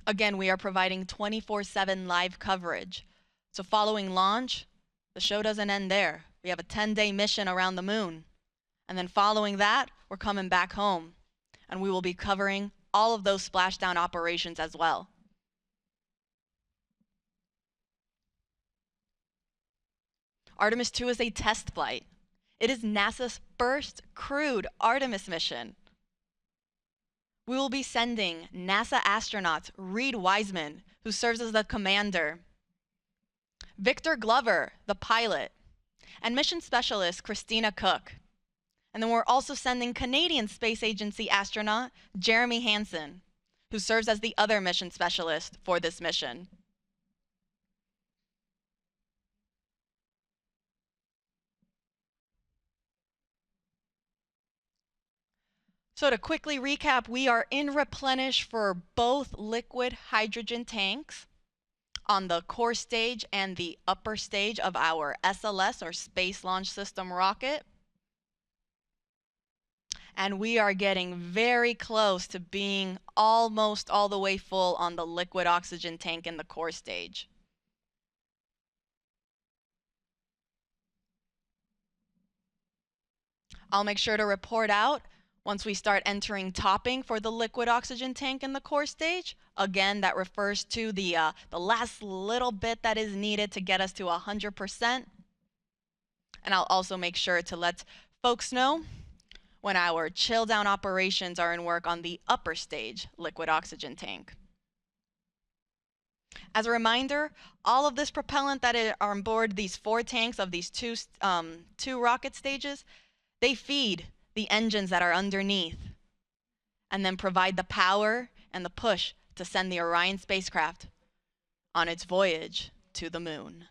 Again, we are providing 24/7 live coverage. So following launch, the show doesn't end there. We have a 10-day mission around the moon. And then following that, we're coming back home. And we will be covering all of those splashdown operations as well. Artemis II is a test flight. It is NASA's first crewed Artemis mission. We will be sending NASA astronaut Reed Wiseman, who serves as the commander, Victor Glover, the pilot, and mission specialist Christina Cook. And then we're also sending Canadian Space Agency astronaut Jeremy Hansen, who serves as the other mission specialist for this mission. So to quickly recap, we are in replenish for both liquid hydrogen tanks on the core stage and the upper stage of our SLS, or Space Launch System rocket. And we are getting very close to being almost all the way full on the liquid oxygen tank in the core stage. I'll make sure to report out once we start entering topping for the liquid oxygen tank in the core stage. Again, that refers to the last little bit that is needed to get us to 100%. And I'll also make sure to let folks know when our chill down operations are in work on the upper stage liquid oxygen tank. As a reminder, all of this propellant that are on board these 4 tanks of these two rocket stages, they feed the engines that are underneath and then provide the power and the push to send the Orion spacecraft on its voyage to the moon.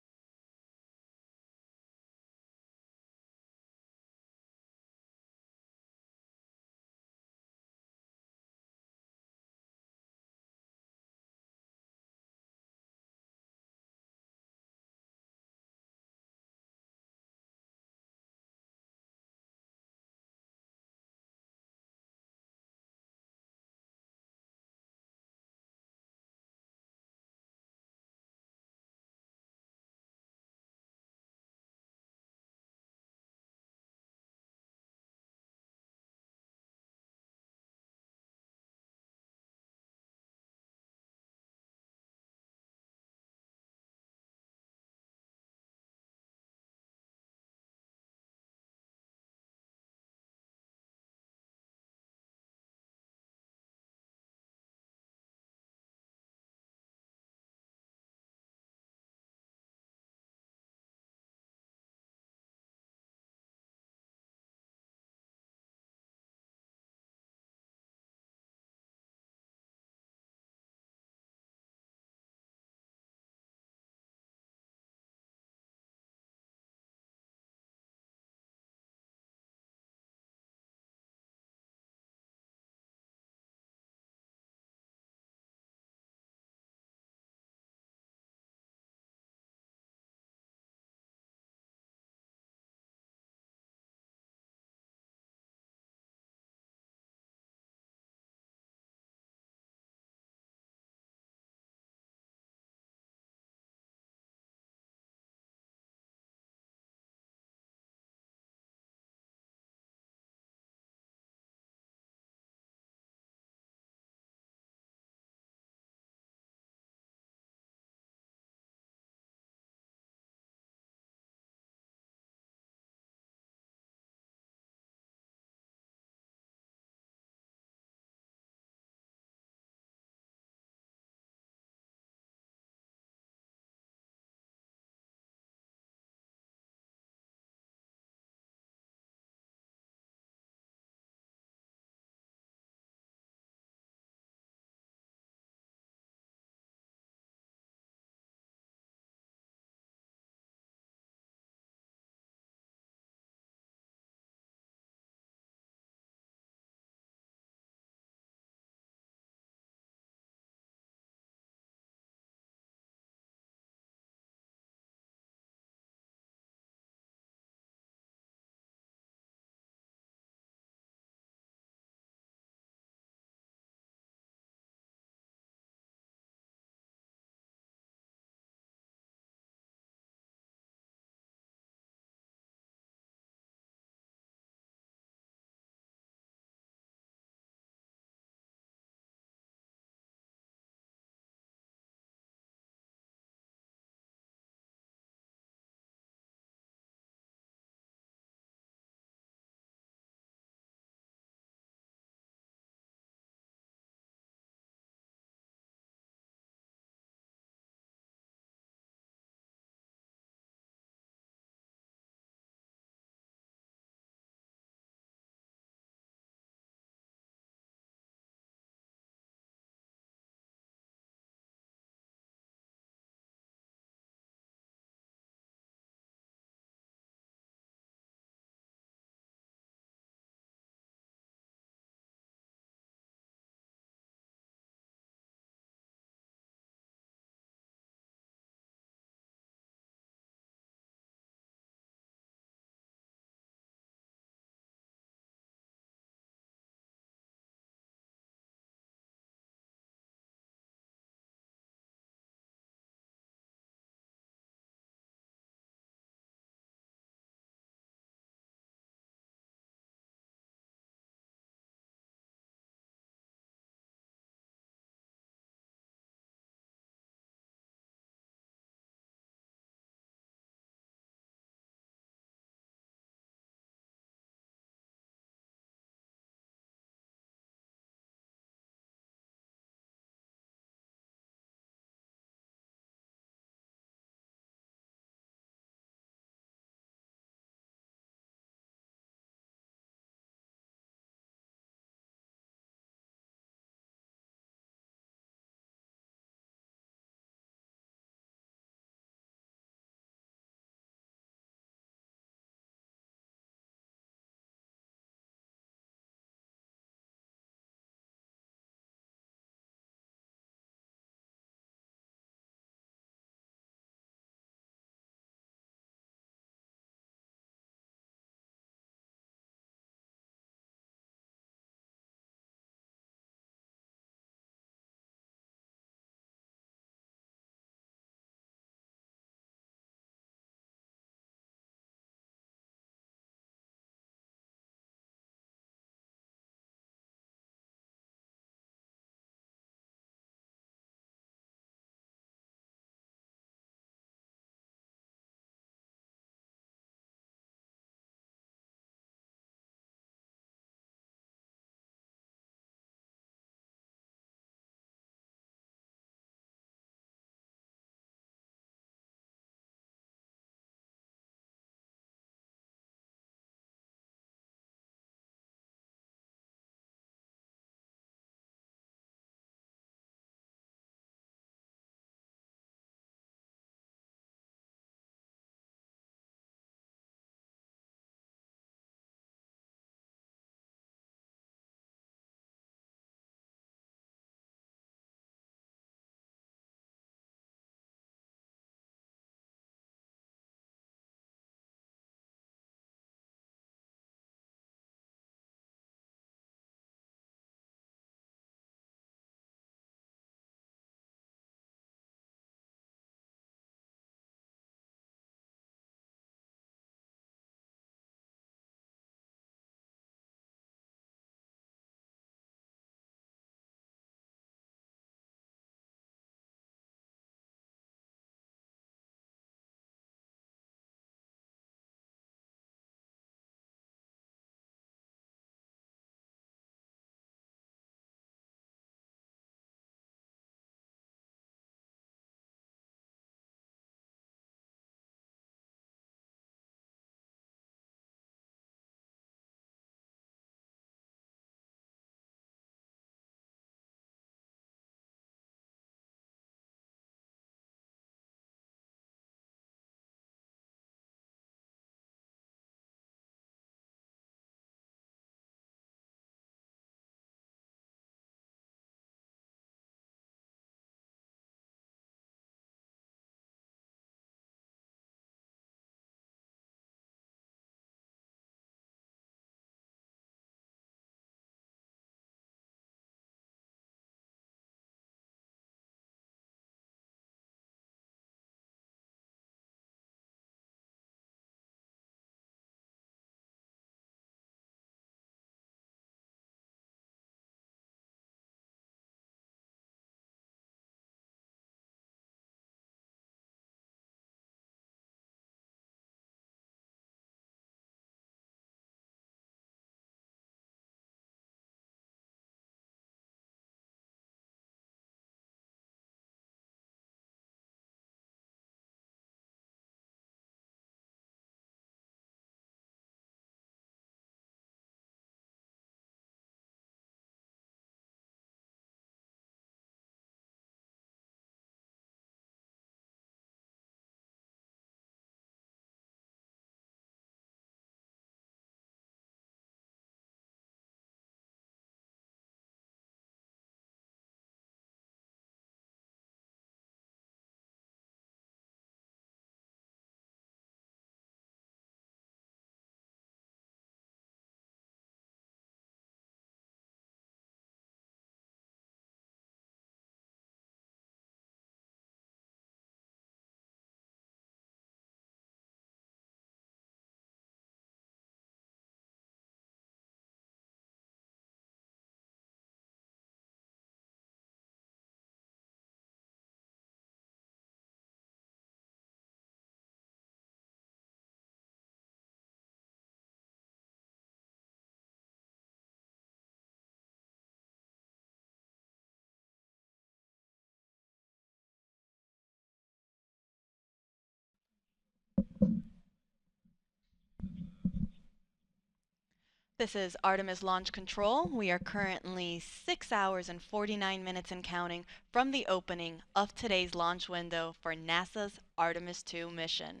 This is Artemis Launch Control. We are currently 6 hours and 49 minutes and counting from the opening of today's launch window for NASA's Artemis II mission.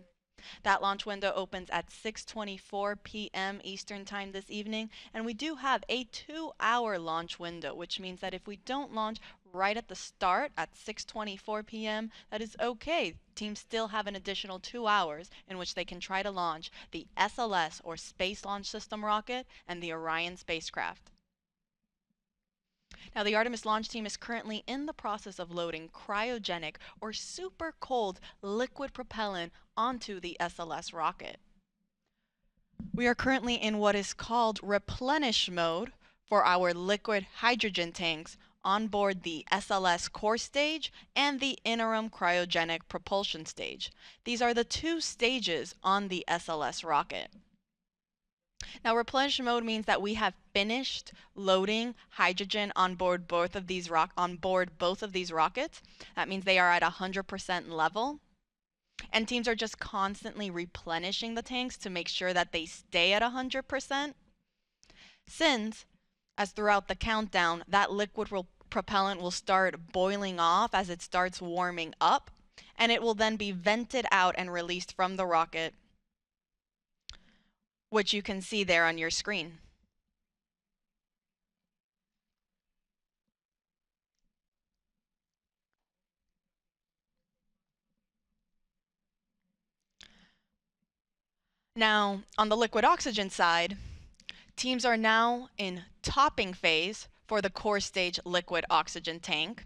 That launch window opens at 6:24 p.m. Eastern Time this evening, and we do have a 2-hour launch window, which means that if we don't launch right at the start at 6:24 p.m., that is okay. Teams still have an additional 2 hours in which they can try to launch the SLS or Space Launch System rocket and the Orion spacecraft. Now, the Artemis launch team is currently in the process of loading cryogenic or super cold liquid propellant onto the SLS rocket. We are currently in what is called replenish mode for our liquid hydrogen tanks on board the SLS core stage and the interim cryogenic propulsion stage. These are the two stages on the SLS rocket. Now, replenish mode means that we have finished loading hydrogen on board both of these rockets. That means they are at 100% level. And teams are just constantly replenishing the tanks to make sure that they stay at 100%. Since, as throughout the countdown, that liquid propellant will start boiling off as it starts warming up, and it will then be vented out and released from the rocket, which you can see there on your screen. Now, on the liquid oxygen side, teams are now in topping phase for the core stage liquid oxygen tank.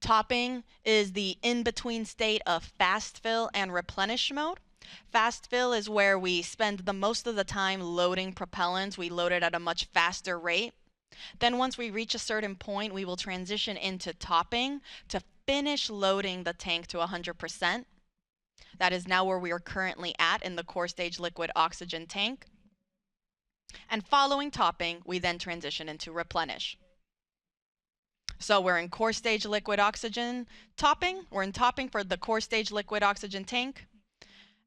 Topping is the in-between state of fast fill and replenish mode. Fast fill is where we spend the most of the time loading propellants. We load it at a much faster rate. Then once we reach a certain point, we will transition into topping to finish loading the tank to 100%. That is now where we are currently at in the core stage liquid oxygen tank. And following topping, we then transition into replenish. So we're in core stage liquid oxygen topping. We're in topping for the core stage liquid oxygen tank.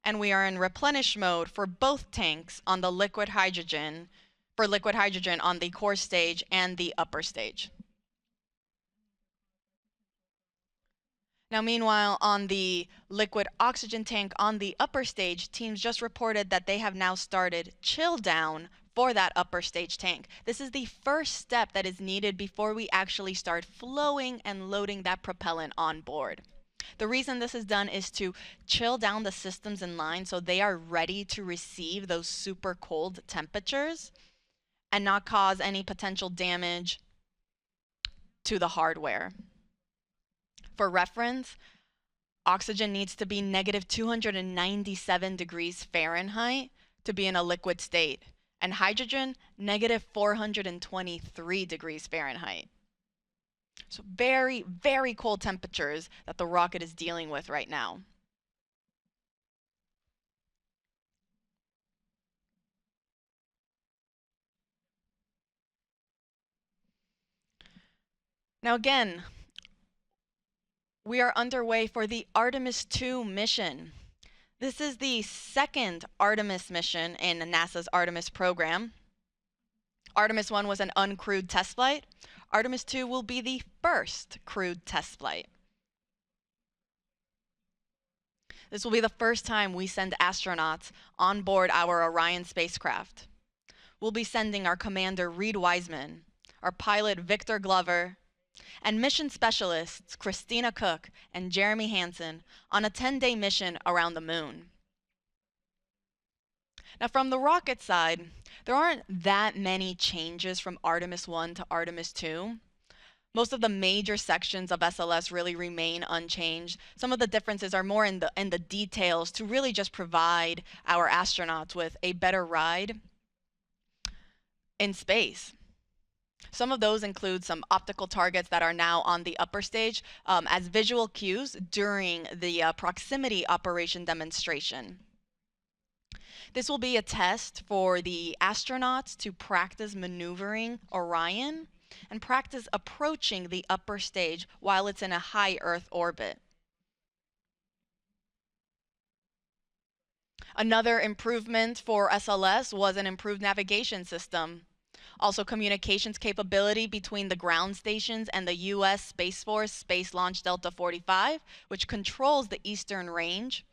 And we are in replenish mode for both tanks on the liquid hydrogen, on the core stage and the upper stage. Now, meanwhile, on the liquid oxygen tank on the upper stage, teams just reported that they have now started chill down for that upper stage tank. This is the first step that is needed before we actually start flowing and loading that propellant on board. The reason this is done is to chill down the systems in line so they are ready to receive those super cold temperatures and not cause any potential damage to the hardware. For reference, oxygen needs to be negative 297 degrees Fahrenheit to be in a liquid state, and hydrogen, negative 423 degrees Fahrenheit. So very, very cold temperatures that the rocket is dealing with right now. Now again, we are underway for the Artemis II mission. This is the second Artemis mission in NASA's Artemis program. Artemis I was an uncrewed test flight. Artemis II will be the first crewed test flight. This will be the first time we send astronauts on board our Orion spacecraft. We'll be sending our commander Reed Wiseman, our pilot Victor Glover, and mission specialists Christina Cook and Jeremy Hansen on a 10-day mission around the moon. Now, from the rocket side, there aren't that many changes from Artemis I to Artemis II. Most of the major sections of SLS really remain unchanged. Some of the differences are more in the details to really just provide our astronauts with a better ride in space. Some of those include some optical targets that are now on the upper stage as visual cues during the proximity operation demonstration. This will be a test for the astronauts to practice maneuvering Orion and practice approaching the upper stage while it's in a high Earth orbit. Another improvement for SLS was an improved navigation system. Also, communications capability between the ground stations and the U.S. Space Force Space Launch Delta 45, which controls the eastern range.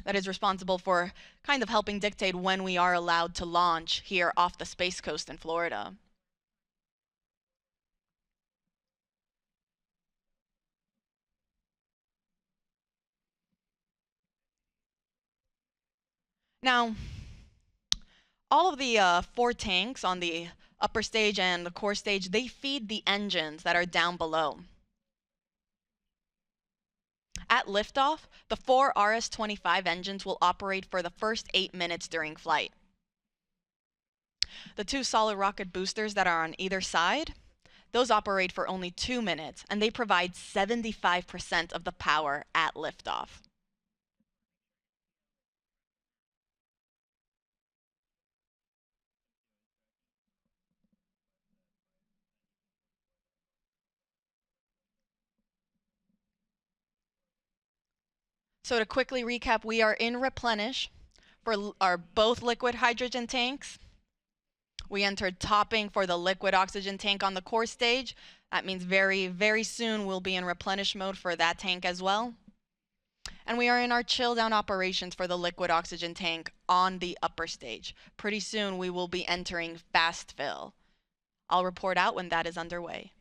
That is responsible for kind of helping dictate when we are allowed to launch here off the Space Coast in Florida. Now, all of the 4 tanks on the upper stage and the core stage, they feed the engines that are down below. At liftoff, the 4 RS-25 engines will operate for the first 8 minutes during flight. The 2 solid rocket boosters that are on either side, those operate for only 2 minutes, and they provide 75% of the power at liftoff. So to quickly recap, we are in replenish for our both liquid hydrogen tanks. We entered topping for the liquid oxygen tank on the core stage. That means very, very soon we'll be in replenish mode for that tank as well. And we are in our chill down operations for the liquid oxygen tank on the upper stage. Pretty soon we will be entering fast fill. I'll report out when that is underway.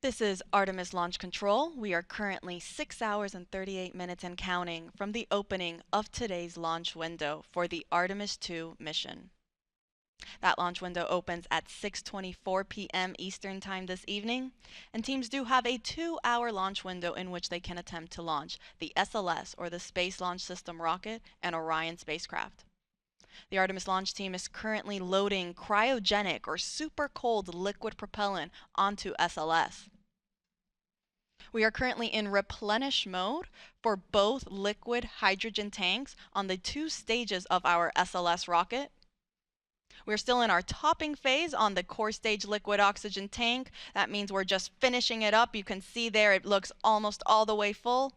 This is Artemis Launch Control. We are currently 6 hours and 38 minutes and counting from the opening of today's launch window for the Artemis II mission. That launch window opens at 6:24 p.m. Eastern Time this evening, and teams do have a 2-hour launch window in which they can attempt to launch the SLS, or the Space Launch System rocket, and Orion spacecraft. The Artemis launch team is currently loading cryogenic or super cold liquid propellant onto SLS. We are currently in replenish mode for both liquid hydrogen tanks on the 2 stages of our SLS rocket. We're still in our topping phase on the core stage liquid oxygen tank. That means we're just finishing it up. You can see there it looks almost all the way full.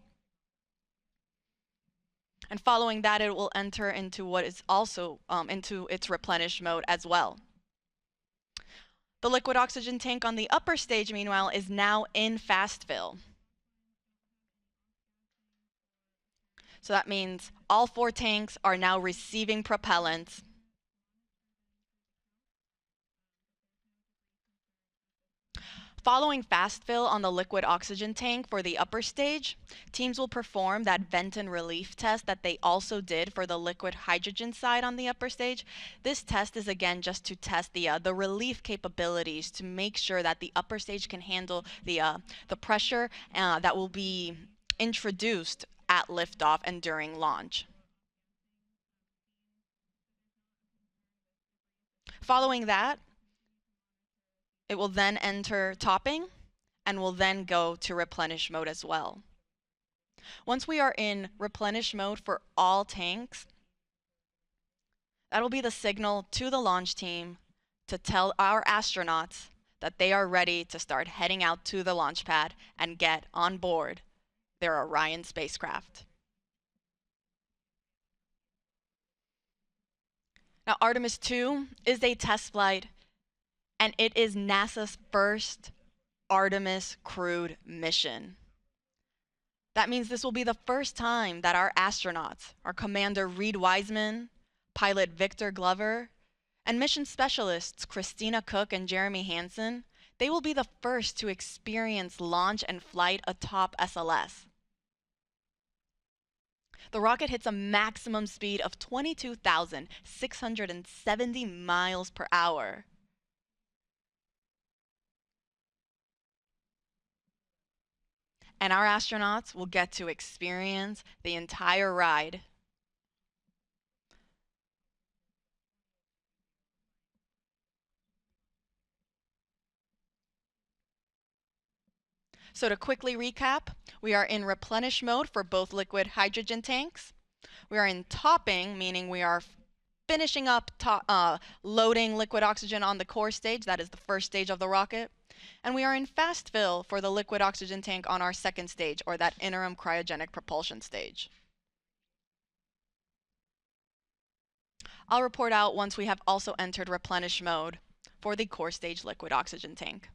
And following that, it will enter into what is also into its replenish mode as well. The liquid oxygen tank on the upper stage, meanwhile, is now in fast fill. So that means all 4 tanks are now receiving propellant. Following fast fill on the liquid oxygen tank for the upper stage, teams will perform that vent and relief test that they also did for the liquid hydrogen side on the upper stage. This test is again just to test the relief capabilities to make sure that the upper stage can handle the pressure that will be introduced at liftoff and during launch. Following that, it will then enter topping and will then go to replenish mode as well. Once we are in replenish mode for all tanks, that'll be the signal to the launch team to tell our astronauts that they are ready to start heading out to the launch pad and get on board their Orion spacecraft. Now, Artemis II is a test flight, and it is NASA's first Artemis crewed mission. That means this will be the first time that our astronauts, our Commander Reed Wiseman, pilot Victor Glover, and mission specialists Christina Cook and Jeremy Hansen, they will be the first to experience launch and flight atop SLS. The rocket hits a maximum speed of 22,670 miles per hour. And our astronauts will get to experience the entire ride. So to quickly recap, we are in replenish mode for both liquid hydrogen tanks. We are in topping, meaning we are finishing up loading liquid oxygen on the core stage. That is the first stage of the rocket. And we are in fast fill for the liquid oxygen tank on our second stage, or that interim cryogenic propulsion stage. I'll report out once we have also entered replenish mode for the core stage liquid oxygen tank.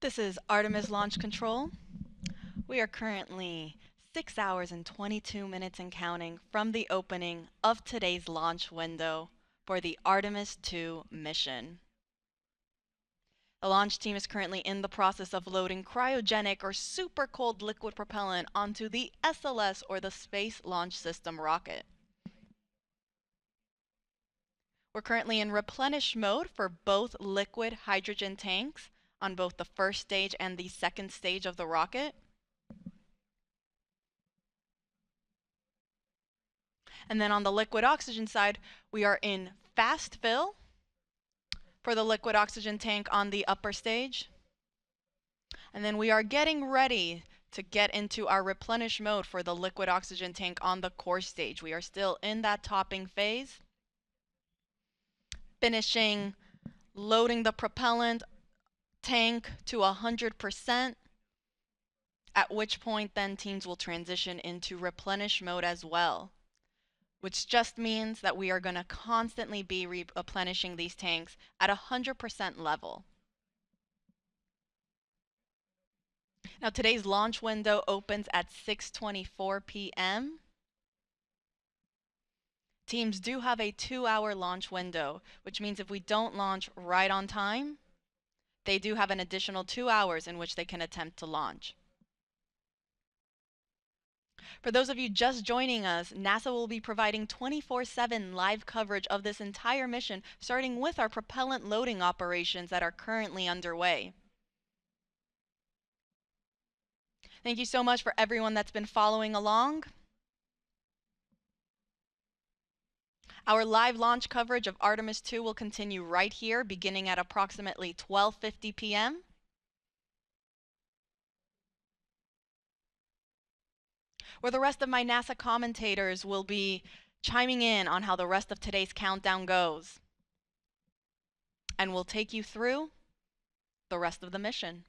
This is Artemis Launch Control. We are currently 6 hours and 22 minutes and counting from the opening of today's launch window for the Artemis II mission. The launch team is currently in the process of loading cryogenic or super cold liquid propellant onto the SLS, or the Space Launch System rocket. We're currently in replenish mode for both liquid hydrogen tanks on both the first stage and the second stage of the rocket. And then on the liquid oxygen side, we are in fast fill for the liquid oxygen tank on the upper stage. And then we are getting ready to get into our replenish mode for the liquid oxygen tank on the core stage. We are still in that topping phase, finishing loading the propellant tank to 100%, at which point then teams will transition into replenish mode as well, which just means that we are going to constantly be replenishing these tanks at 100% level. Now today's launch window opens at 6:24 p.m. Teams do have a 2-hour launch window, which means if we don't launch right on time, they do have an additional 2 hours in which they can attempt to launch. For those of you just joining us, NASA will be providing 24/7 live coverage of this entire mission, starting with our propellant loading operations that are currently underway. Thank you so much for everyone that's been following along. Our live launch coverage of Artemis II will continue right here, beginning at approximately 12:50 p.m. where the rest of my NASA commentators will be chiming in on how the rest of today's countdown goes. And we'll take you through the rest of the mission.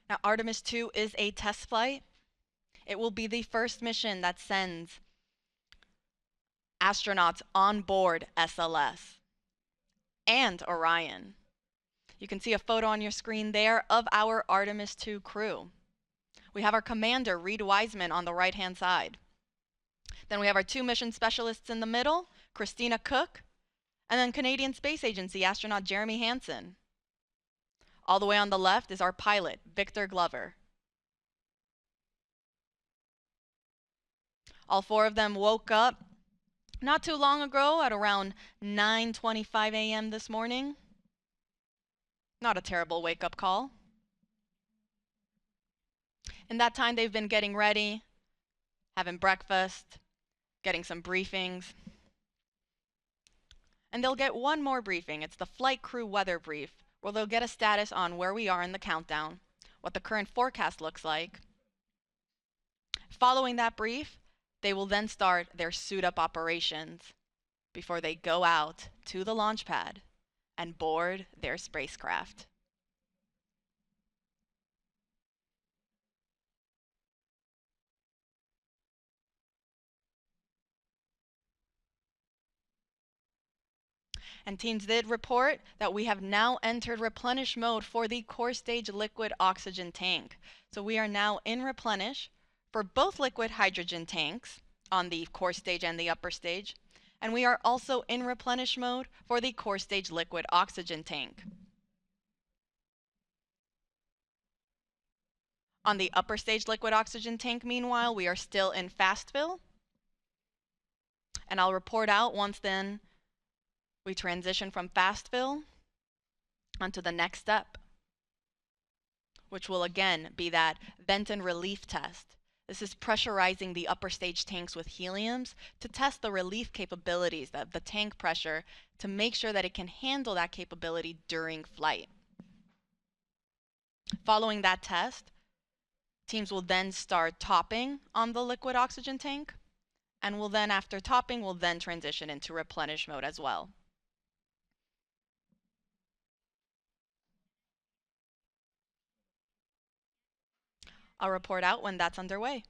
Now, Artemis II is a test flight. It will be the first mission that sends astronauts on board SLS and Orion. You can see a photo on your screen there of our Artemis II crew. We have our commander, Reed Wiseman, on the right-hand side. Then we have our 2 mission specialists in the middle, Christina Cook, and then Canadian Space Agency astronaut Jeremy Hansen. All the way on the left is our pilot, Victor Glover. All 4 of them woke up not too long ago at around 9:25 a.m. this morning. Not a terrible wake-up call. In that time, they've been getting ready, having breakfast, getting some briefings. And they'll get one more briefing. It's the flight crew weather brief, where they'll get a status on where we are in the countdown, what the current forecast looks like. Following that brief, they will then start their suit-up operations before they go out to the launch pad and board their spacecraft. And teams did report that we have now entered replenish mode for the core stage liquid oxygen tank. So we are now in replenish for both liquid hydrogen tanks on the core stage and the upper stage. And we are also in replenish mode for the core stage liquid oxygen tank. On the upper stage liquid oxygen tank, meanwhile, we are still in fast fill. And I'll report out once then we transition from fast fill onto the next step, which will again be that vent and relief test. This is pressurizing the upper stage tanks with heliums to test the relief capabilities of the tank pressure to make sure that it can handle that capability during flight. Following that test, teams will then start topping on the liquid oxygen tank, and will then, after topping, will then transition into replenish mode as well. I'll report out when that's underway.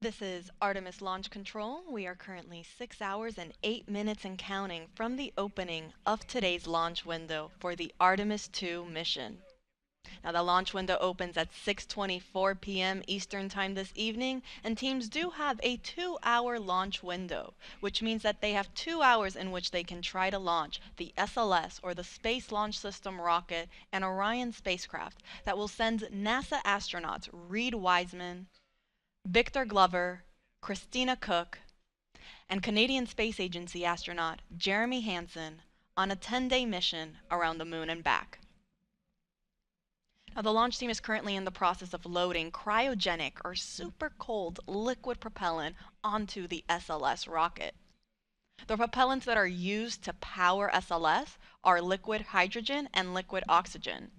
This is Artemis Launch Control. We are currently 6 hours and 8 minutes and counting from the opening of today's launch window for the Artemis II mission. Now, the launch window opens at 6:24 p.m. Eastern Time this evening, and teams do have a 2-hour launch window, which means that they have 2 hours in which they can try to launch the SLS, or the Space Launch System rocket, and Orion spacecraft that will send NASA astronauts Reed Wiseman, Victor Glover, Christina Cook, and Canadian Space Agency astronaut Jeremy Hansen on a 10-day mission around the moon and back. Now, the launch team is currently in the process of loading cryogenic or super cold liquid propellant onto the SLS rocket. The propellants that are used to power SLS are liquid hydrogen and liquid oxygen.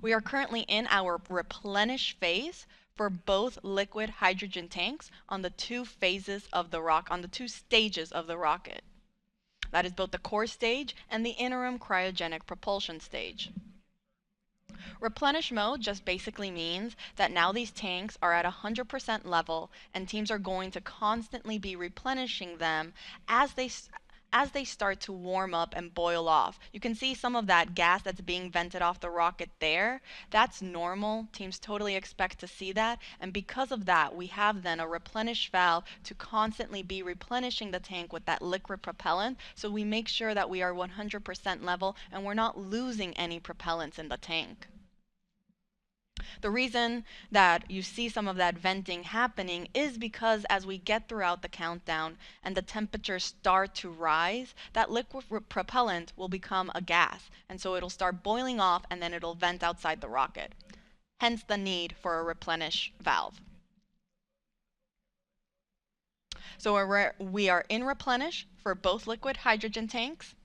We are currently in our replenish phase for both liquid hydrogen tanks on the 2 phases of the on the 2 stages of the rocket. That is both the core stage and the interim cryogenic propulsion stage. Replenish mode just basically means that now these tanks are at 100% level, and teams are going to constantly be replenishing them as they start to warm up and boil off. You can see some of that gas that's being vented off the rocket there. That's normal. Teams totally expect to see that. And because of that, we have then a replenish valve to constantly be replenishing the tank with that liquid propellant. So we make sure that we are 100% level and we're not losing any propellants in the tank. The reason that you see some of that venting happening is because as we get throughout the countdown and the temperatures start to rise, that liquid propellant will become a gas, and so it'll start boiling off and then it'll vent outside the rocket. Hence the need for a replenish valve. So we are in replenish for both liquid hydrogen tanks.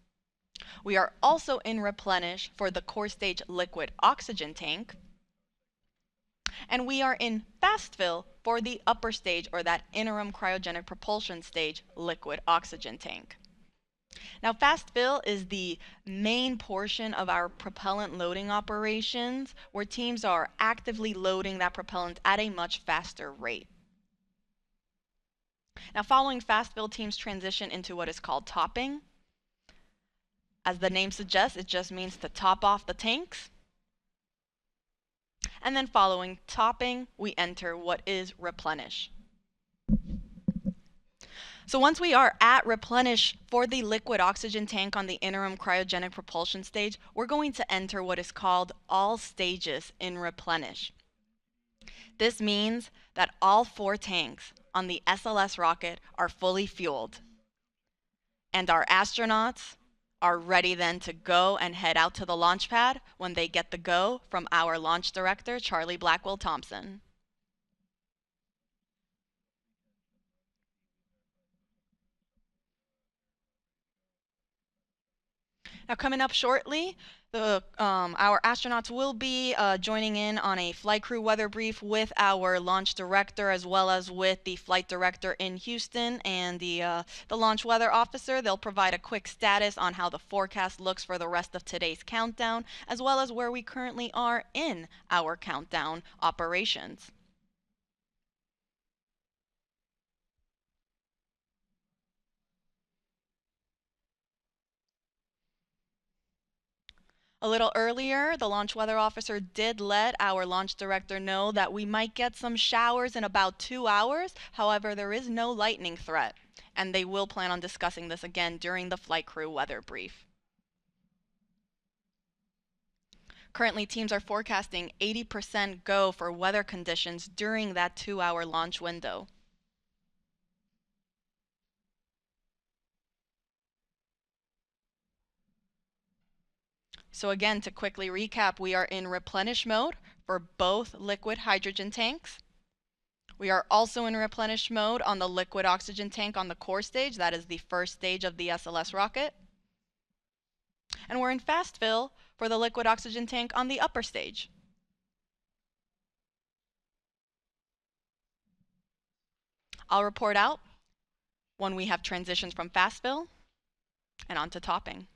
We are also in replenish for the core stage liquid oxygen tank. And we are in fast fill for the upper stage, or that interim cryogenic propulsion stage, liquid oxygen tank. Now, fast fill is the main portion of our propellant loading operations, where teams are actively loading that propellant at a much faster rate. Now, following fast fill, teams transition into what is called topping. As the name suggests, it just means to top off the tanks. And then following topping, we enter what is replenish. So once we are at replenish for the liquid oxygen tank on the interim cryogenic propulsion stage, we're going to enter what is called all stages in replenish. This means that all 4 tanks on the SLS rocket are fully fueled, and our astronauts are ready then to go and head out to the launch pad when they get the go from our launch director, Charlie Blackwell Thompson. Now, coming up shortly, our astronauts will be joining in on a flight crew weather brief with our launch director, as well as with the flight director in Houston and the launch weather officer. They'll provide a quick status on how the forecast looks for the rest of today's countdown, as well as where we currently are in our countdown operations. A little earlier, the launch weather officer did let our launch director know that we might get some showers in about 2 hours. However, there is no lightning threat, and they will plan on discussing this again during the flight crew weather brief. Currently, teams are forecasting 80% go for weather conditions during that 2-hour launch window. So again, to quickly recap, we are in replenish mode for both liquid hydrogen tanks. We are also in replenish mode on the liquid oxygen tank on the core stage. That is the first stage of the SLS rocket. And we're in fast fill for the liquid oxygen tank on the upper stage. I'll report out when we have transitions from fast fill and onto topping.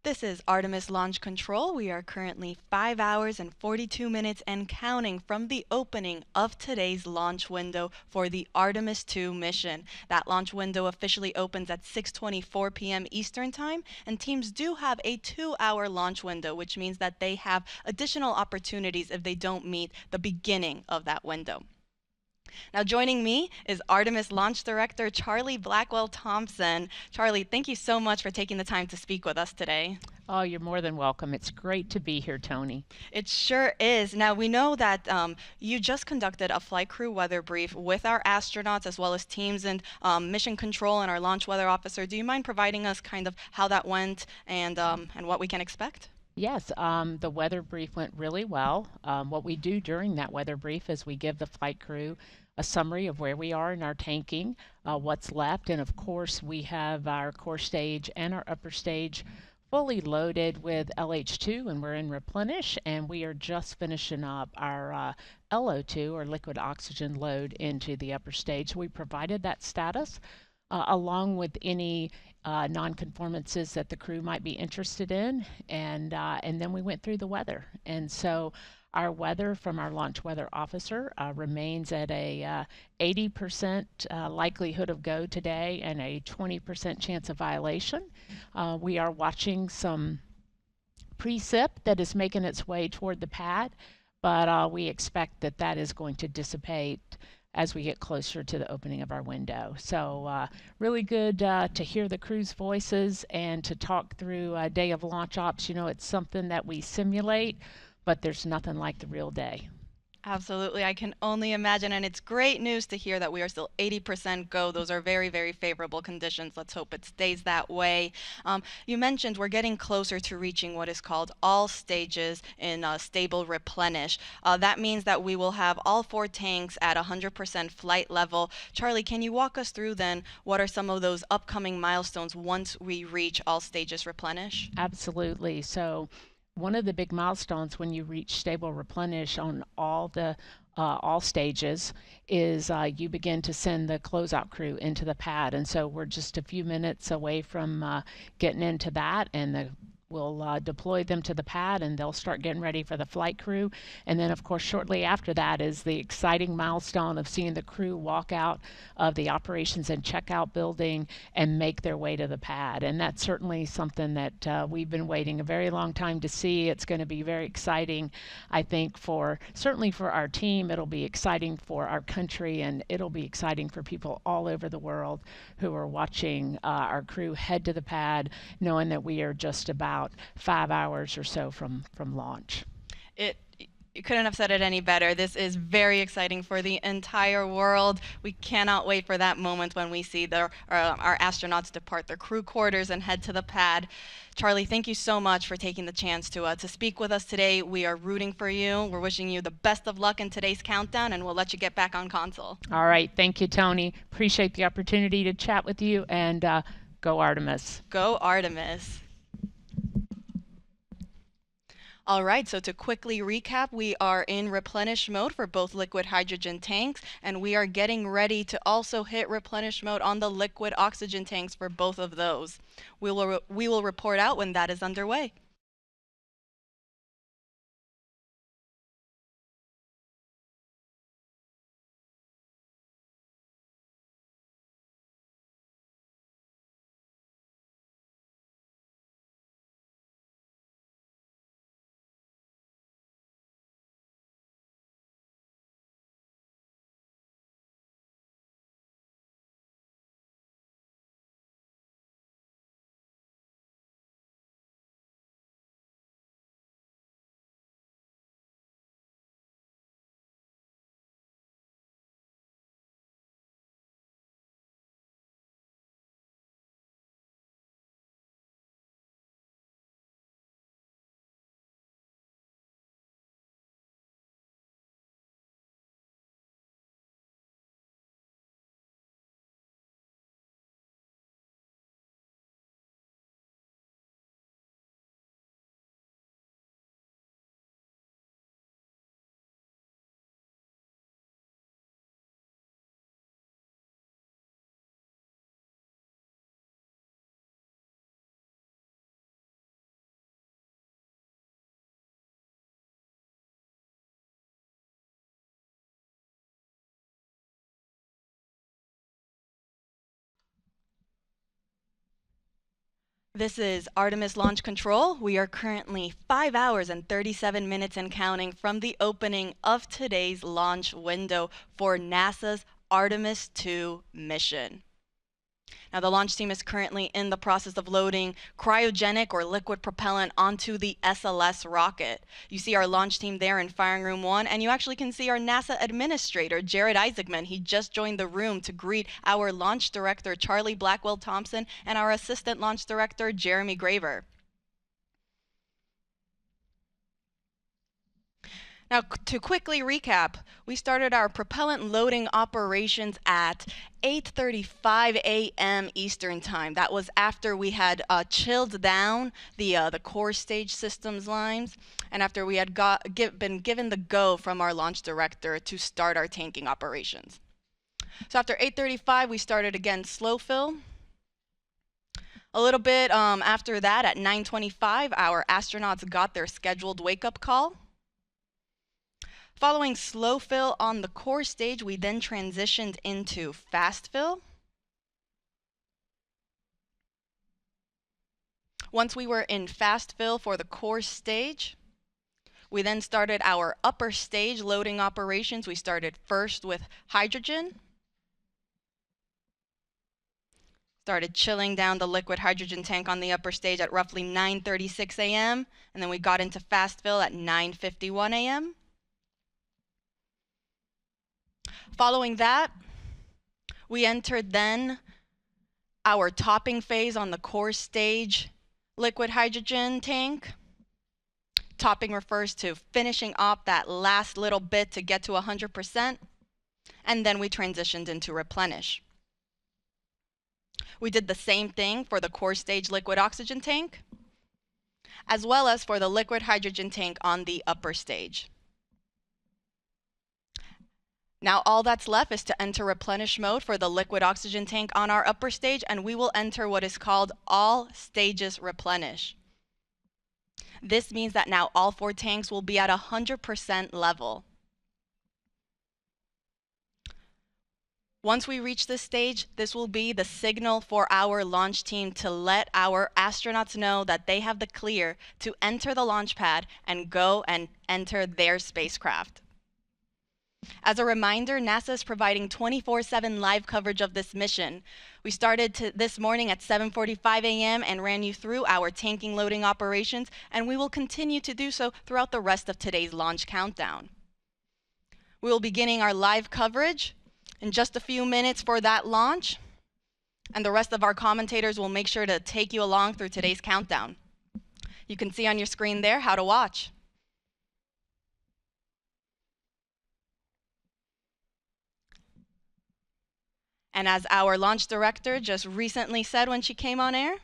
This is Artemis Launch Control. We are currently 5 hours and 42 minutes and counting from the opening of today's launch window for the Artemis II mission. That launch window officially opens at 6:24 p.m. Eastern Time, and teams do have a 2-hour launch window, which means that they have additional opportunities if they don't meet the beginning of that window. Now joining me is Artemis Launch Director Charlie Blackwell Thompson. Charlie, thank you so much for taking the time to speak with us today. Oh, you're more than welcome. It's great to be here, Tony. It sure is. Now, we know that you just conducted a flight crew weather brief with our astronauts as well as teams and mission control and our launch weather officer. Do you mind providing us kind of how that went and what we can expect? Yes, the weather brief went really well. What we do during that weather brief is we give the flight crew a summary of where we are in our tanking, what's left, and of course we have our core stage and our upper stage fully loaded with LH2, and we're in replenish, and we are just finishing up our LO2 or liquid oxygen load into the upper stage. So we provided that status along with any non-conformances that the crew might be interested in, and then we went through the weather. And so our weather from our launch weather officer remains at a 80% likelihood of go today and a 20% chance of violation. We are watching some precip that is making its way toward the pad, but we expect that that is going to dissipate as we get closer to the opening of our window. So really good to hear the crew's voices and to talk through a day of launch ops. You know, it's something that we simulate, but there's nothing like the real day. Absolutely. I can only imagine, and it's great news to hear that we are still 80% go. Those are very, very favorable conditions. Let's hope it stays that way. You mentioned we're getting closer to reaching what is called all stages in stable replenish. That means that we will have all 4 tanks at 100% flight level. Charlie, can you walk us through then what are some of those upcoming milestones once we reach all stages replenish? Absolutely. So one of the big milestones when you reach stable replenish on all stages is you begin to send the closeout crew into the pad, and so we're just a few minutes away from getting into that, and we'll deploy them to the pad and they'll start getting ready for the flight crew. And then of course shortly after that is the exciting milestone of seeing the crew walk out of the operations and checkout building and make their way to the pad. And that's certainly something that we've been waiting a very long time to see. It's going to be very exciting, I think, certainly for our team. It'll be exciting for our country, and it'll be exciting for people all over the world who are watching our crew head to the pad, knowing that we are just about 5 hours or so from launch. You couldn't have said it any better. This is very exciting for the entire world. We cannot wait for that moment when we see our astronauts depart their crew quarters and head to the pad. Charlie, thank you so much for taking the chance to speak with us today. We are rooting for you. We're wishing you the best of luck in today's countdown, and we'll let you get back on console. All right. Thank you, Tony. Appreciate the opportunity to chat with you, and go Artemis. Go Artemis. All right, so to quickly recap, we are in replenish mode for both liquid hydrogen tanks, and we are getting ready to also hit replenish mode on the liquid oxygen tanks for both of those. We will report out when that is underway. This is Artemis Launch Control. We are currently 5 hours and 37 minutes and counting from the opening of today's launch window for NASA's Artemis II mission. Now, the launch team is currently in the process of loading cryogenic or liquid propellant onto the SLS rocket. You see our launch team there in Firing Room 1, and you actually can see our NASA administrator, Jared Isaacman. He just joined the room to greet our launch director, Charlie Blackwell Thompson, and our assistant launch director, Jeremy Graver. Now, to quickly recap, we started our propellant loading operations at 8:35 a.m. Eastern Time. That was after we had chilled down the core stage systems lines, and after we had been given the go from our launch director to start our tanking operations. So after 8:35, we started again slow fill. A little bit after that, at 9:25, our astronauts got their scheduled wake-up call. Following slow fill on the core stage, we then transitioned into fast fill. Once we were in fast fill for the core stage, we then started our upper stage loading operations. We started first with hydrogen. Started chilling down the liquid hydrogen tank on the upper stage at roughly 9:36 a.m. and then we got into fast fill at 9:51 a.m. Following that, we entered then our topping phase on the core stage liquid hydrogen tank. Topping refers to finishing off that last little bit to get to 100%, and then we transitioned into replenish. We did the same thing for the core stage liquid oxygen tank, as well as for the liquid hydrogen tank on the upper stage. Now all that's left is to enter replenish mode for the liquid oxygen tank on our upper stage, and we will enter what is called all stages replenish. This means that now all 4 tanks will be at 100% level. Once we reach this stage, this will be the signal for our launch team to let our astronauts know that they have the clear to enter the launch pad and go and enter their spacecraft. As a reminder, NASA is providing 24/7 live coverage of this mission. We started this morning at 7:45 a.m. and ran you through our tanking loading operations, and we will continue to do so throughout the rest of today's launch countdown. We will be beginning our live coverage in just a few minutes for that launch, and the rest of our commentators will make sure to take you along through today's countdown. You can see on your screen there how to watch. And as our launch director just recently said when she came on air,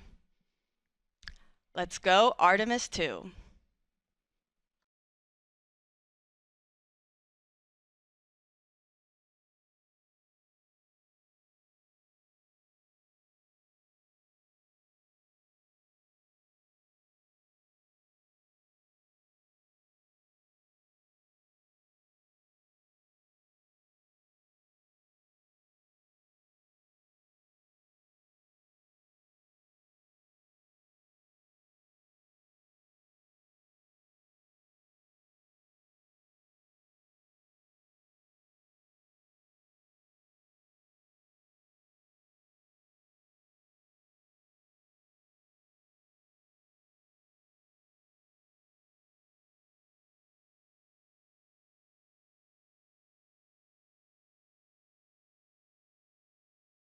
let's go Artemis II.